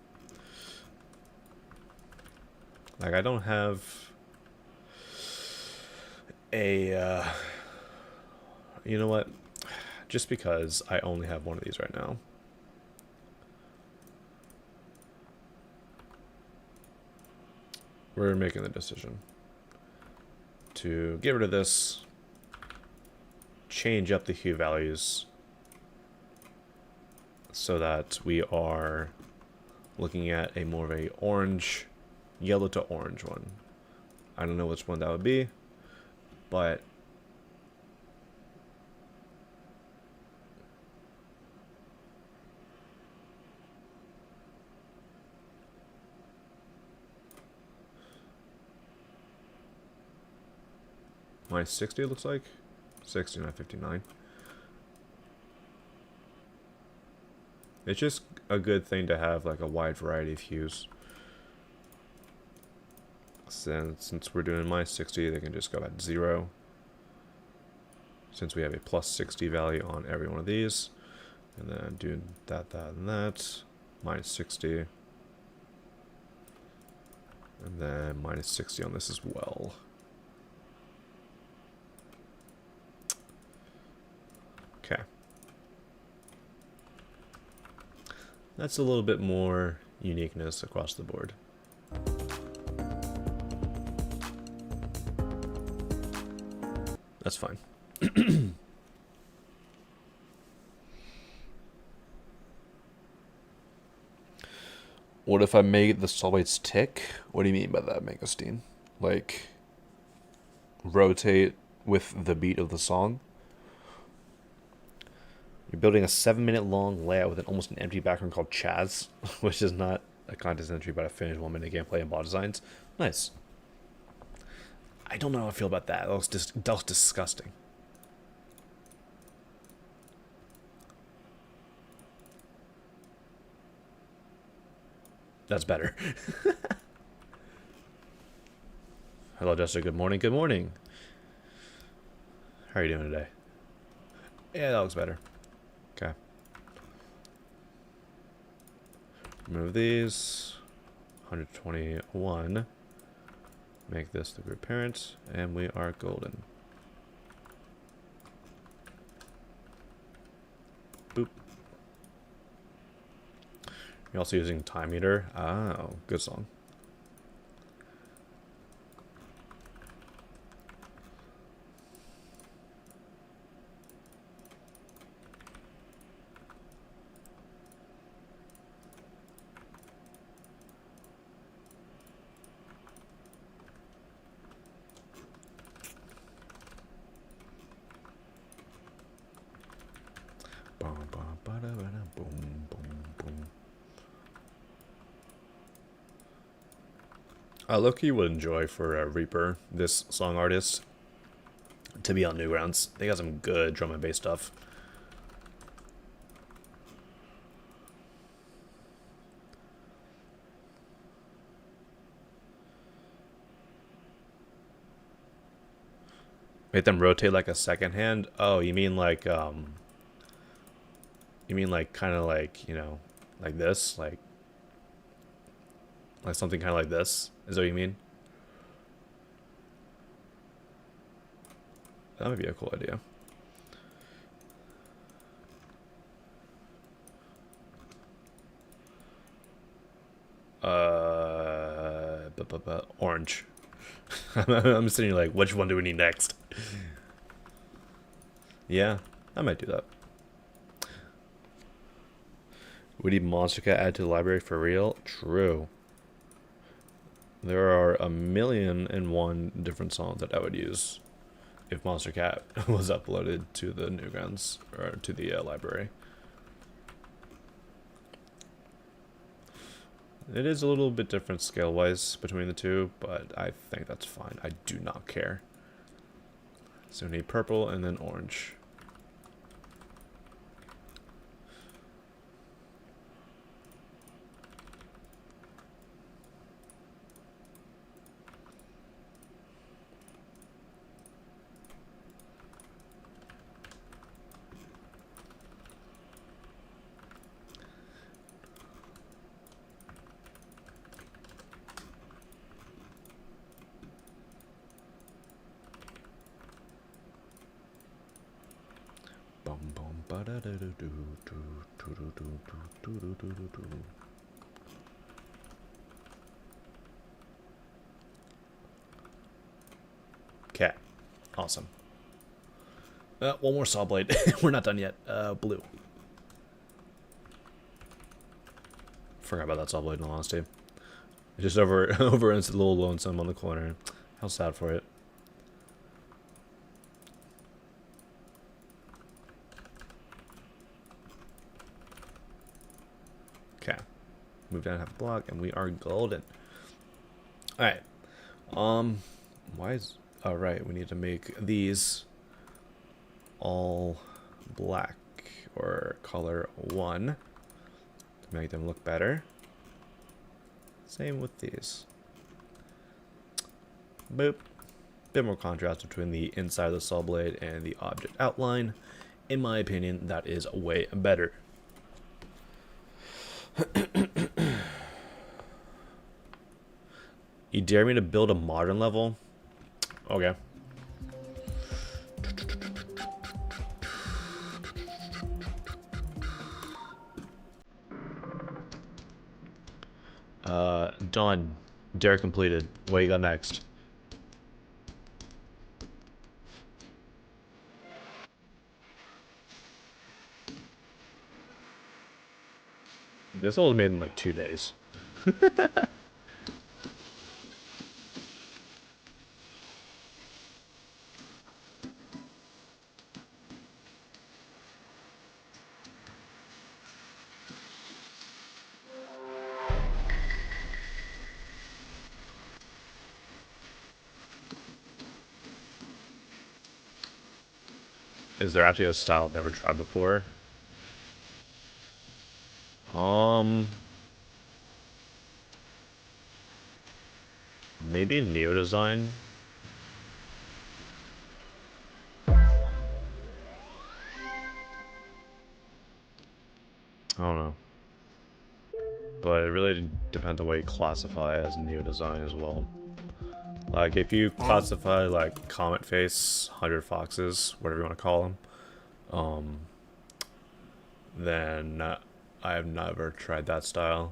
Like, I don't have a, you know what? Just because I only have one of these right now. We're making the decision to get rid of this, change up the hue values so that we are looking at a more of a orange, yellow to orange one. I don't know which one that would be, but minus 60 it looks like. 60, not 59. It's just a good thing to have like a wide variety of hues. Since we're doing minus 60, they can just go at 0. Since we have a plus 60 value on every one of these. And then do that, and that. Minus 60. And then minus 60 on this as well. Okay. That's a little bit more uniqueness across the board. That's fine. What if I made the saw blades tick? What do you mean by that, Mangosteen? Like, rotate with the beat of the song? You're building a 7-minute long layout with almost an empty background called Chaz, which is not a contest entry but a finished 1-minute gameplay and bot designs. Nice. I don't know how I feel about that. That looks disgusting. That's better. Hello, Jessica. Good morning. Good morning. How are you doing today? Yeah, that looks better. Okay. Remove these. 121. Make this the group parent, and we are golden. Boop. You're also using Time Eater. Oh, good song. Boom, boom, boom. Loki would enjoy for Reaper, this song artist, to be on Newgrounds. They got some good drum and bass stuff. Make them rotate like a second hand? Oh, you mean like kind of like, you know, like this? Like something kind of like this? Is that what you mean? That would be a cool idea. Orange. I'm sitting here like, which one do we need next? Yeah, I might do that. We need Monster Cat added to the library for real? True. There are 1,000,001 different songs that I would use if Monster Cat was uploaded to the Newgrounds, or to the library. It is a little bit different scale-wise between the two, but I think that's fine. I do not care. So we need purple and then orange. Okay, awesome. One more saw blade. We're not done yet. Blue. Forgot about that saw blade in all honesty. It's just over into the little lonesome on the corner. How sad for it. Okay. Move down half a block and we are golden. Alright. Why is... Oh, right. We need to make these all black, or color 1 to make them look better. Same with these. Boop. Bit more contrast between the inside of the saw blade and the object outline. In my opinion, that is way better. You dare me to build a modern level? Okay. Done. Dare completed. What you got next? This was made in like 2 days. Is there actually a style I've never tried before? Um, Maybe Neo Design. I don't know, but it really depends on what you classify as Neo Design as well. Like if you classify like Comet Face, 100 Foxes, whatever you want to call them, then I have never tried that style.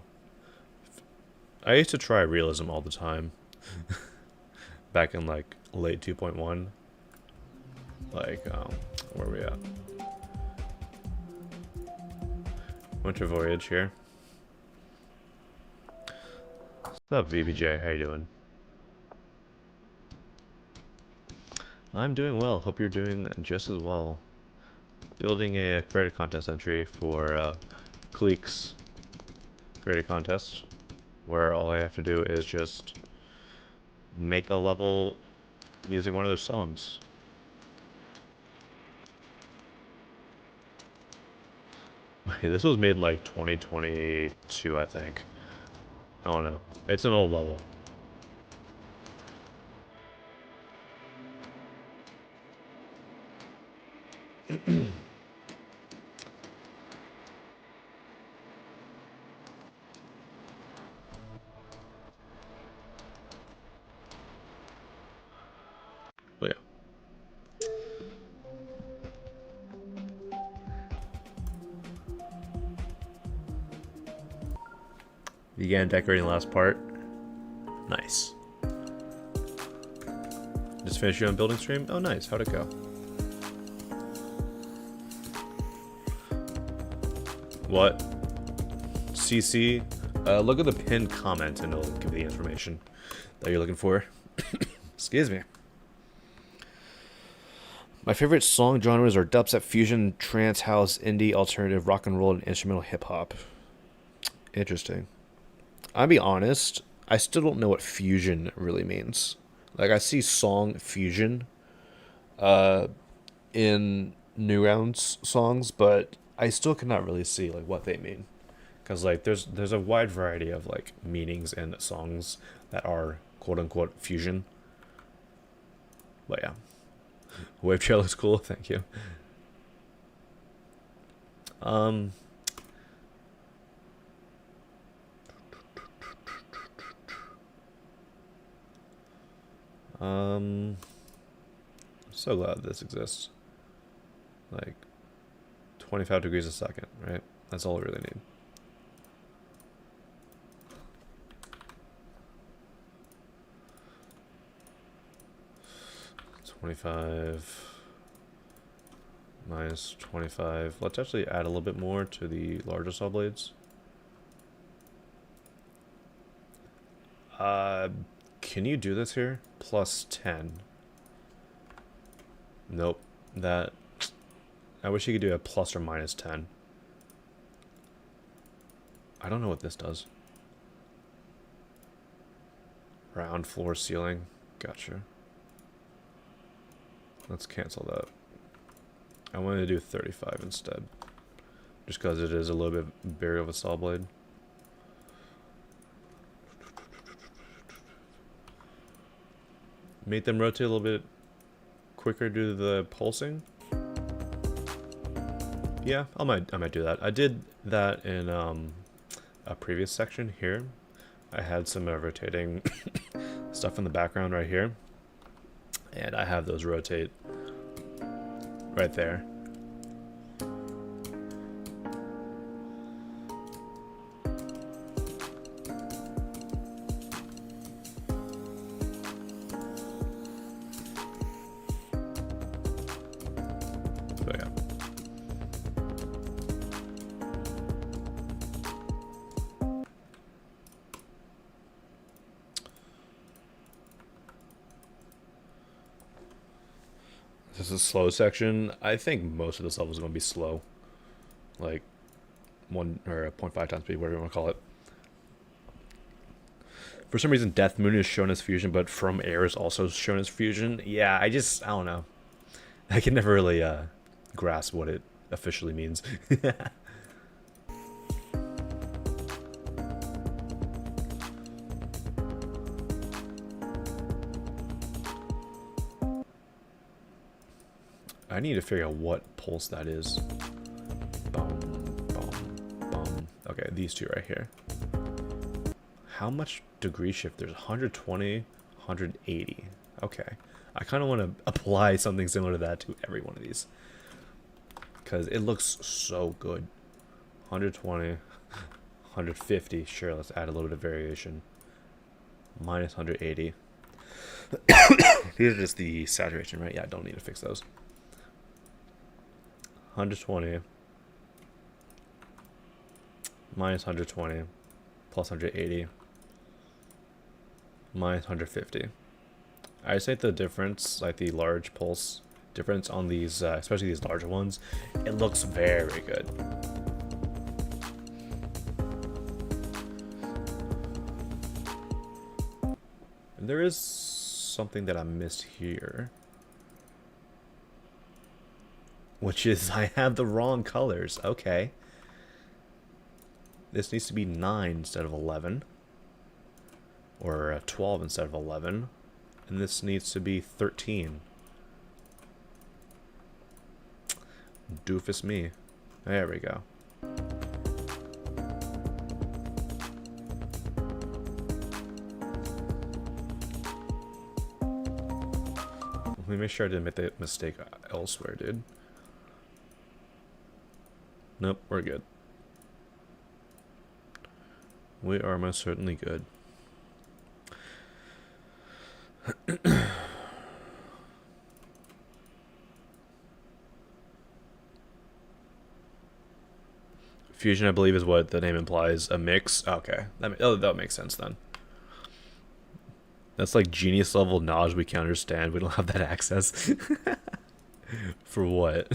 I used to try realism all the time. Back in like late 2.1. Like, where are we at? Winter Voyage here. What's up, VBJ? How you doing? I'm doing well. Hope you're doing just as well. Building a creative contest entry for Cleek's creative contest, where all I have to do is just make a level using one of those songs. This was made like 2022, I think. I don't know. It's an old level. But yeah. Began decorating the last part. Nice. Just finished your own building stream? Oh, nice. How'd it go? What? CC? Look at the pinned comment and it'll give you the information that you're looking for. Excuse me. My favorite song genres are dubstep, fusion, trance, house, indie, alternative, rock and roll, and instrumental hip hop. Interesting. I'll be honest, I still don't know what fusion really means. Like, I see song fusion in Newgrounds songs, but I still cannot really see like what they mean. Because like there's a wide variety of like meanings in songs that are quote unquote fusion. But yeah. Wave trail looks cool, thank you. So glad this exists. Like 25 degrees a second, right? That's all we really need. -25 minus 25. Let's actually add a little bit more to the larger saw blades. Can you do this here? +10. Nope. That... I wish you could do a plus or minus 10. I don't know what this does. Round floor ceiling. Gotcha. Let's cancel that. I wanted to do 35 instead. Just because it is a little bit bigger of a saw blade. Make them rotate a little bit quicker due to the pulsing. Yeah, I might do that. I did that in a previous section here. I had some rotating stuff in the background right here, and I have those rotate right there. So yeah. This is slow section. I think most of this level is going to be slow. Like 1 or 0.5 times speed, whatever you want to call it. For some reason, Death Moon is shown as fusion, but From Air is also shown as fusion. Yeah, I don't know. I can never really grasp what it officially means. I need to figure out what pulse that is. Bum, bum, bum. Okay, these two right here. How much degree shift? There's 120, 180. Okay. I kind of want to apply something similar to that to every one of these. Because it looks so good. 120, 150. Sure, let's add a little bit of variation. Minus 180. These are just the saturation, right? Yeah, I don't need to fix those. 120 minus 120 plus 180 minus 150. I just think the difference, like the large pulse difference on these, especially these larger ones, it looks very good. And there is something that I missed here, which is I have the wrong colors. Okay. This needs to be 9 instead of 11. Or 12 instead of 11. And this needs to be 13. Doofus me. There we go. Let me make sure I didn't make that mistake elsewhere, dude. Nope, we're good. We are most certainly good. Fusion, I believe, is what the name implies. A mix? Okay. That makes sense then. That's like genius level knowledge we can understand. We don't have that access. For what?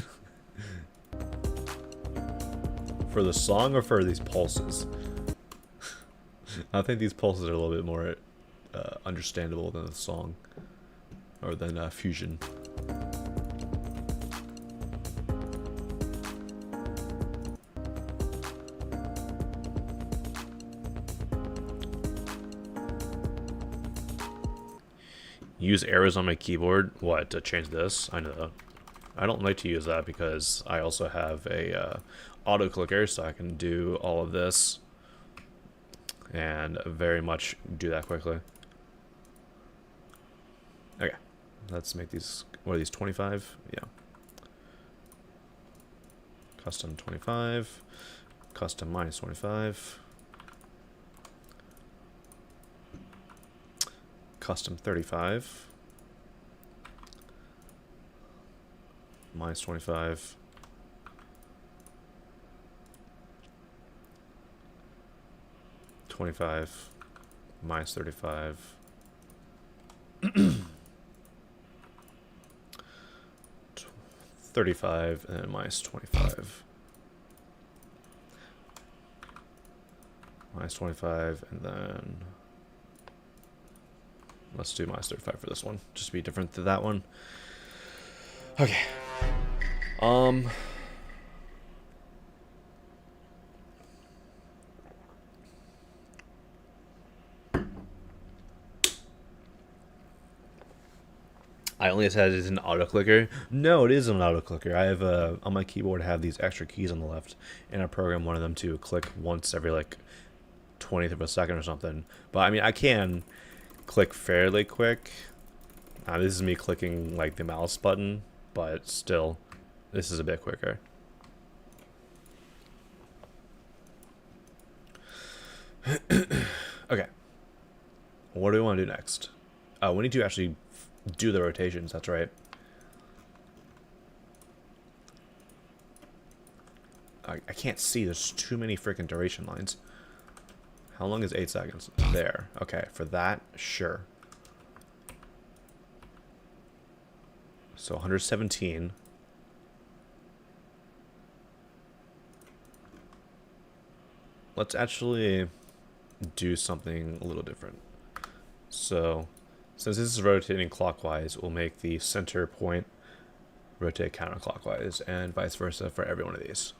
For the song or for these pulses? I think these pulses are a little bit more understandable than the song. Or than fusion. Use arrows on my keyboard? What, to change this? I know. I don't like to use that because I also have a auto clicker, so I can do all of this and very much do that quickly. Okay, let's make these, what are these, 25? Yeah. Custom 25, custom minus 25, custom 35, minus 25, -25, minus 35, 35, and then minus 25. Minus 25, and then let's do minus 35 for this one, just to be different to that one. Okay. I only said it's an auto clicker. No, it is an auto clicker. I have on my keyboard I have these extra keys on the left, and I program one of them to click once every like 20th of a second or something. But I mean, I can click fairly quick. This is me clicking like the mouse button, but still, this is a bit quicker. Okay. What do we want to do next? We need to actually do the rotations, that's right. I can't see, there's too many freaking duration lines. How long is 8 seconds? There. Okay, for that, sure. So 117. Let's actually do something a little different. So, since this is rotating clockwise, we'll make the center point rotate counterclockwise, and vice versa for every one of these.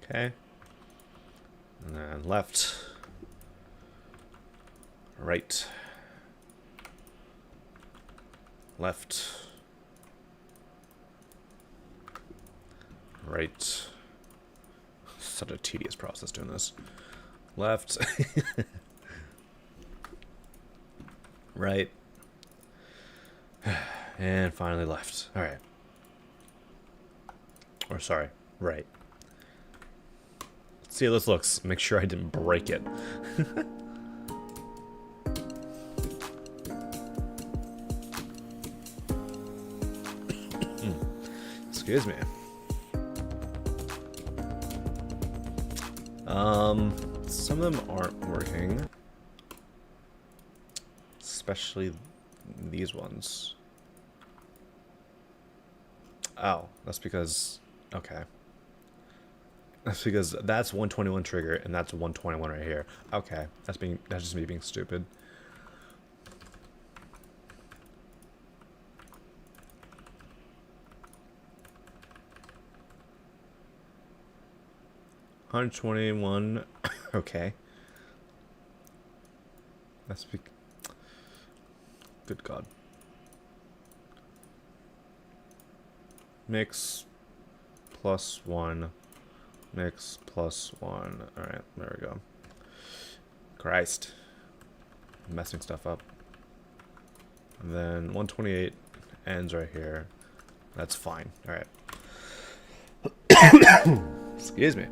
Okay. And then left. Right. Left. Right. Such a tedious process doing this. Left. Right. And finally left. Alright. Or sorry, right. Let's see how this looks. Make sure I didn't break it. Excuse me. Some of them aren't working. Especially these ones. Oh, that's because... Okay. That's because that's 121 trigger and that's 121 right here. Okay, that's just me being stupid. $121. Okay. That's good God. Mix +1. Mix +1. Alright, there we go. Christ. I'm messing stuff up. And then 128 ends right here. That's fine. Alright. Excuse me.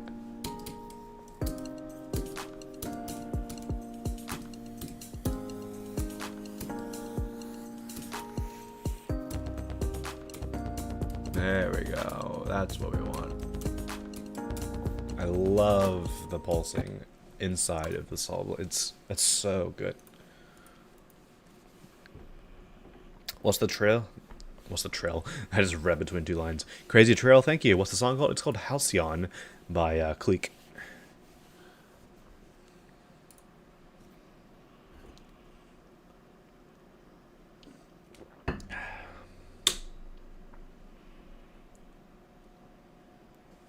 There we go. That's what we want. I love the pulsing inside of the solvable. It's so good. What's the trail? What's the trail? I just read between two lines. Crazy Trail, thank you. What's the song called? It's called Halcyon by Cleek.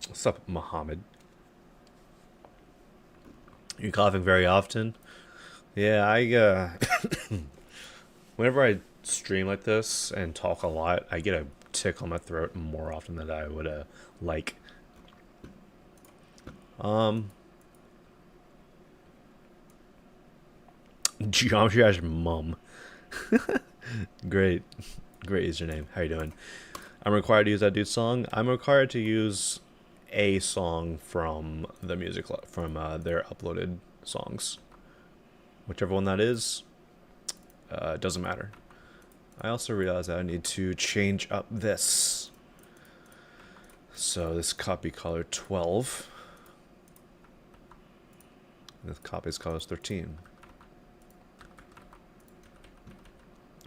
What's up, Muhammad? You coughing very often? Yeah, I whenever I stream like this and talk a lot, I get a tick on my throat more often than I would like. Geometry Dash Mum. Great username. How you doing? I'm required to use that dude's song. I'm required to use a song from the music from their uploaded songs, whichever one that is. Doesn't matter. I also realized that I need to change up this. So this copy color 12. This copy's color is 13.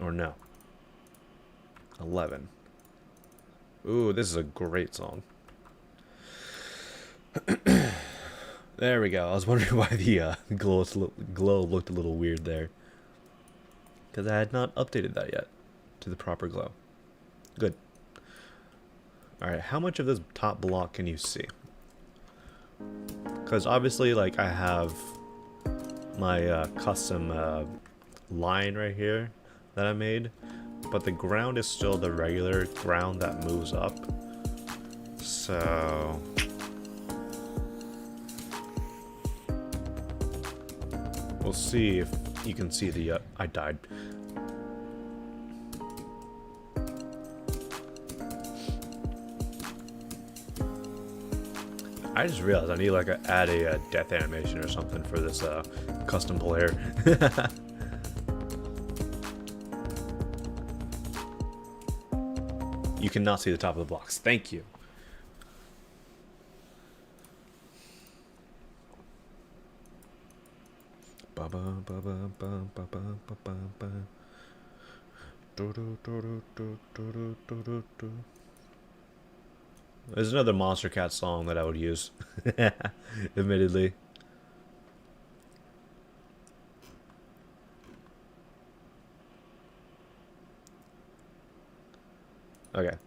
Or no. 11. Ooh, this is a great song. There we go. I was wondering why the glow looked a little weird there. Because I had not updated that yet to the proper glow. Good. Alright, how much of this top block can you see? Because obviously, like, I have my custom line right here that I made. But the ground is still the regular ground that moves up. So... we'll see if you can see the, I died. I just realized I need like add a death animation or something for this custom player. You cannot see the top of the blocks. Thank you. There's another Monster Cat song that I would use, admittedly. Okay.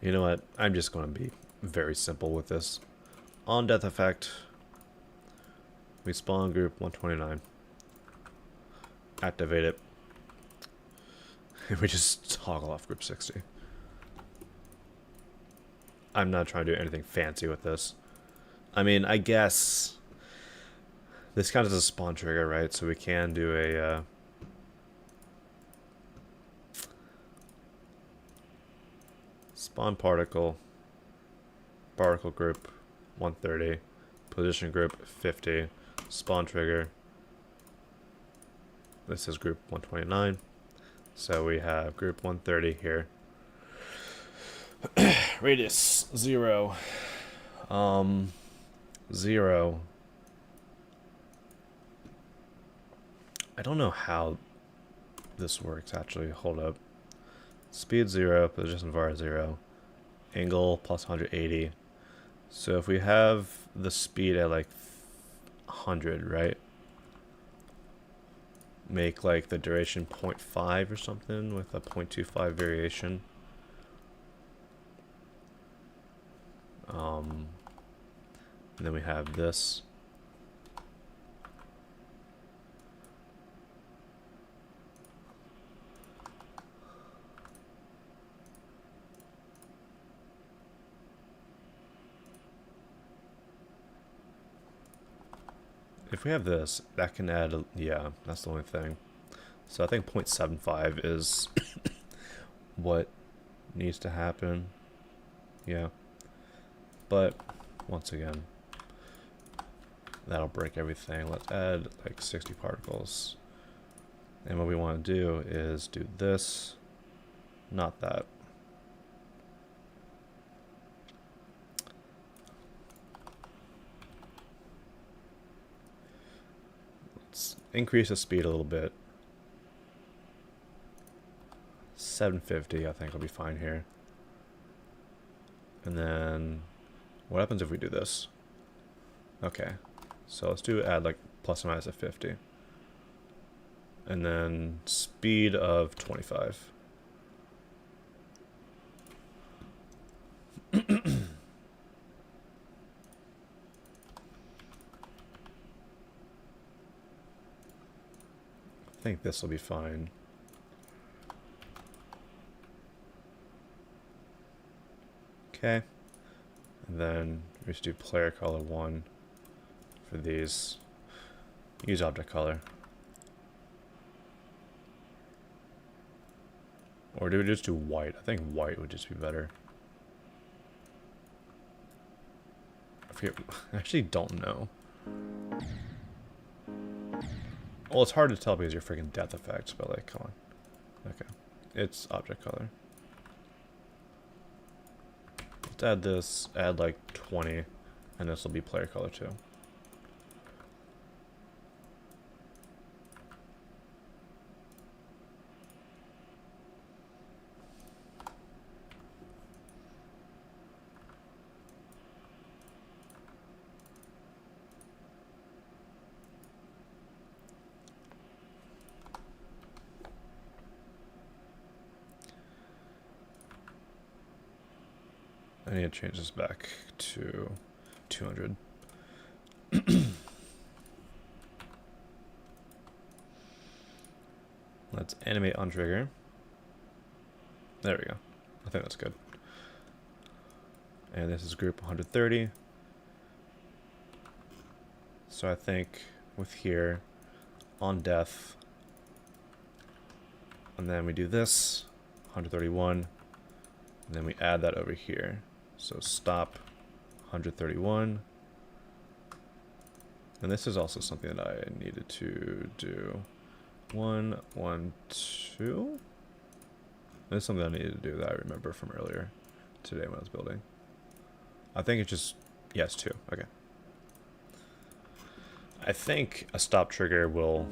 You know what? I'm just going to be very simple with this. On death effect, we spawn group 129. Activate it. And we just toggle off group 60. I'm not trying to do anything fancy with this. I mean, I guess this counts as a spawn trigger, right? So we can do a spawn particle group 130, position group 50, spawn trigger. This is group 129. So we have group 130 here. Radius 0. 0. I don't know how this works actually. Hold up. Speed 0, position var 0, angle plus 180. So if we have the speed at like 100, right? Make like the duration 0.5 or something with a 0.25 variation. And then we have this. If we have this, that can add, yeah, that's the only thing. So I think 0.75 is what needs to happen. Yeah. But, once again, that'll break everything. Let's add like 60 particles. And what we want to do is do this, not that. Increase the speed a little bit. 750 I think will be fine here. And then what happens if we do this? Okay, so let's do add like plus or minus a 50. And then speed of 25. I think this will be fine. Okay. And then we just do player color 1 for these. Use object color. Or do we just do white? I think white would just be better. I forget. I actually don't know. Well, it's hard to tell because you're freaking death effects, but like, come on. Okay. It's object color. Let's add this, add like 20, and this will be player color too. I need to change this back to 200. Let's animate on trigger. There we go. I think that's good. And this is group 130. So I think with here, on death. And then we do this, 131. And then we add that over here. So stop 131. And this is also something that I needed to do. 1, 1, 2. This is something I needed to do that I remember from earlier today when I was building. I think it's just, yes, 2. Okay. I think a stop trigger will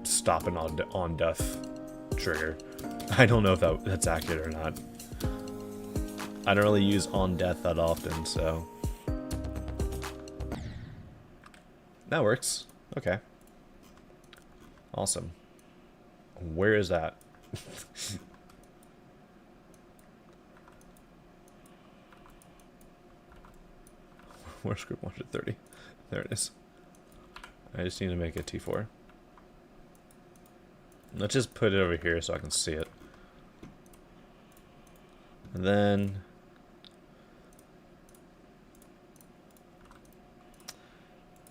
stop an on death trigger. I don't know if that's accurate or not. I don't really use on death that often, so that works. Okay. Awesome. Where is that? Where's script 130? There it is. I just need to make a T4. Let's just put it over here so I can see it. And then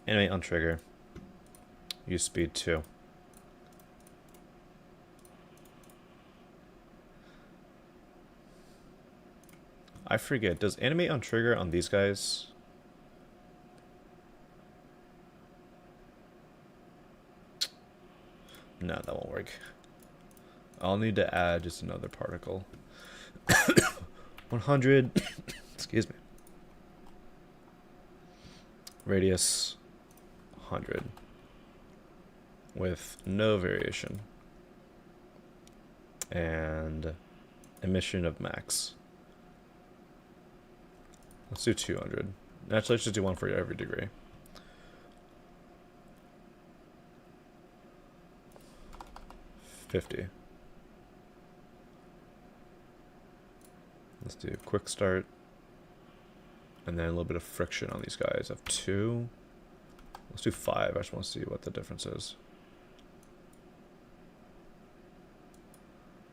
animate on trigger. Use speed 2. I forget, does animate on trigger on these guys? No, that won't work. I'll need to add just another particle. 100, excuse me. Radius 100 with no variation. And emission of max. Let's do 200. Actually, let's just do one for every degree. $50. Let's do quick start. And then a little bit of friction on these guys. I have 2. Let's do 5. I just want to see what the difference is.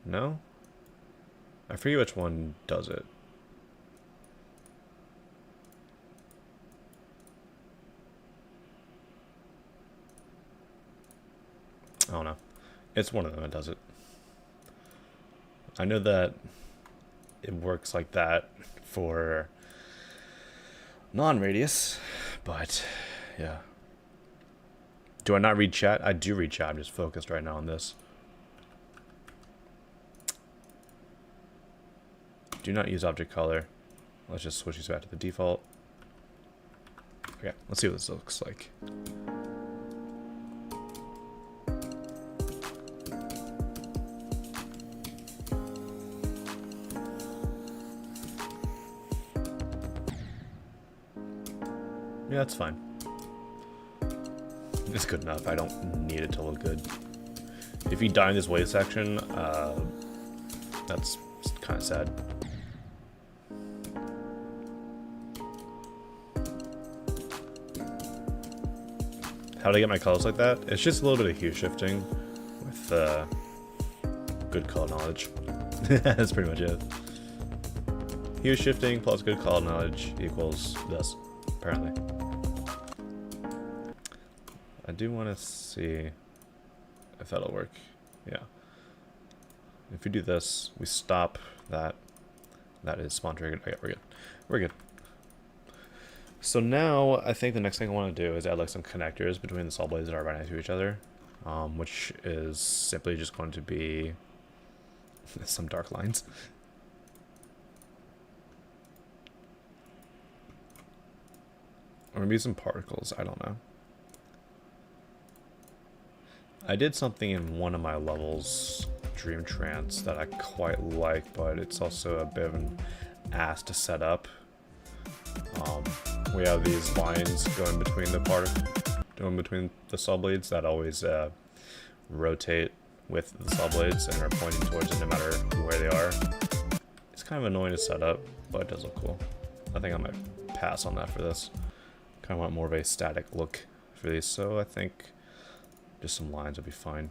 No? I forget which one does it. I don't know. It's one of them that does it. I know that it works like that for non-radius, but yeah. Do I not read chat? I do read chat. I'm just focused right now on this. Do not use object color. Let's just switch these back to the default. Okay, let's see what this looks like. Yeah, that's fine. It's good enough. I don't need it to look good. If you die in this wave section, that's kind of sad. How do I get my colors like that? It's just a little bit of hue shifting with good color knowledge. That's pretty much it. Hue shifting plus good color knowledge equals this, apparently. I do want to see if that'll work. Yeah. If we do this, we stop that. That is spawn triggered. Okay, we're good. We're good. So now I think the next thing I want to do is add like some connectors between the saw blades that are right next to each other, which is simply just going to be some dark lines. Or maybe some particles. I don't know. I did something in one of my levels, Dream Trance, that I quite like, but it's also a bit of an ass to set up. We have these lines going between the saw blades that always rotate with the saw blades and are pointing towards it no matter where they are. It's kind of annoying to set up, but it does look cool. I think I might pass on that for this. Kind of want more of a static look for these, so I think just some lines would be fine.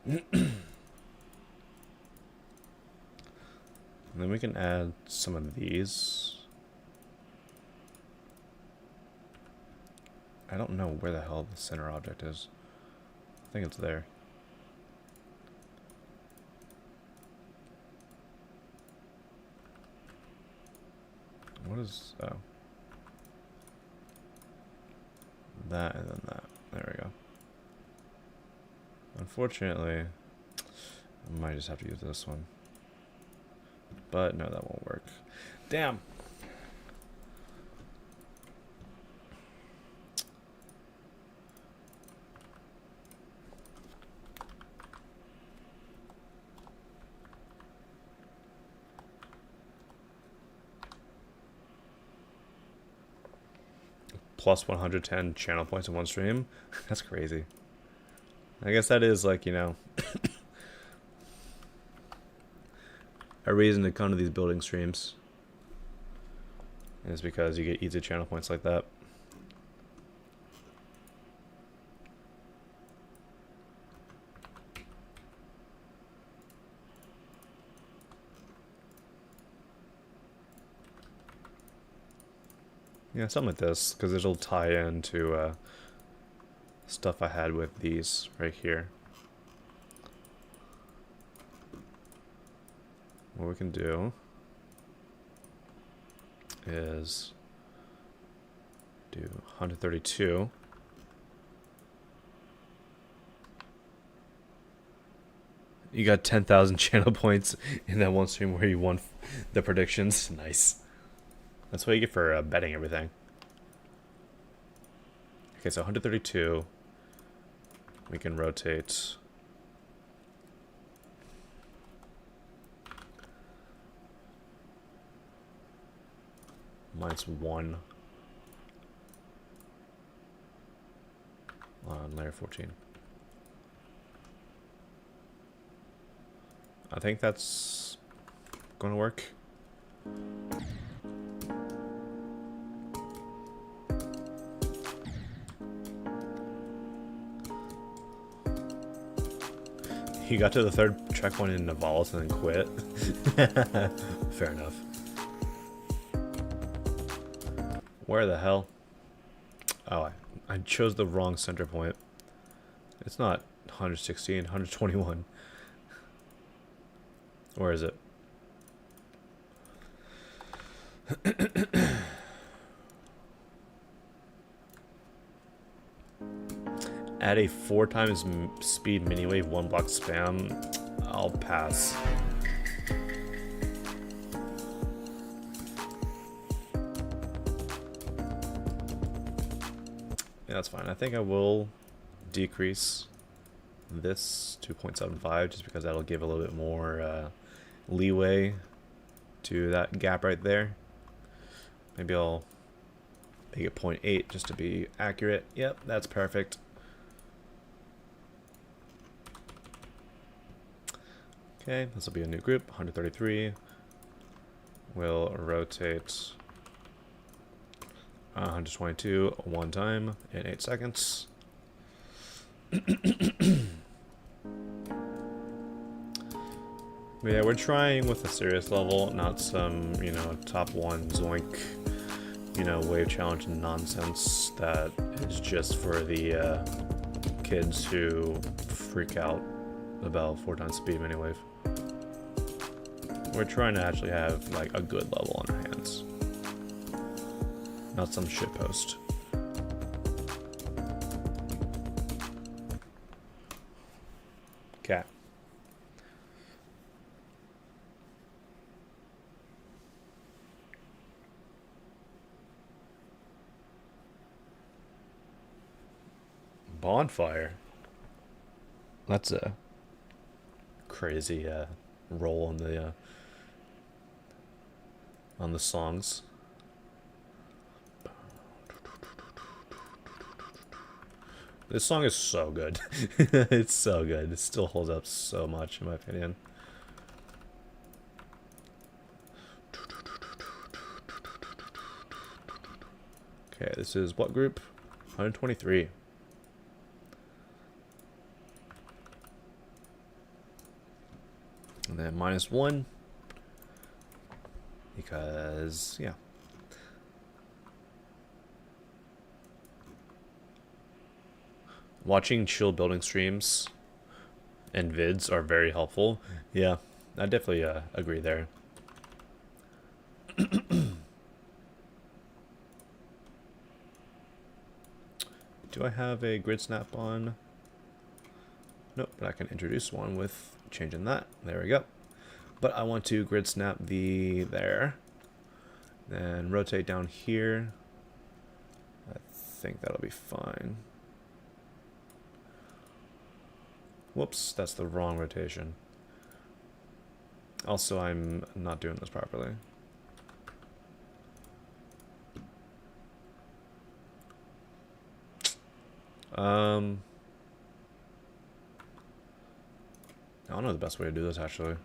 And then we can add some of these. I don't know where the hell the center object is. I think it's there. What is... oh. That and then that. There we go. Unfortunately, I might just have to use this one. But no, that won't work. Damn! Plus 110 channel points in one stream? That's crazy. I guess that is like, you know, a reason to come to these building streams. Is because you get easy channel points like that. Yeah, something like this, because it'll tie into stuff I had with these right here. What we can do is do 132. You got 10,000 channel points in that one stream where you won the predictions. Nice. That's what you get for betting everything. Okay, so 132. We can rotate. -1 on layer 14. I think that's going to work. He got to the third checkpoint in Navalis and then quit. Fair enough. Where the hell? Oh, I chose the wrong center point. It's not 116, 121. Where is it? Add a 4 times speed miniwave 1 block spam. I'll pass. Yeah, that's fine. I think I will decrease this to 0.75 just because that'll give a little bit more leeway to that gap right there. Maybe I'll make it 0.8 just to be accurate. Yep, that's perfect. Okay, this will be a new group, 133. We'll rotate 122 one time in 8 seconds. But yeah, we're trying with a serious level, not some, you know, top 1 zoink, you know, wave challenge nonsense that is just for the kids who freak out about 4 times speed miniwave. We're trying to actually have like a good level on our hands, not some shitpost. Okay. Bonfire. That's a crazy roll on the songs. This song is so good. It's so good. It still holds up so much in my opinion. Okay, this is what group? 123. And then -1. Because, yeah. Watching chill building streams and vids are very helpful. Yeah, I definitely agree there. Do I have a grid snap on? Nope, but I can introduce one with changing that. There we go. But I want to grid snap the there. Then rotate down here. I think that'll be fine. Whoops, that's the wrong rotation. Also, I'm not doing this properly. I don't know the best way to do this, actually.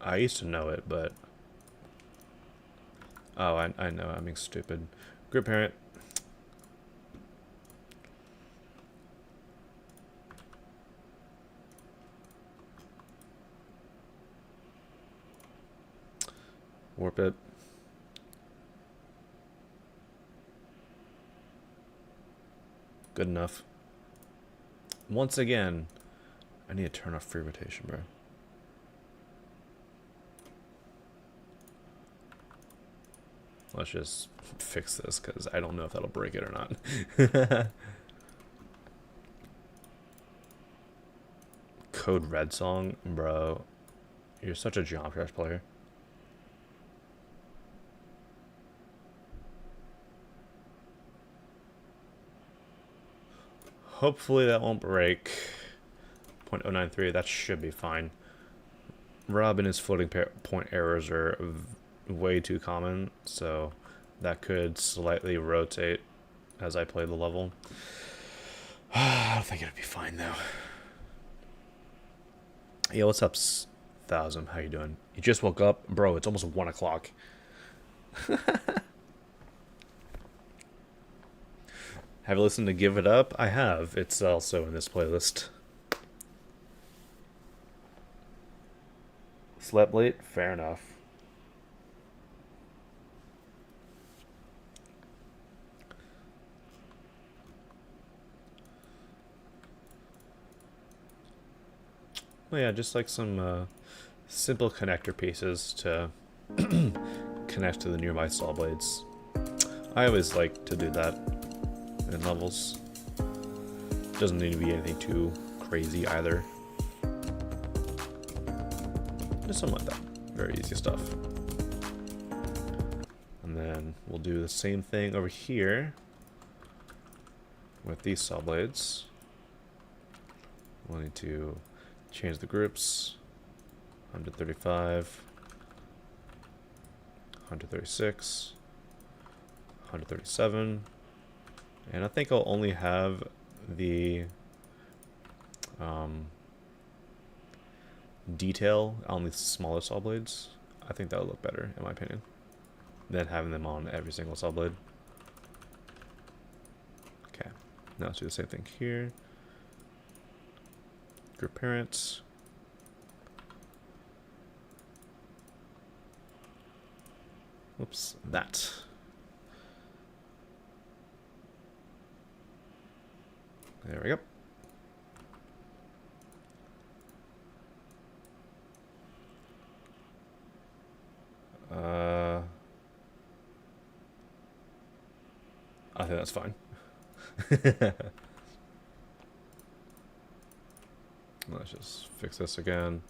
I used to know it, but... Oh, I know, I'm being stupid. Grid parent. Warp it. Good enough. Once again, I need to turn off free rotation, bro. Let's just fix this, because I don't know if that'll break it or not. Code Red song? Bro, you're such a Geometry Dash player. Hopefully that won't break. 0.093, that should be fine. Rob and his floating point errors are way too common, so that could slightly rotate as I play the level. I don't think it'll be fine though. Yo, what's up, Thousand? How you doing? You just woke up? Bro, it's almost 1 o'clock. Have you listened to Give It Up? I have. It's also in this playlist. Slept late? Fair enough. Well, yeah, just like some simple connector pieces to connect to the nearby saw blades. I always like to do that in levels. Doesn't need to be anything too crazy either. Just something like that. Very easy stuff. And then we'll do the same thing over here with these saw blades. We'll need to change the groups. 135, 136, 137. And I think I'll only have the detail on the smaller saw blades. I think that would look better, in my opinion, than having them on every single saw blade. Okay, now let's do the same thing here. Group parents. Whoops, that. There we go. I think that's fine. Let's just fix this again.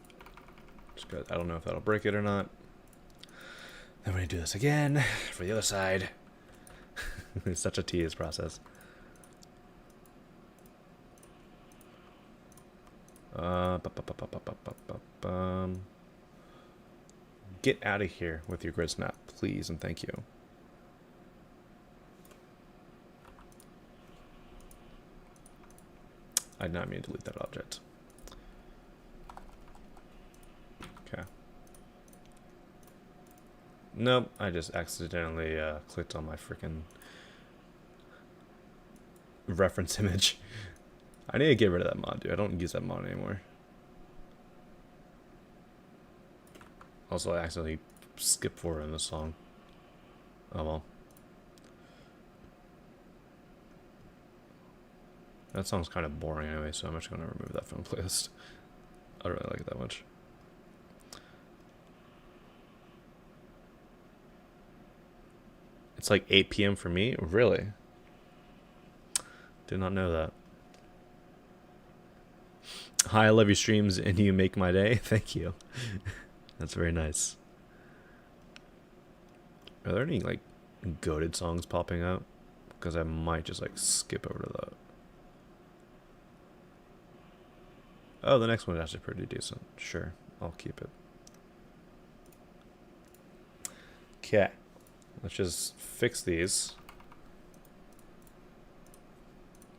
Just got, I don't know if that'll break it or not. Then we're gonna do this again for the other side. It's such a tedious process. Get out of here with your grid snap, please, and thank you. I did not mean to delete that object. Okay. Nope, I just accidentally clicked on my freaking reference image. I need to get rid of that mod, dude. I don't use that mod anymore. Also, I accidentally skipped forward in this song. Oh well. That song's kind of boring anyway, so I'm just going to remove that from the playlist. I don't really like it that much. It's like 8 p.m. for me? Really? Did not know that. Hi, I love your streams and you make my day. Thank you. That's very nice. Are there any like goated songs popping up? Because I might just like skip over to that. Oh, the next one is actually pretty decent. Sure, I'll keep it. Okay. Let's just fix these.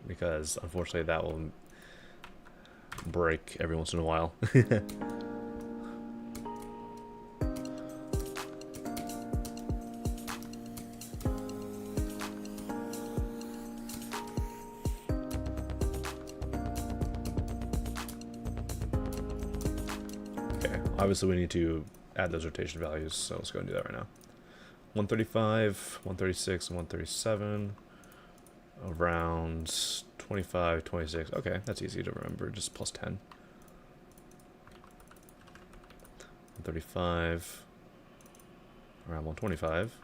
Because unfortunately that will break every once in a while. Okay, obviously we need to add those rotation values, so let's go and do that right now. 135, 136, and 137. Around 25, 26. Okay, that's easy to remember. Just plus 10. 135. Around 125.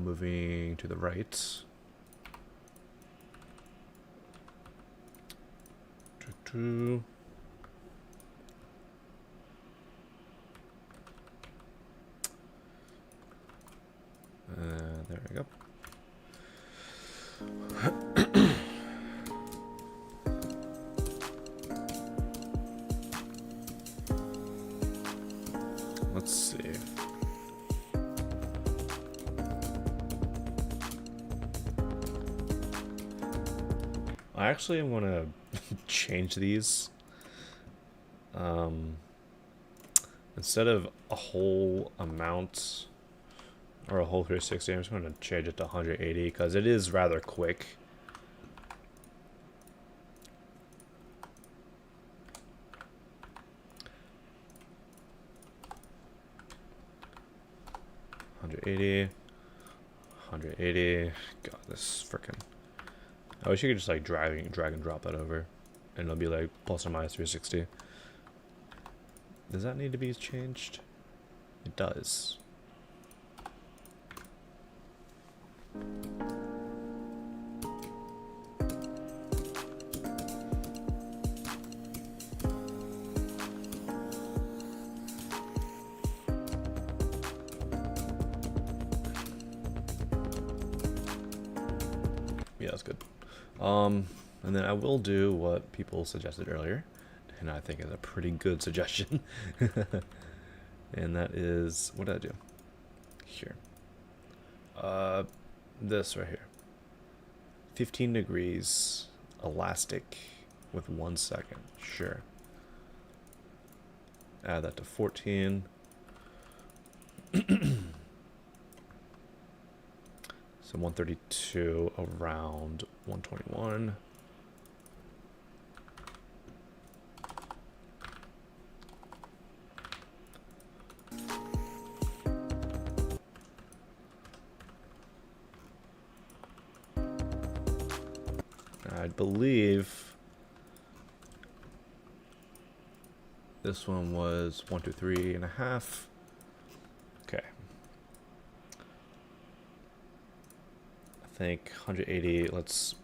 Moving to the right. There we go. Let's see. I actually am gonna change these. Instead of a whole amount or a whole 360, I'm just going to change it to 180 because it is rather quick. $180. God, this freaking. I wish you could just like drag and drop that over, and it'll be like plus or minus 360. Does that need to be changed? It does. Yeah, that's good. And then I will do what people suggested earlier, and I think is a pretty good suggestion. And that is, what did I do? Here. This right here. 15 degrees, elastic with 1 second. Sure. Add that to 14. So 132 around 121. I believe this one was 123.5. Okay. I think 180. Let's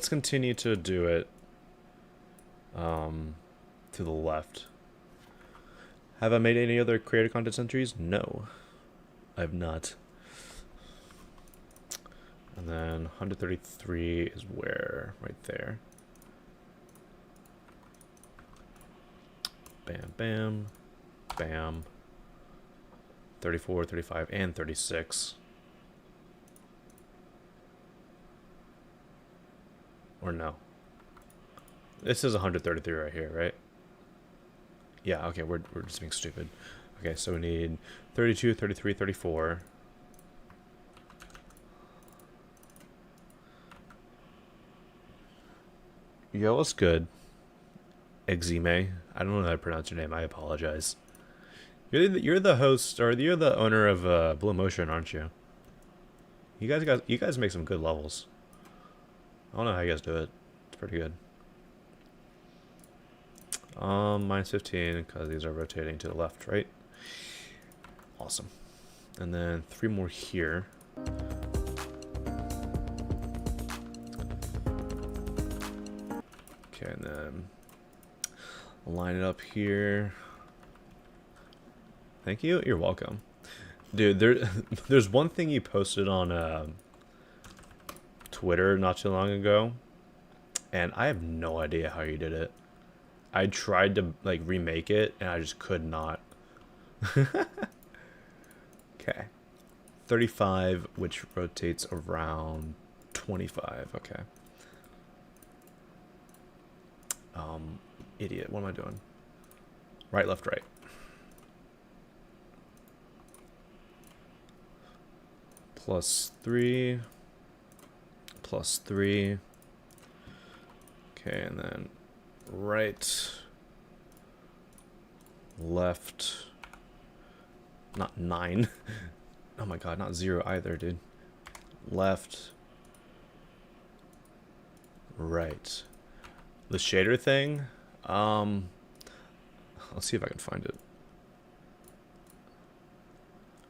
continue to do it to the left. Have I made any other creator content entries? No, I have not. And then 133 is where? Right there. Bam, bam, bam. 34, 35, and 36. Or no. This is 133 right here, right? Yeah, okay, we're just being stupid. Okay, so we need 32, 33, 34. Yo, what's good? Exime. I don't know how to pronounce your name. I apologize. You're the host or you're the owner of Blue Motion, aren't you? You guys make some good levels. I don't know how you guys do it. It's pretty good. Minus 15 because these are rotating to the left, right? Awesome. And then 3 more here. Okay, and then line it up here. Thank you. You're welcome. Dude, there's one thing you posted on Twitter not too long ago, and I have no idea how you did it. I tried to like remake it and I just could not. Okay. 35, which rotates around 25. Okay. Idiot. What am I doing? Right, left, right. +3. +3. Okay, and then right, left, not 9. Oh my god, not 0 either, dude. Left, right. The shader thing, let's see if I can find it.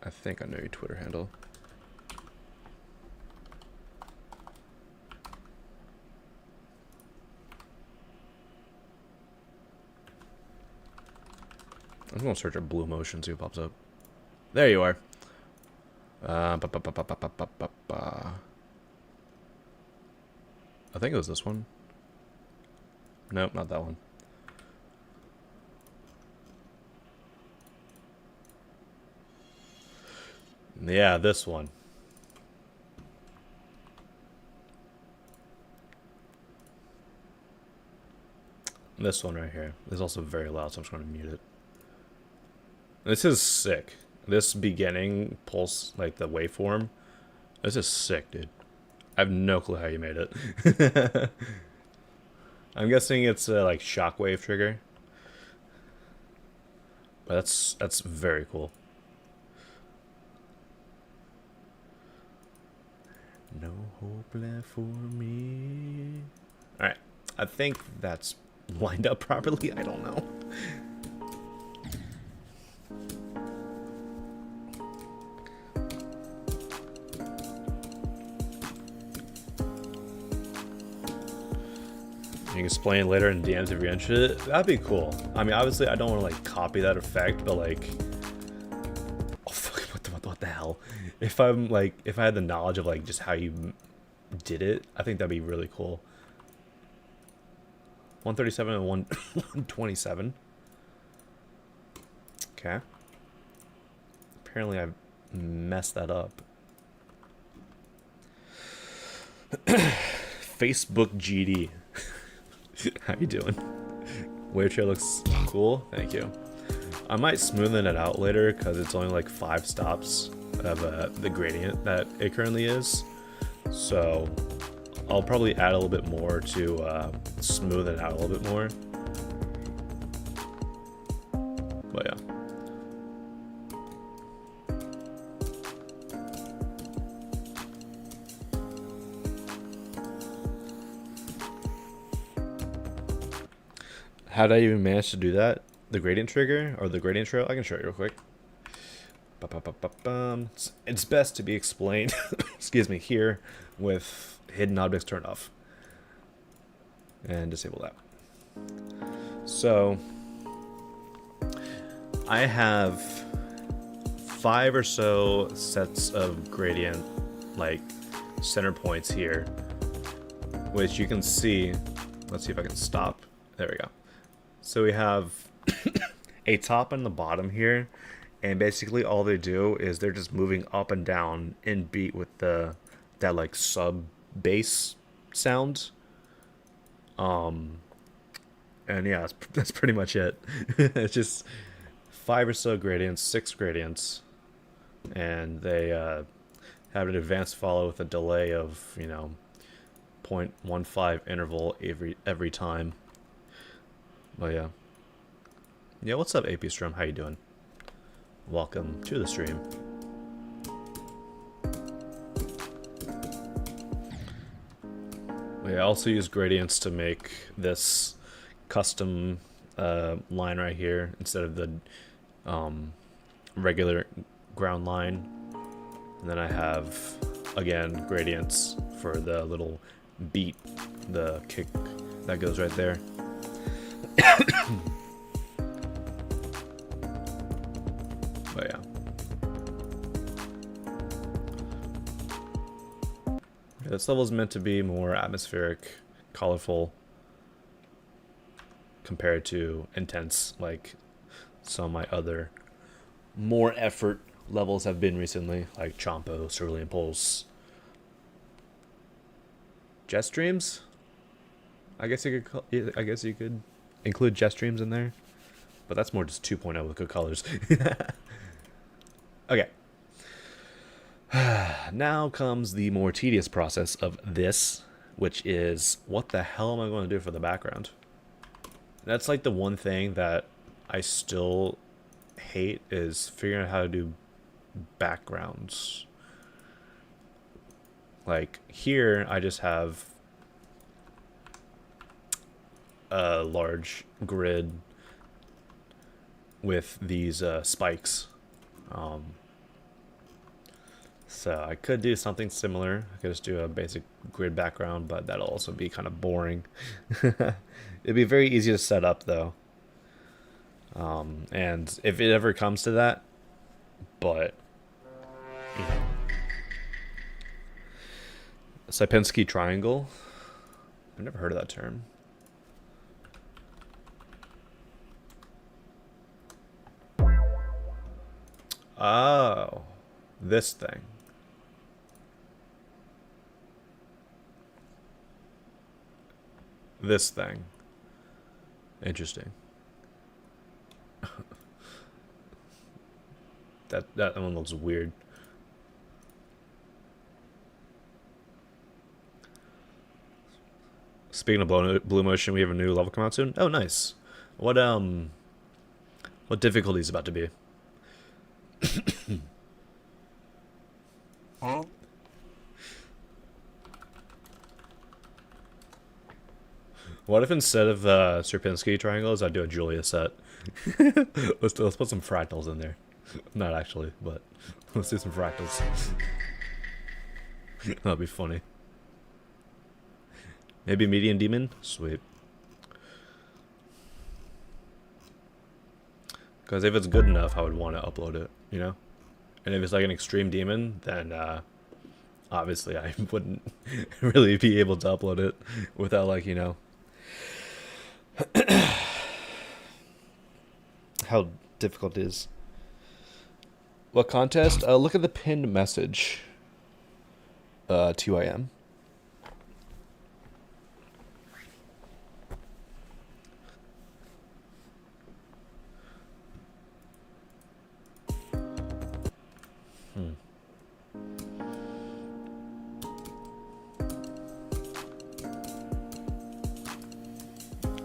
I think I know your Twitter handle. I'm gonna search up Blue Motion, see what pops up. There you are. I think it was this one. Nope, not that one. Yeah, this one. This one right here. This is also very loud, so I'm just going to mute it. This is sick. This beginning pulse, like the waveform, this is sick, dude. I have no clue how you made it. I'm guessing it's a like shockwave trigger. But that's very cool. No hope left for me. Alright. I think that's lined up properly. I don't know. You can explain later in DMs if you're interested. That'd be cool. I mean, obviously, I don't want to like copy that effect, but like, oh fuck, what the hell? If I'm like, if I had the knowledge of like just how you did it, I think that'd be really cool. 137 and 127. Okay. Apparently, I messed that up. Facebook GD. How you doing? Wave trail looks cool. Thank you. I might smoothen it out later because it's only like 5 stops of the gradient that it currently is. So I'll probably add a little bit more to smooth it out a little bit more. But yeah. How did I even manage to do that? The gradient trigger or the gradient trail? I can show you real quick. It's best to be explained, excuse me, here with hidden objects turned off. And disable that. So, I have 5 or so sets of gradient, like, center points here, which you can see. Let's see if I can stop. There we go. So we have a top and the bottom here, and basically all they do is they're just moving up and down in beat with that like sub bass sound. And yeah, that's pretty much it. It's just 5 or so gradients, 6 gradients, and they have an advanced follow with a delay of, you know, 0.15 interval every time. But yeah. Yeah, what's up, AP Strum? How you doing? Welcome to the stream. Yeah, I also use gradients to make this custom line right here instead of the regular ground line. And then I have, again, gradients for the little beat, the kick that goes right there. But yeah. This level is meant to be more atmospheric, colorful, compared to intense, like some of my other more effort levels have been recently, like Chompo, Cerulean Pulse. Jet Streams? I guess you could include Jet Streams in there. But that's more just 2.0 with good colors. Okay. Now comes the more tedious process of this, which is what the hell am I going to do for the background? That's like the one thing that I still hate is figuring out how to do backgrounds. Like here, I just have a large grid with these spikes. So I could do something similar. I could just do a basic grid background, but that'll also be kind of boring. It'd be very easy to set up though. And if it ever comes to that, but you know, Sierpinski triangle. I've never heard of that term. Oh, this thing. This thing. Interesting. that one looks weird. Speaking of Blue Motion, we have a new level come out soon. Oh, nice. What difficulty is about to be? Huh? What if instead of Sierpinski triangles, I do a Julia set? let's put some fractals in there. Not actually, but let's do some fractals. That'd be funny. Maybe Median Demon? Sweet. Because if it's good enough, I would want to upload it, you know? And if it's like an extreme demon, then obviously I wouldn't really be able to upload it without, like, you know, how difficult it is. What contest? Look at the pinned message. 2IM.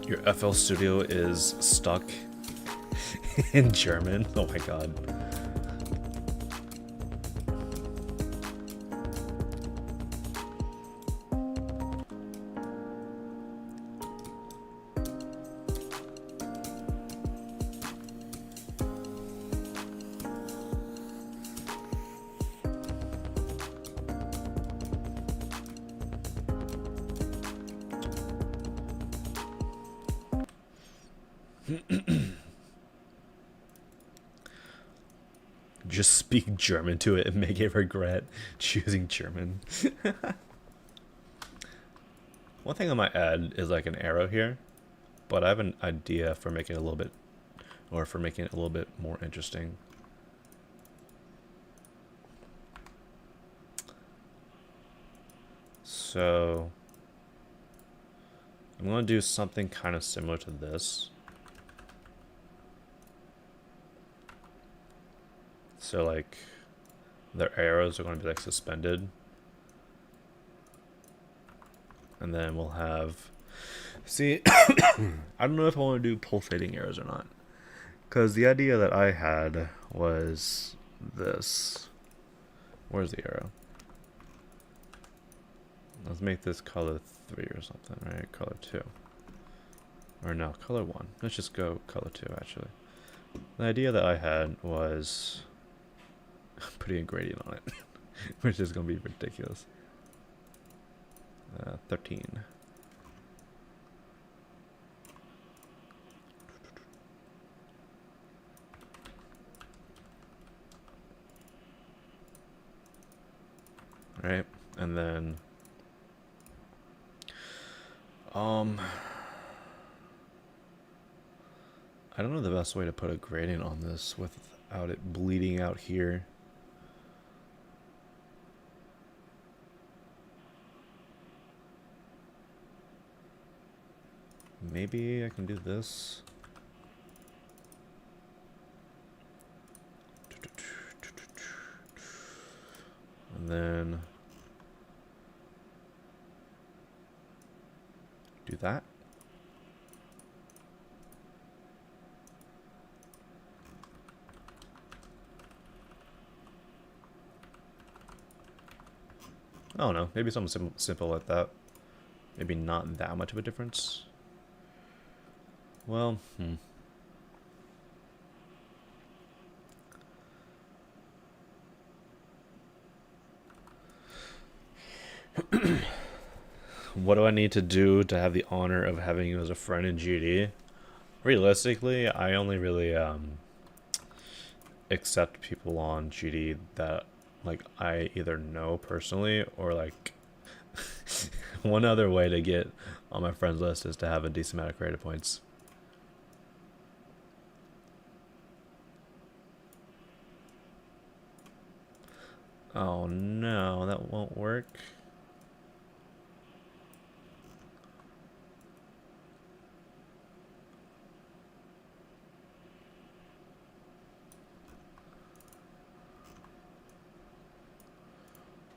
Your FL Studio is stuck in German? Oh my god. Just speak German to it and make it regret choosing German. One thing I might add is like an arrow here, but I have an idea for making it a little bit, or for making it a little bit more interesting. So I'm going to do something kind of similar to this. So like their arrows are going to be like suspended. and then we'll have. See, I don't know if I want to do pulsating arrows or not, because the idea that I had was this. Where's the arrow? Let's make this color 3 or something, right? Color 2. Or no, color 1. Let's just go color 2, actually. The idea that I had was putting a gradient on it, which is going to be ridiculous. 13. Right, and then I don't know the best way to put a gradient on this without it bleeding out here. Maybe I can do this. And then do that. I don't know, maybe something simple like that. Maybe not that much of a difference. Well, What do I need to do to have the honor of having you as a friend in GD? Realistically, I only really accept people on GD that like I either know personally or like one other way to get on my friends list is to have a decent amount of creative points. Oh no, that won't work.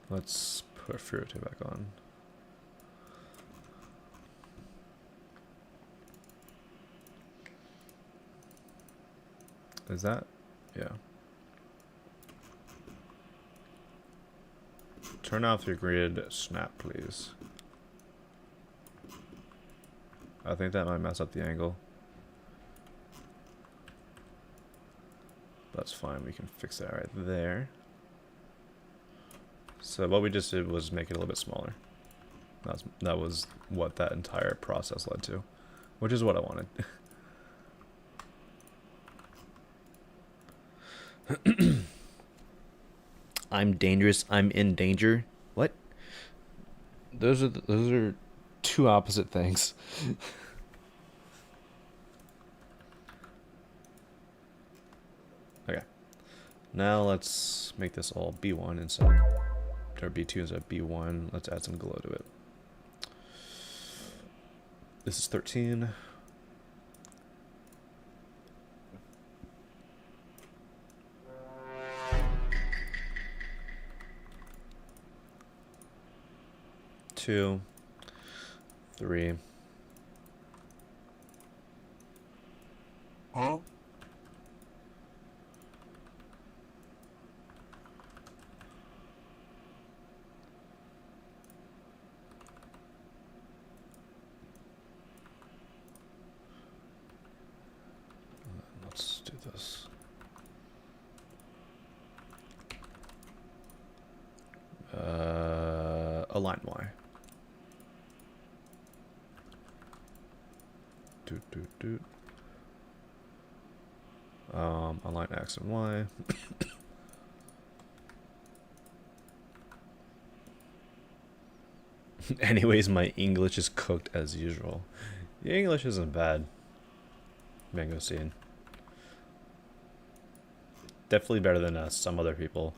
Let's put Fruity back on. Is that? Yeah. Turn off your grid snap, please. I think that might mess up the angle. That's fine, we can fix that right there. So what we just did was make it a little bit smaller. That was what that entire process led to, which is what I wanted. I'm dangerous. I'm in danger. What? Those are two opposite things. Okay. Now let's make this all B1 instead. Or B2 instead of B1. Let's add some glow to it. This is 13. Two, 3. Huh? Let's do this. Align Y. Align X and Y. Anyways, my English is cooked as usual. Your English isn't bad, Mangosteen. Definitely better than some other people.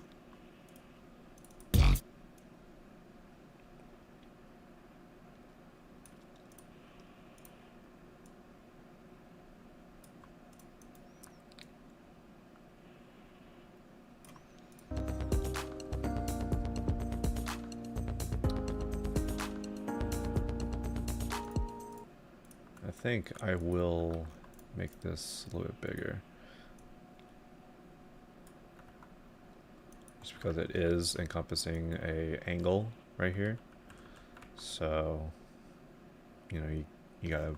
think I will make this a little bit bigger. Just because it is encompassing a angle right here. So, you know, you gotta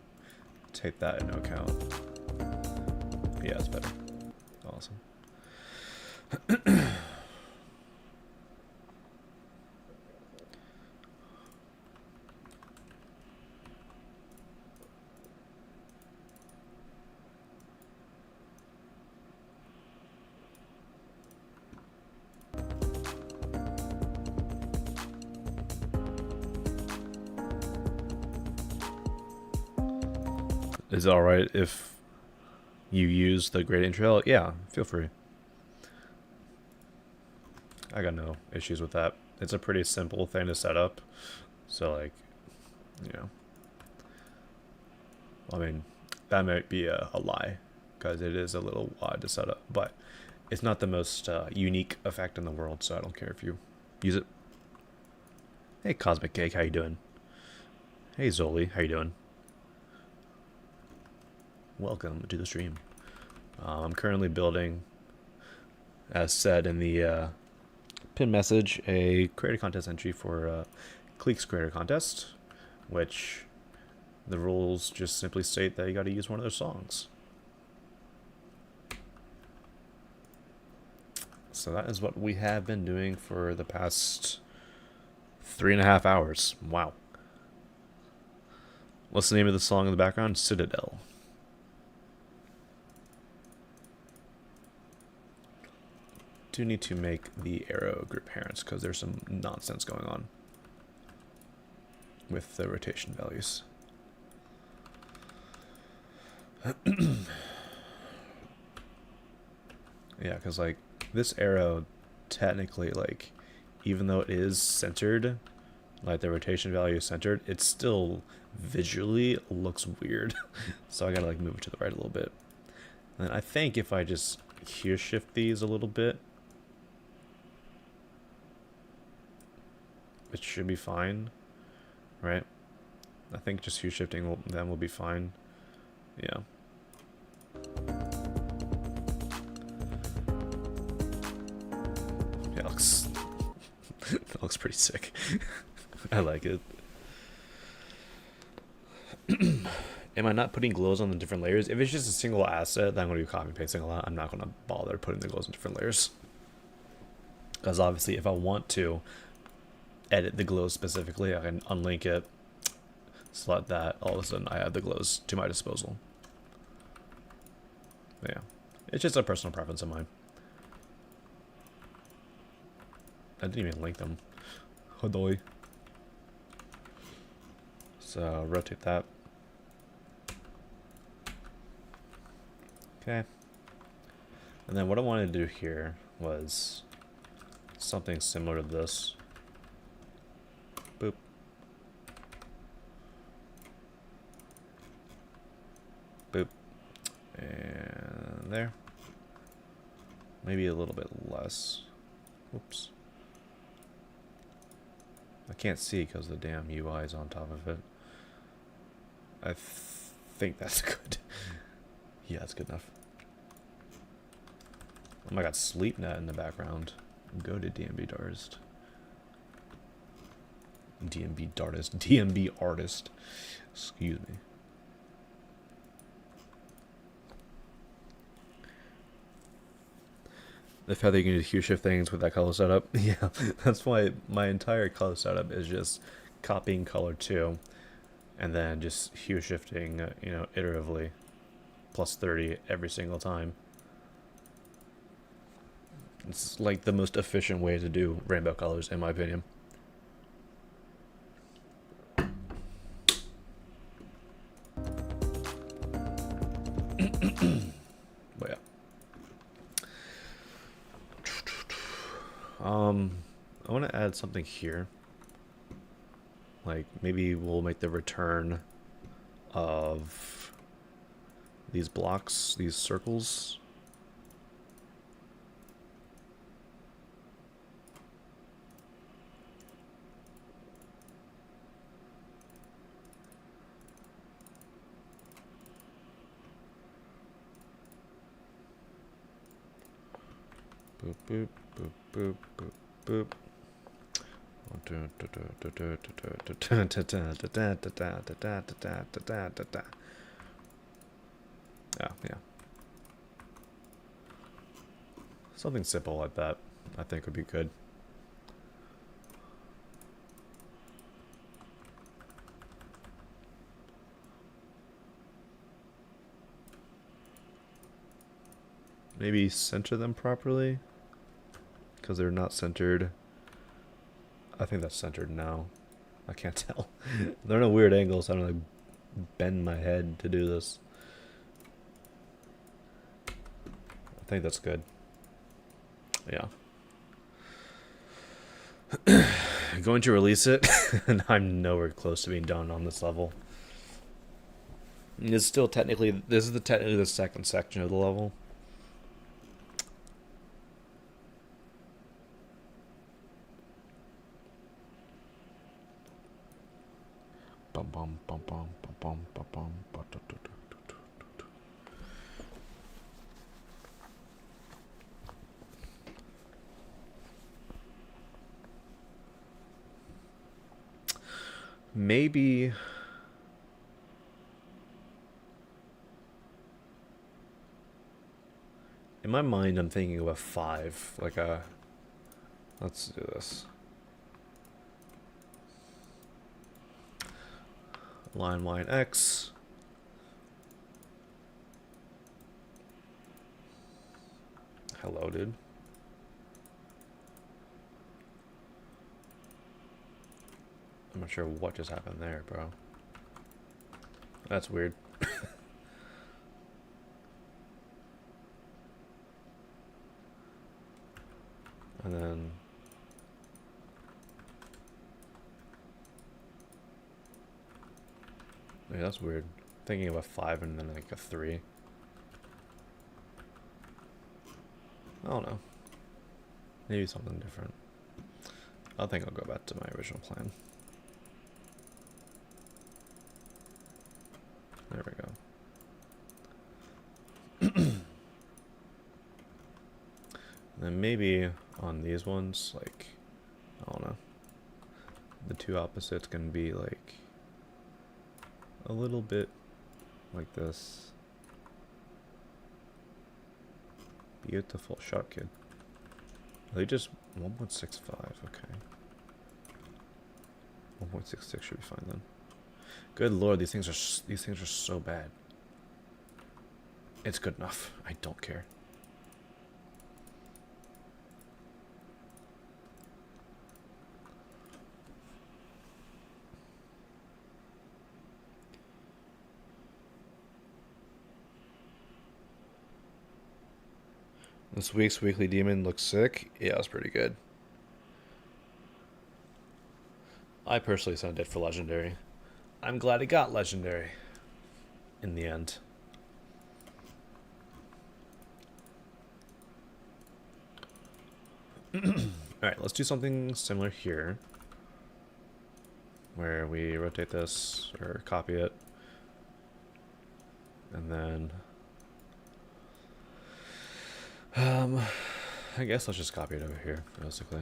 take that into account. Yeah, it's better. Awesome. Is it alright if you use the gradient trail? Yeah, feel free. I got no issues with that. It's a pretty simple thing to set up. So, like, you know. I mean, that might be a lie, because it is a little odd to set up. But it's not the most unique effect in the world, so I don't care if you use it. Hey, Cosmic Cake, how you doing? Hey, Zoli, how you doing? Welcome to the stream. I'm currently building, as said in the pin message, a creator contest entry for Cleek's creator contest, which the rules just simply state that you got to use one of their songs. So that is what we have been doing for the past 3.5 hours. Wow. What's the name of the song in the background? Citadel. Do need to make the arrow group parents because there's some nonsense going on with the rotation values. Yeah, because like this arrow technically, like, even though it is centered, like the rotation value is centered, it still visually looks weird. So I gotta like move it to the right a little bit. And I think if I just hue shift these a little bit, it should be fine, right? I think just hue shifting them will be fine. Yeah. Yeah, that looks pretty sick. I like it. Am I not putting glows on the different layers? If it's just a single asset that I'm going to be copy pasting a lot, I'm not going to bother putting the glows in different layers. Because obviously, if I want to edit the glows specifically, I can unlink it, select that, all of a sudden I have the glows to my disposal. But yeah, it's just a personal preference of mine. I didn't even link them. Hodoi. So rotate that. Okay. And then what I wanted to do here was something similar to this. Boop. Boop. And there. Maybe a little bit less. Oops. I can't see because the damn UI is on top of it. I think that's good. Yeah, that's good enough. Oh my god, SleepNet in the background. Go to DMB Dartist. DMB Dartist. DMB Artist. Excuse me. The fact that you can do hue shift things with that color setup. Yeah, that's why my entire color setup is just copying color 2 and then just hue shifting, you know, iteratively. Plus 30 every single time. It's like the most efficient way to do rainbow colors, in my opinion. But yeah. I want to add something here. Like maybe we'll make the return of these blocks, these circles. boop, boop, boop, boop. Oh, yeah. Something simple like that, I think would be good. Maybe center them properly, because they're not centered. I think that's centered now. I can't tell. They're in a weird angle, so I'm gonna bend my head to do this. I think that's good. Yeah. Going to release it, and I'm nowhere close to being done on this level. It's still technically, this is technically the second section of the level. Bum bum bum bum bum bum bum bum. Maybe in my mind I'm thinking of a 5, like a, let's do this. Line Y and X. Hello, dude. I'm not sure what just happened there, bro. That's weird. And then yeah, that's weird. Thinking of a 5 and then like a 3. I don't know. Maybe something different. I think I'll go back to my original plan. There we go. Then maybe on these ones, like, I don't know. The two opposites can be like a little bit like this. Beautiful shot, kid. Are they just 1.65? Okay. 1.66 should be fine then. Good lord, these things are so bad. It's good enough. I don't care. This week's weekly demon looks sick. Yeah, it's pretty good. I personally sent it for legendary. I'm glad it got legendary in the end. Alright, let's do something similar here. Where we rotate this, or copy it. And then I guess let's just copy it over here, basically.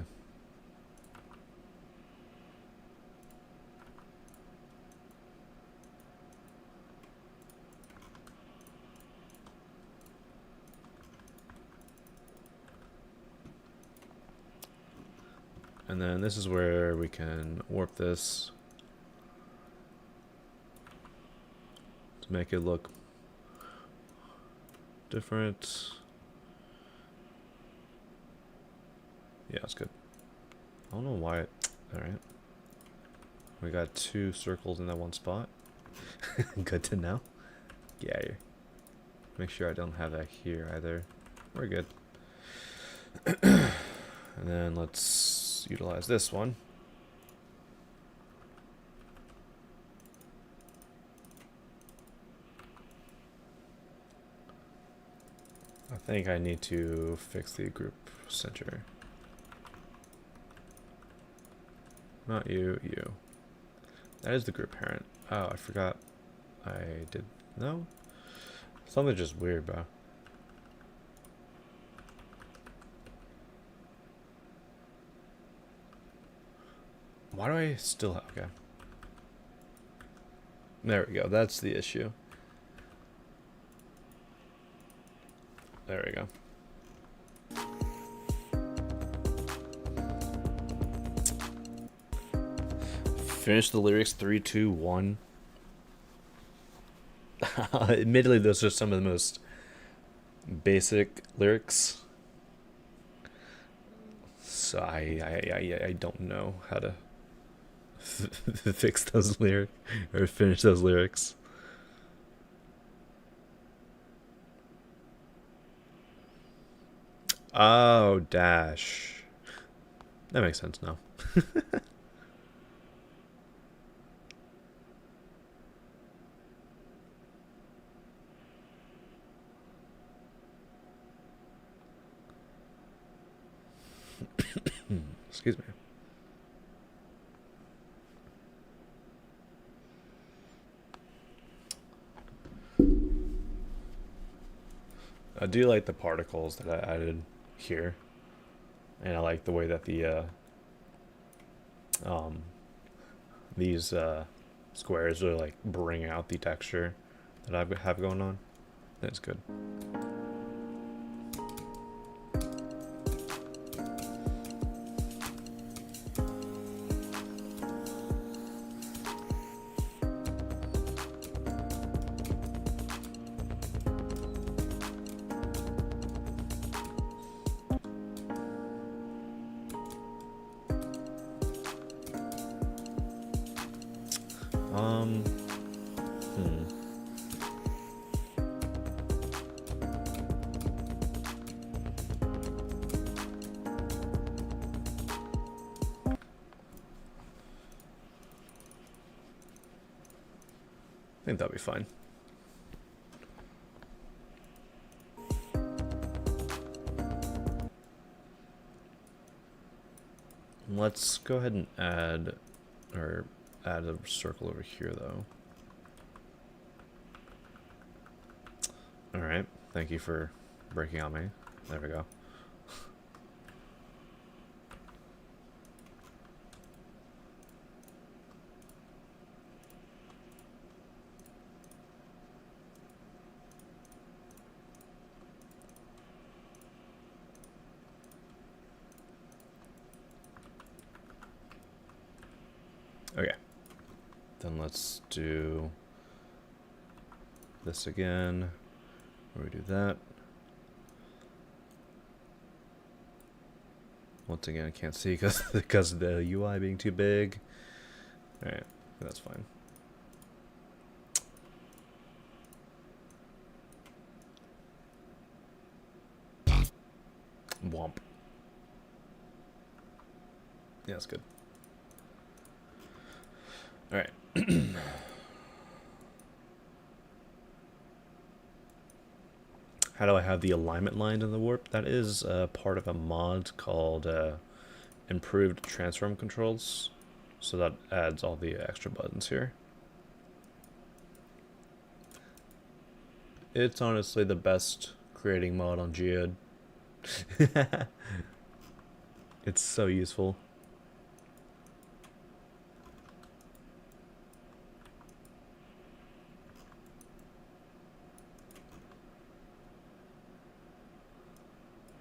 And then this is where we can warp this to make it look different. Yeah, it's good. I don't know why it... Alright. We got 2 circles in that one spot. Good to know. Yeah, here. Make sure I don't have that here either. We're good. And then let's utilize this one. I think I need to fix the group center. Not you, you. That is the group parent. Oh, I forgot. I did. No? Something's just weird, bro. Why do I still have... Okay. There we go. That's the issue. There we go. Finish the lyrics 3, 2, 1. Admittedly, those are some of the most basic lyrics. So I don't know how to fix those lyrics or finish those lyrics. Oh, dash. That makes sense now. Excuse me. I do like the particles that I added here, and I like the way that the these squares really like bring out the texture that I have going on. That's good. I think that'll be fine. Let's go ahead and add a circle over here though. Alright, thank you for breaking on me. There we go. Okay, then let's do this again, where we do that. Once again, I can't see because of the UI being too big. Alright, that's fine. Womp. Yeah, that's good. Alright. How do I have the alignment lines in the warp? That is part of a mod called Improved Transform Controls. So that adds all the extra buttons here. It's honestly the best creating mod on Geode. It's so useful.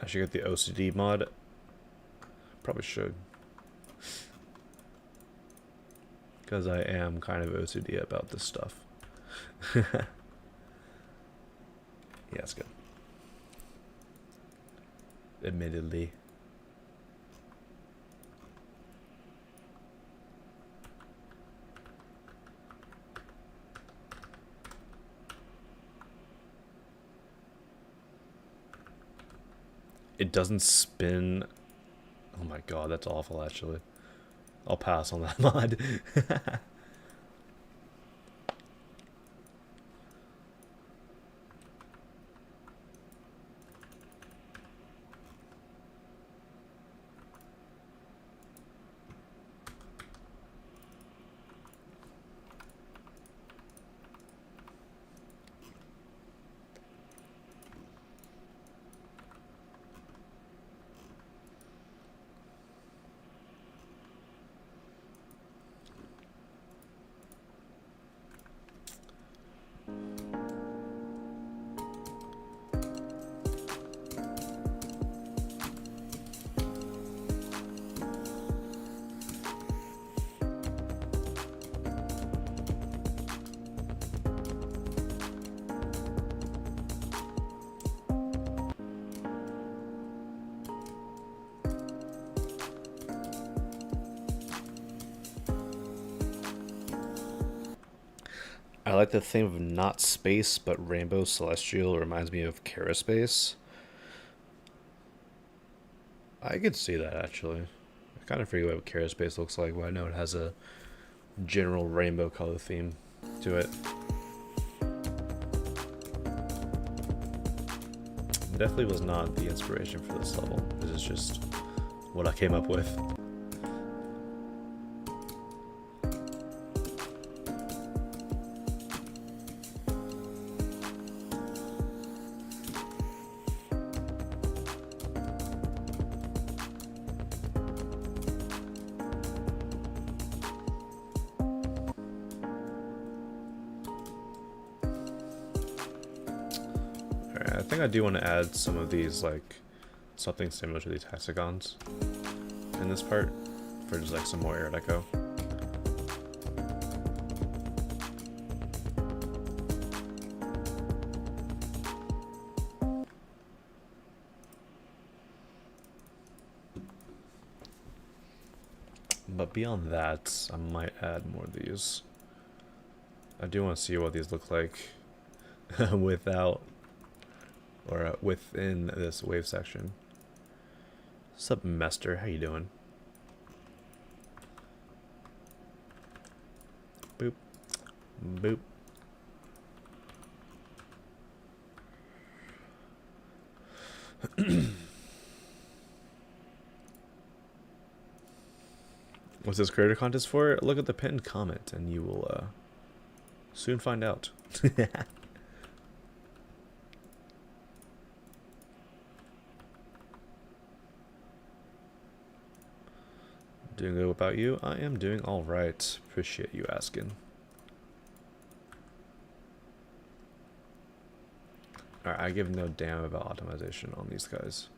I should get the OCD mod. Probably should. Because I am kind of OCD about this stuff. Yeah, it's good. Admittedly. It doesn't spin. Oh my god, that's awful actually. I'll pass on that mod. I like the theme of not space, but rainbow celestial. It reminds me of Space. I could see that actually. I kind of forget what Space looks like, but I know it has a general rainbow color theme to it. Definitely was not the inspiration for this level. This is just what I came up with. I think I do want to add some of these, like, something similar to these hexagons in this part for just like some more air deco. But beyond that, I might add more of these. I do want to see what these look like without or within this wave section. Sup, Mester? How you doing? Boop. Boop. What's this creator contest for? Look at the pinned comment and you will soon find out. Doing good about you? I am doing alright. Appreciate you asking. Alright, I give no damn about optimization on these guys.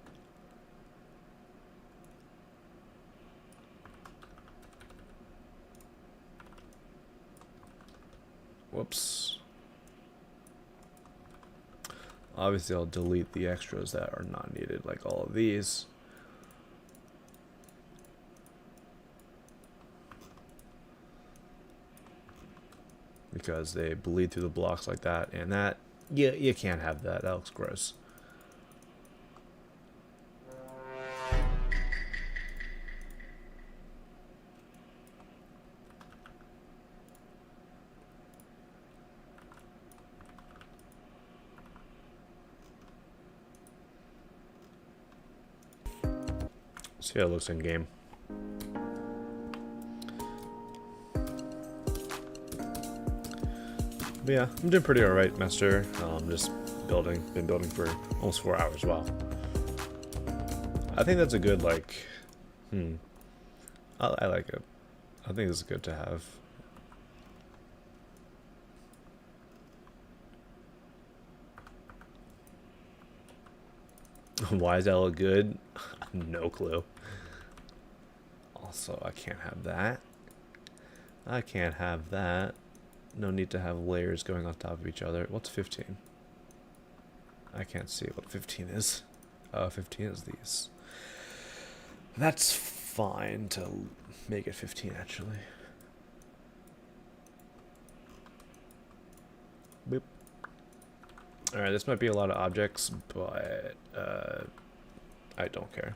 Whoops. Obviously, I'll delete the extras that are not needed, like all of these. Because they bleed through the blocks like that, and that, you can't have that. That looks gross. See how it looks in game. But yeah, I'm doing pretty alright, Master. Just building. Been building for almost 4 hours. Wow. I think that's a good, like... I like it. I think it's good to have. Why does that look good? No clue. Also, I can't have that. I can't have that. No need to have layers going on top of each other. What's 15? I can't see what 15 is. 15 is these. That's fine to make it 15, actually. Boop. Alright, this might be a lot of objects, but I don't care.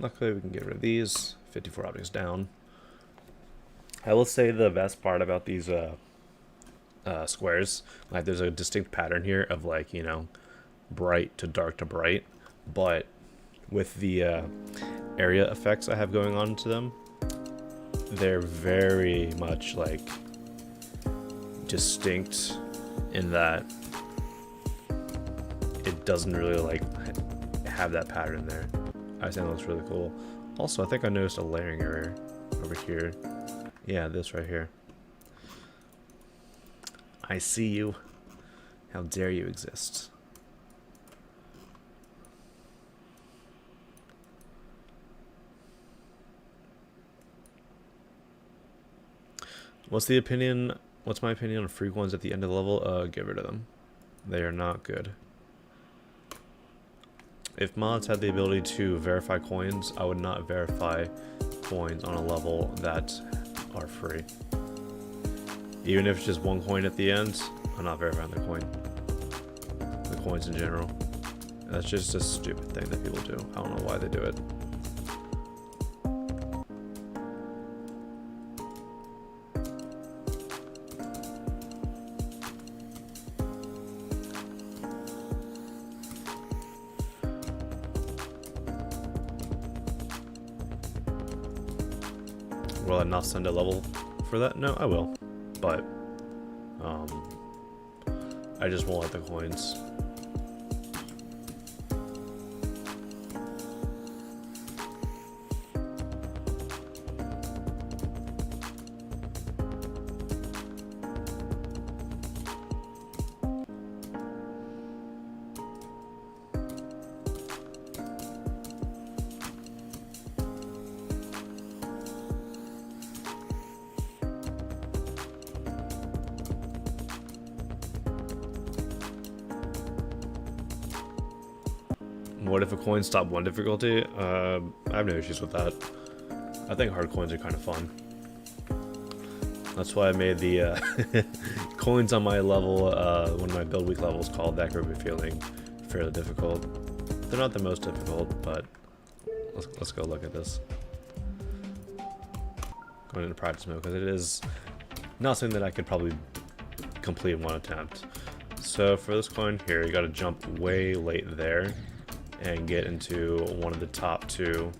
Luckily, we can get rid of these. 54 objects down. I will say the best part about these squares, like there's a distinct pattern here of, like, you know, bright to dark to bright, but with the area effects I have going on to them, they're very much like distinct in that it doesn't really like have that pattern there. I think that looks really cool. Also, I think I noticed a layering error over here. Yeah, this right here. I see you. How dare you exist? What's my opinion on free coins at the end of the level? Get rid of them. They are not good. If mods had the ability to verify coins, I would not verify coins on a level that are free. Even if it's just one coin at the end, I'm not verifying the coin. The coins in general. That's just a stupid thing that people do. I don't know why they do it. Will I not send a level for that? No, I will. But, I just won't let the coins. What if a coin stopped one difficulty? I have no issues with that. I think hard coins are kind of fun. That's why I made the coins on my level, one of my build week levels called That Groovy Feeling, fairly difficult. They're not the most difficult, but let's go look at this. Going into practice mode, because it is not something that I could probably complete in one attempt. So for this coin here, you gotta jump way late there and get into one of the top 2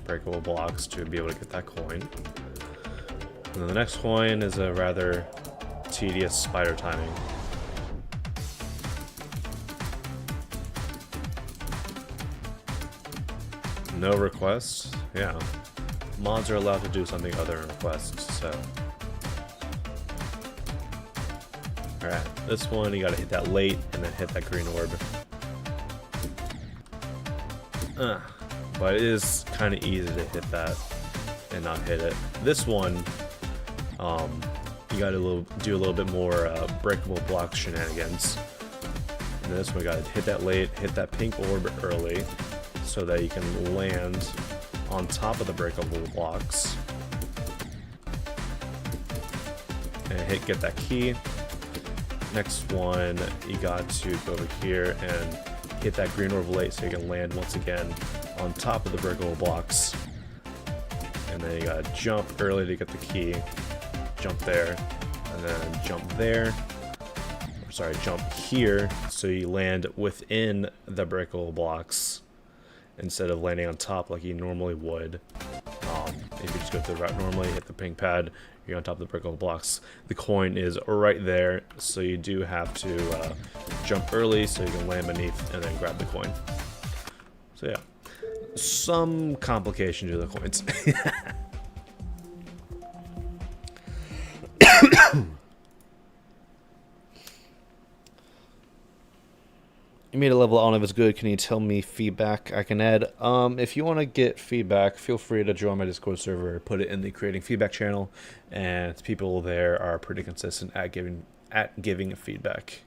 breakable blocks to be able to get that coin. And then the next coin is a rather tedious spider timing. No requests? Yeah. Mods are allowed to do something other than requests, so. Alright, this one you gotta hit that late and then hit that green orb. But it is kind of easy to hit that and not hit it. This one, you got to do a little bit more breakable block shenanigans. And this one, you got to hit that late, hit that pink orb early, so that you can land on top of the breakable blocks and get that key. Next one, you got to go over here and hit that green orb late so you can land once again on top of the breakable blocks. And then you gotta jump early to get the key. Jump there, and then jump there. Sorry, jump here so you land within the breakable blocks instead of landing on top like you normally would. If you just go through the route normally, hit the pink pad, you're on top of the breakable blocks. The coin is right there, so you do have to jump early so you can land beneath and then grab the coin. So yeah, some complication to the coins. You made a level, I don't know if it's good. Can you tell me feedback I can add? If you want to get feedback, feel free to join my Discord server, put it in the creating feedback channel, and people there are pretty consistent at giving feedback.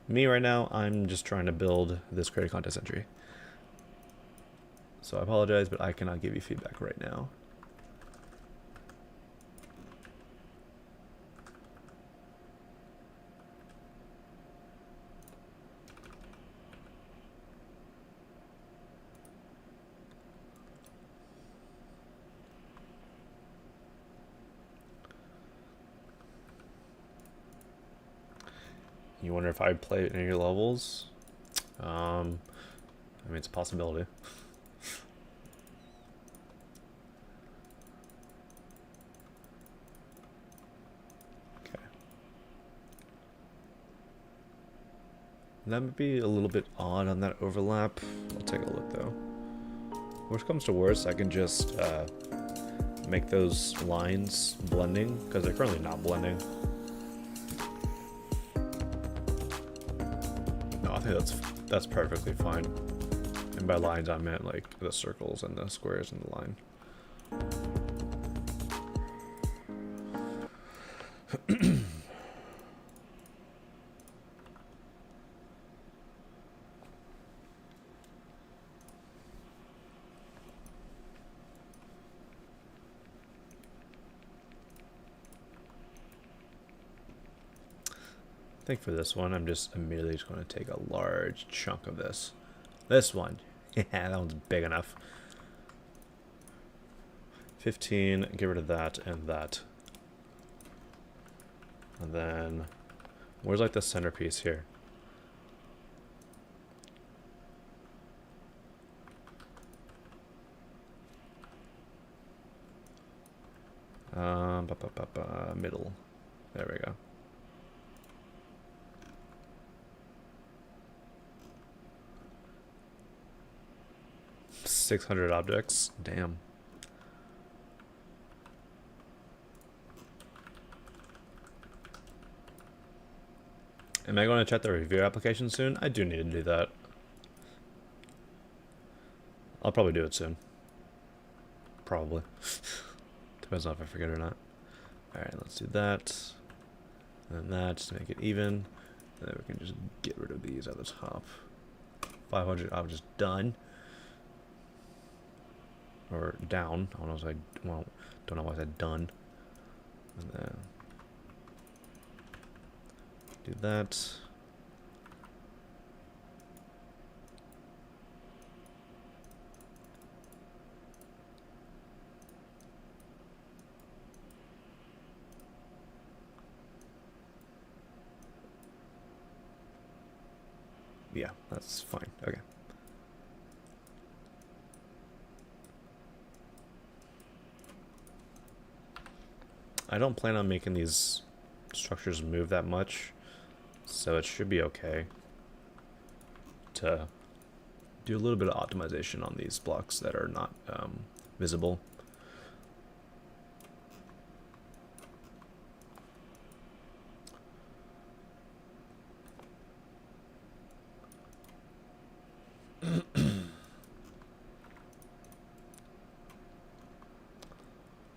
Me right now, I'm just trying to build this creative contest entry. So I apologize, but I cannot give you feedback right now. You wonder if I'd play any of your levels? I mean, it's a possibility. Okay. That might be a little bit odd on that overlap. I'll take a look though. Worst comes to worst, I can just make those lines blending, because they're currently not blending. I think that's perfectly fine. And by lines I meant like the circles and the squares in the line. I think for this one, I'm just immediately just going to take a large chunk of this. This one. Yeah, that one's big enough. 15, get rid of that and that. And then, where's like the centerpiece here? Middle. There we go. 600 objects. Damn. Am I going to check the review application soon? I do need to do that. I'll probably do it soon. Probably. Depends on if I forget or not. Alright, let's do that. And then that, just to make it even. And then we can just get rid of these at the top. 500 objects done. Or down. I don't know if I, well, don't know why I said done. And then do that. Yeah, that's fine. Okay. I don't plan on making these structures move that much, so it should be okay to do a little bit of optimization on these blocks that are not visible.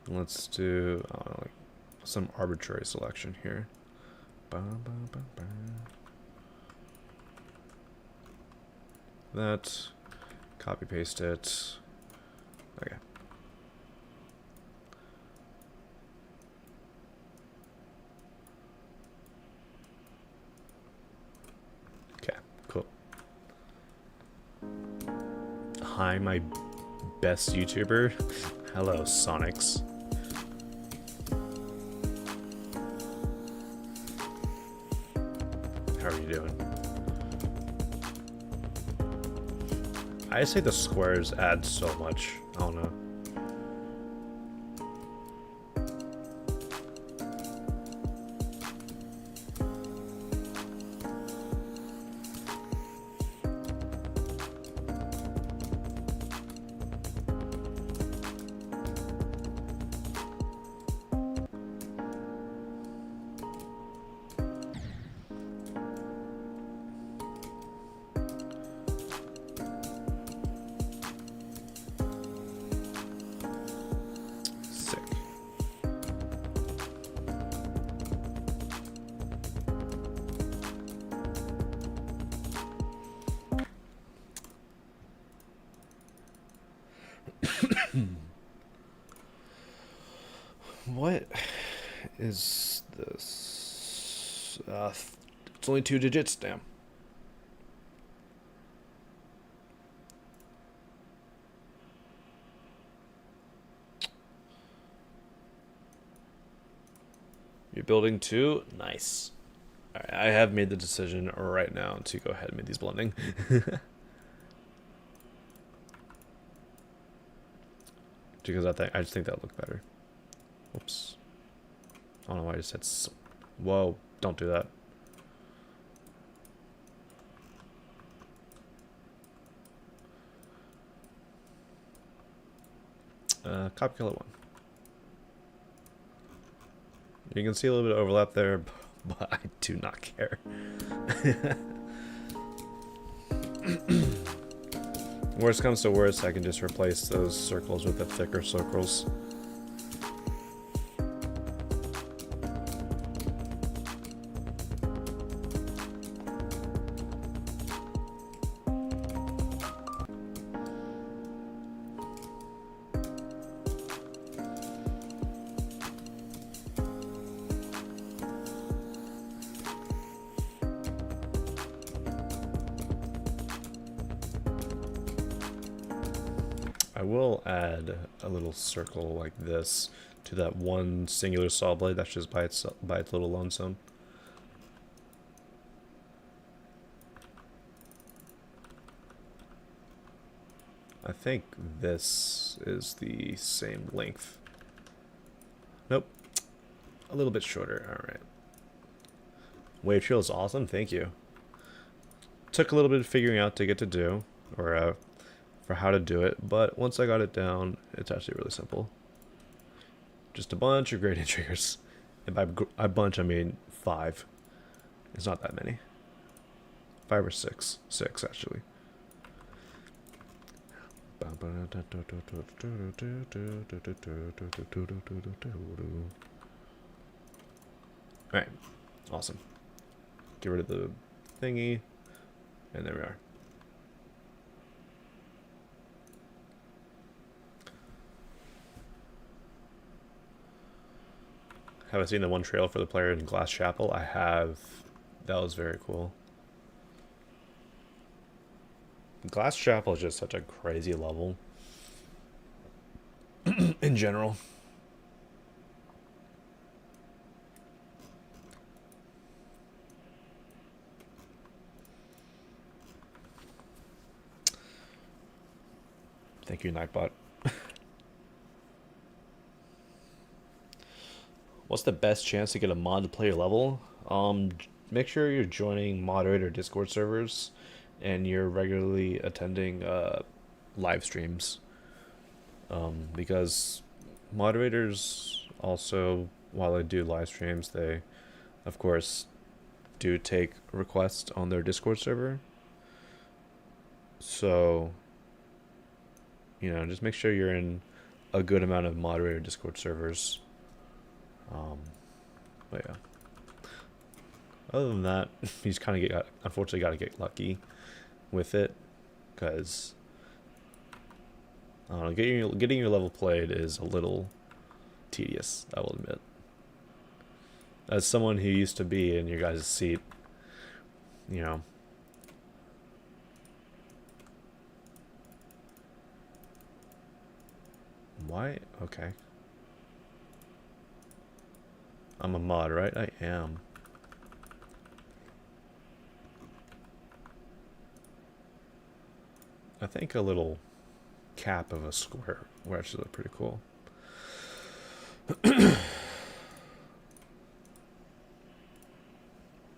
Let's do like some arbitrary selection here. That, copy paste it. Okay. Okay, cool. Hi, my best YouTuber. Hello, Sonics. How are you doing? I say the squares add so much. I don't know. Sick. What is this? It's only 2 digits, damn. You're building 2? Nice. Alright, I have made the decision right now to go ahead and make these blending. Because I just think that look better. Whoops. I don't know why I just said so. Whoa, don't do that. Copy color 1. You can see a little bit of overlap there, but I do not care. Worst comes to worst, I can just replace those circles with the thicker circles. will add a little circle like this to that one singular saw blade that's just by its little lonesome. I think this is the same length. Nope. A little bit shorter. Alright. Wave trail is awesome. Thank you. Took a little bit of figuring out to get to do, or for how to do it, but once I got it down, it's actually really simple. Just a bunch of gradient triggers. And by a bunch, I mean 5. It's not that many. 5 or 6. 6, actually. Alright, awesome. Get rid of the thingy, and there we are. Have I seen the one trail for the player in Glass Chapel? I have. That was very cool. Glass Chapel is just such a crazy level in general. Thank you, Nightbot. What's the best chance to get a mod to play your level? Make sure you're joining moderator Discord servers and you're regularly attending live streams. Because moderators also, while they do live streams, they, of course, do take requests on their Discord server. So, you know, just make sure you're in a good amount of moderator Discord servers. But yeah. Other than that, you just kind of unfortunately got to get lucky with it, because I don't know, getting your level played is a little tedious, I will admit. As someone who used to be in your guys' seat, you know. Why? Okay. I'm a mod, right? I am. I think a little cap of a square would actually look pretty cool.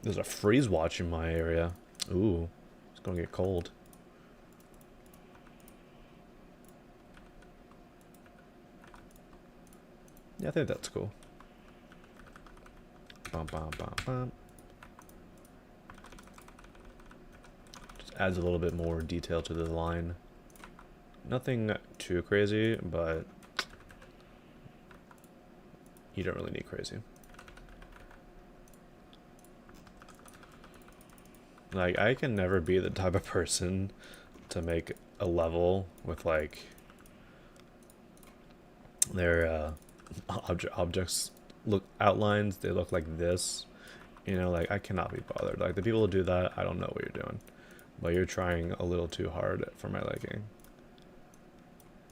There's a freeze watch in my area. Ooh, it's gonna get cold. Yeah, I think that's cool. Bum, bum, bum, bum. Just adds a little bit more detail to the line. Nothing too crazy, but you don't really need crazy. Like, I can never be the type of person to make a level with, like, their objects look outlines, they look like this. You know, like, I cannot be bothered. Like, the people who do that, I don't know what you're doing. But you're trying a little too hard for my liking.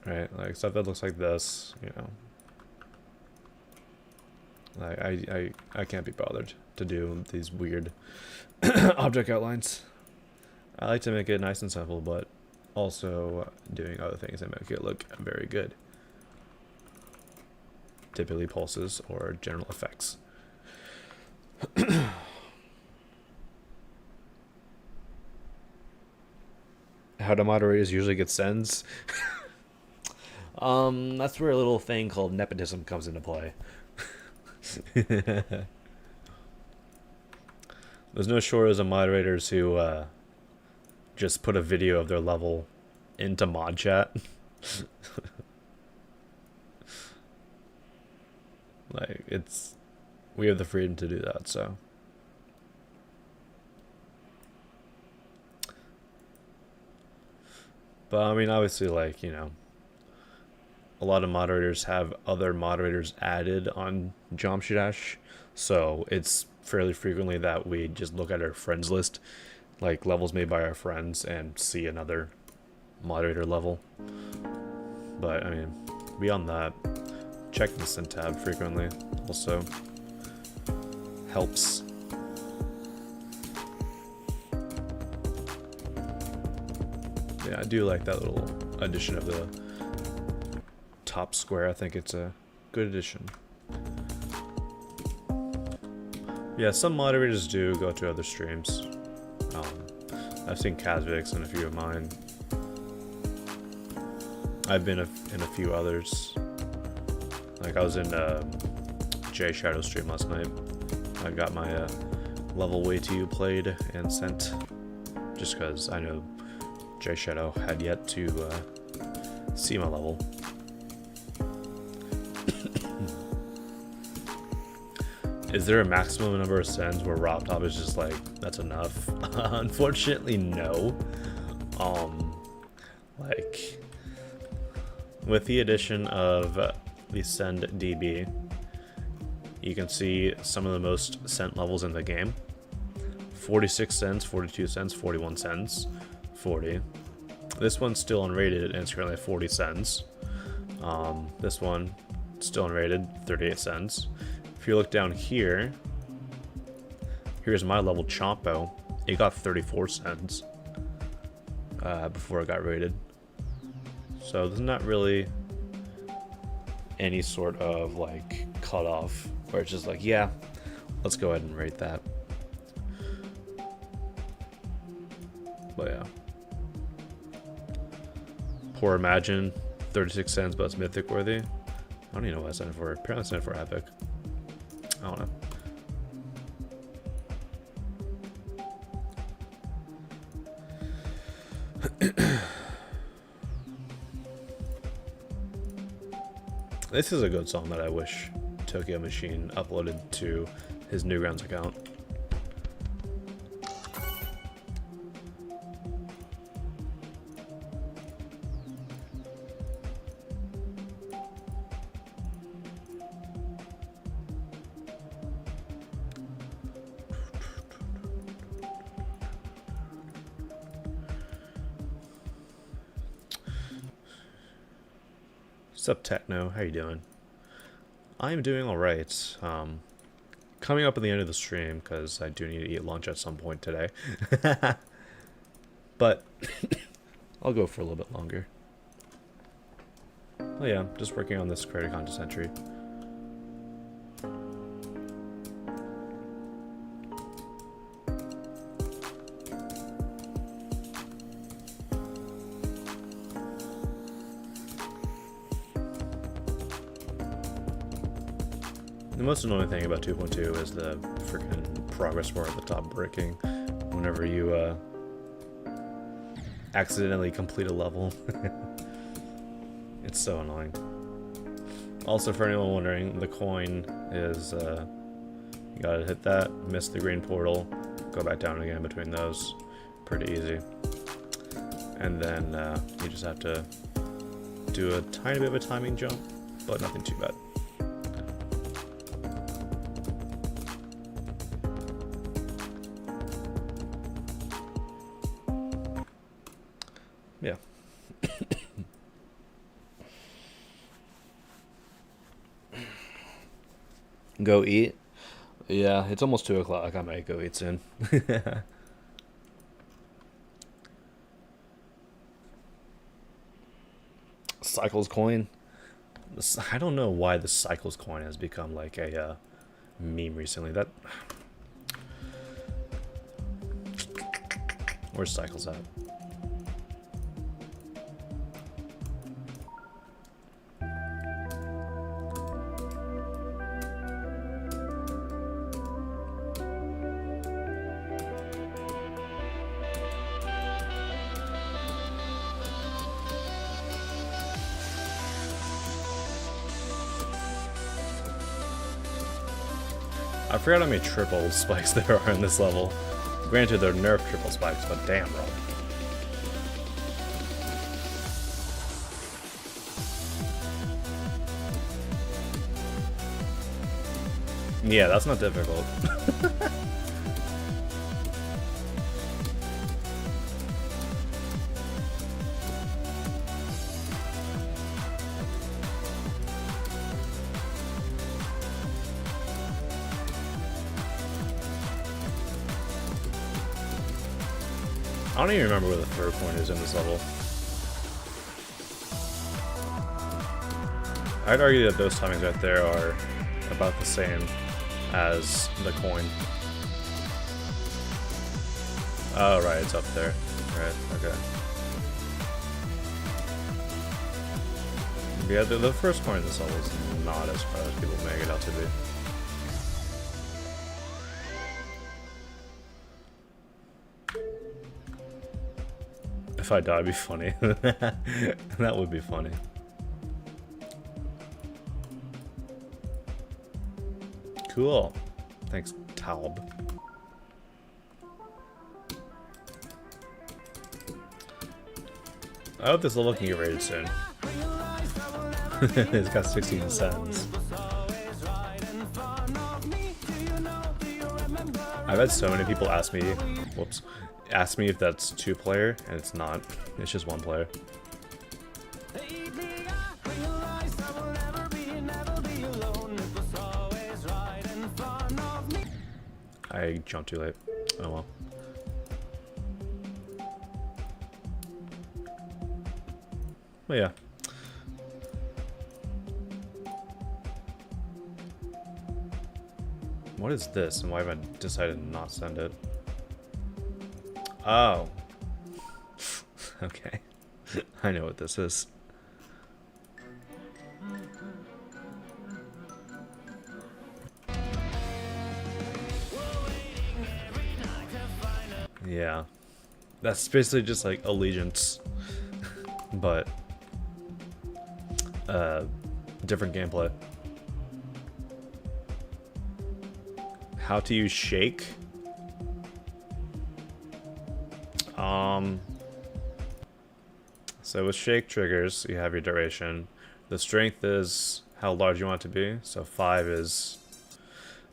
Right? Like, stuff that looks like this, you know. Like, I can't be bothered to do these weird object outlines. I like to make it nice and simple, but also doing other things that make it look very good. Typically pulses or general effects. How do moderators usually get sends? That's where a little thing called nepotism comes into play. There's no shortage of moderators who just put a video of their level into mod chat. Like, we have the freedom to do that, so. But I mean, obviously, like, you know, a lot of moderators have other moderators added on Geometry Dash, so it's fairly frequently that we just look at our friends list, like levels made by our friends, and see another moderator level. But I mean, beyond that, checking the Syn tab frequently also helps. Yeah, I do like that little addition of the top square. I think it's a good addition. Yeah, some moderators do go to other streams. I've seen Kazvix and a few of mine. I've been in a few others. Like I was in Jay Shadow stream last night. I got my level way too played and sent, just because I know Jay Shadow had yet to see my level. Is there a maximum number of sends where RobTop is just like, that's enough? Unfortunately, no. Like, with the addition of the Send DB, you can see some of the most sent levels in the game. 46 cents, 42 cents, 41 cents, 40. This one's still unrated and it's currently at 40 cents. This one, still unrated, 38 cents. If you look down here, here's my level Chompo. It got 34 cents before it got rated. So there's not really any sort of like cutoff where it's just like, yeah, let's go ahead and rate that. But yeah. Poor Imagine, 36 cents, but it's mythic worthy. I don't even know what I sent it for. Apparently I sent it for epic. I don't know. This is a good song that I wish Tokyo Machine uploaded to his Newgrounds account. What's up, Techno? How you doing? I'm doing alright. Coming up at the end of the stream, because I do need to eat lunch at some point today. But I'll go for a little bit longer. Oh yeah, just working on this Creator Contest entry. The most annoying thing about 2.2 is the freaking progress bar at the top breaking whenever you accidentally complete a level. It's so annoying. Also, for anyone wondering, the coin is you gotta hit that, miss the green portal, go back down again between those. Pretty easy. And then you just have to do a tiny bit of a timing jump, but nothing too bad. Yeah. Go eat? Yeah, it's almost 2 o'clock. I might go eat soon. Cycles coin? I don't know why the Cycles coin has become like a meme recently. That... Where's Cycles at? I forgot how many triple spikes there are in this level. Granted, they're nerfed triple spikes, but damn, bro. Yeah, that's not difficult. I don't even remember where the third coin is in this level. I'd argue that those timings right there are about the same as the coin. Oh, right, it's up there. Right, okay. Yeah, the first coin in this level is not as hard as people make it out to be. If I die, it'd be funny. That would be funny. Cool. Thanks, Taub. I hope this level can get rated soon. It's got 16 cents. I've had so many people ask me, ask me if that's 2-player, and it's not. It's just 1 player. I jumped too late. Oh well. But yeah. What is this, and why have I decided to not send it? Oh. Okay. I know what this is. Yeah. That's basically just like Allegiance. But different gameplay. How to use shake? So with shake triggers, you have your duration. The strength is how large you want it to be. So 5 is...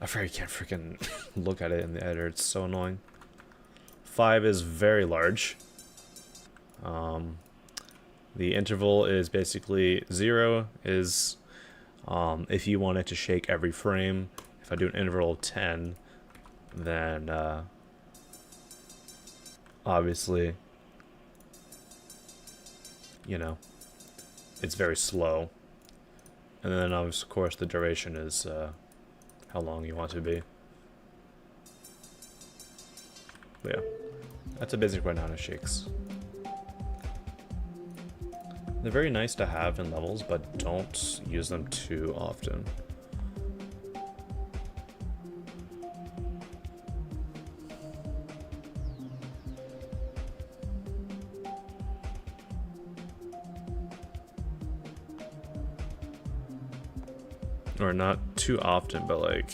I forget, you can't freaking look at it in the editor. It's so annoying. 5 is very large. The interval is basically 0 is if you want it to shake every frame. If I do an interval of 10, then obviously, you know, it's very slow. And then of course the duration is how long you want it to be. But yeah, that's a basic rundown of shakes. They're very nice to have in levels, but don't use them too often. Or not too often, but like...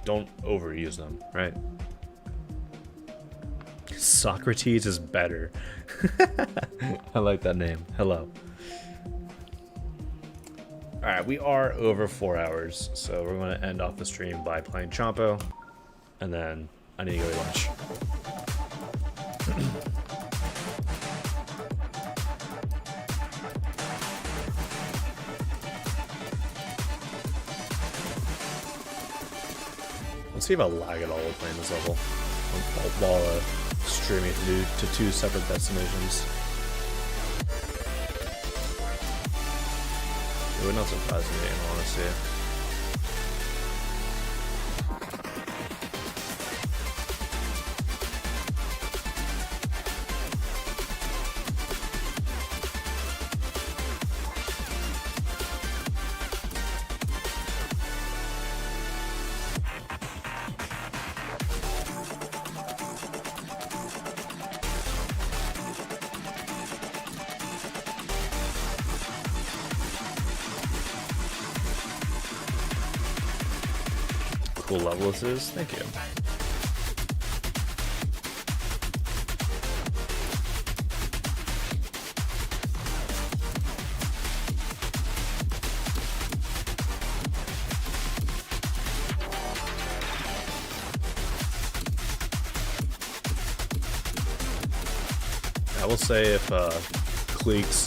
don't overuse them, right? Socrates is better. I like that name. Hello. Alright, we are over 4 hours, so we're going to end off the stream by playing Chompo, and then I need to go to lunch. Let's see if I lag at all while playing this level. While streaming to 2 separate destinations. It would not surprise me, in all honesty. Cool level this is. Thank you. I will say if Cleek's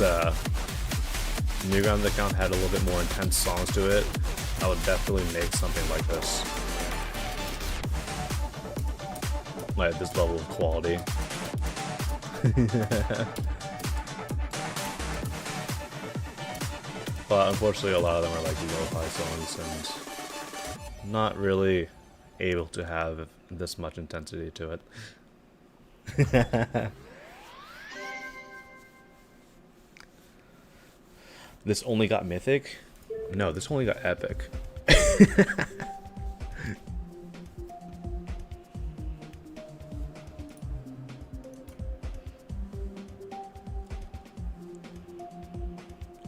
Newgrounds account had a little bit more intense songs to it, I would definitely make something like this. Like this level of quality. But unfortunately a lot of them are like lo-fi songs and not really able to have this much intensity to it. This only got mythic? No, this only got epic.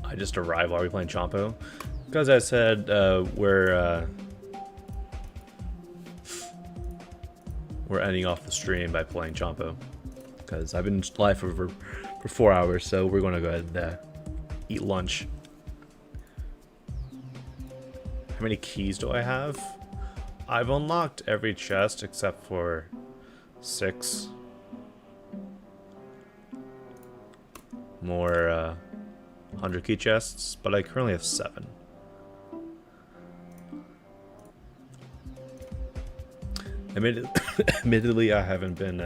I just arrived while we playing Chompo. Because I said we're ending off the stream by playing Chompo. Because I've been live for 4 hours, so we're going to go ahead and eat lunch. How many keys do I have? I've unlocked every chest except for 6. More 100 key chests, but I currently have 7. Admittedly, I haven't been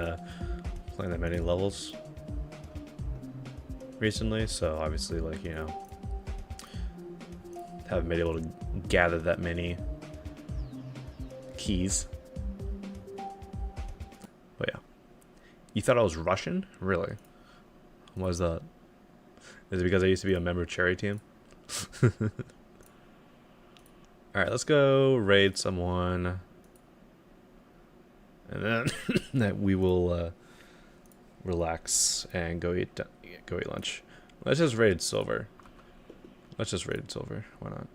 playing that many levels recently, so obviously, like, you know, haven't been able to gather that many keys. But yeah. You thought I was Russian? Really? Why is that? Is it because I used to be a member of Cherry Team? Alright, let's go raid someone. And then that we will relax and go eat lunch. Let's just raid silver. Let's just raid silver. Why not?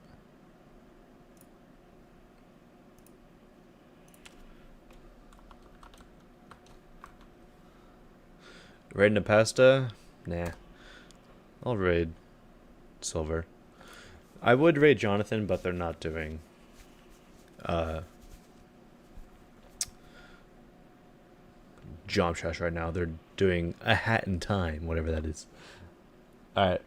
Raid Nepasta? Nah. I'll raid silver. I would raid Jonathan, but they're not doing Jump Trash right now. They're doing a hat in time, whatever that is. Alright.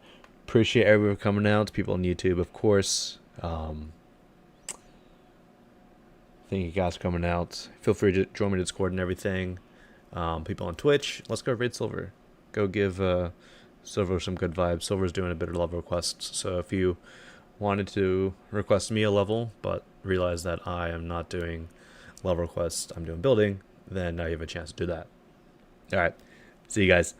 Appreciate everyone coming out. People on YouTube, of course. Thank you guys for coming out. Feel free to join me in Discord and everything. People on Twitch, let's go raid silver. Go give Silver some good vibes. Silver's doing a bit of level requests, so if you wanted to request me a level, but realize that I am not doing level requests, I'm doing building, then now you have a chance to do that. Alright, see you guys.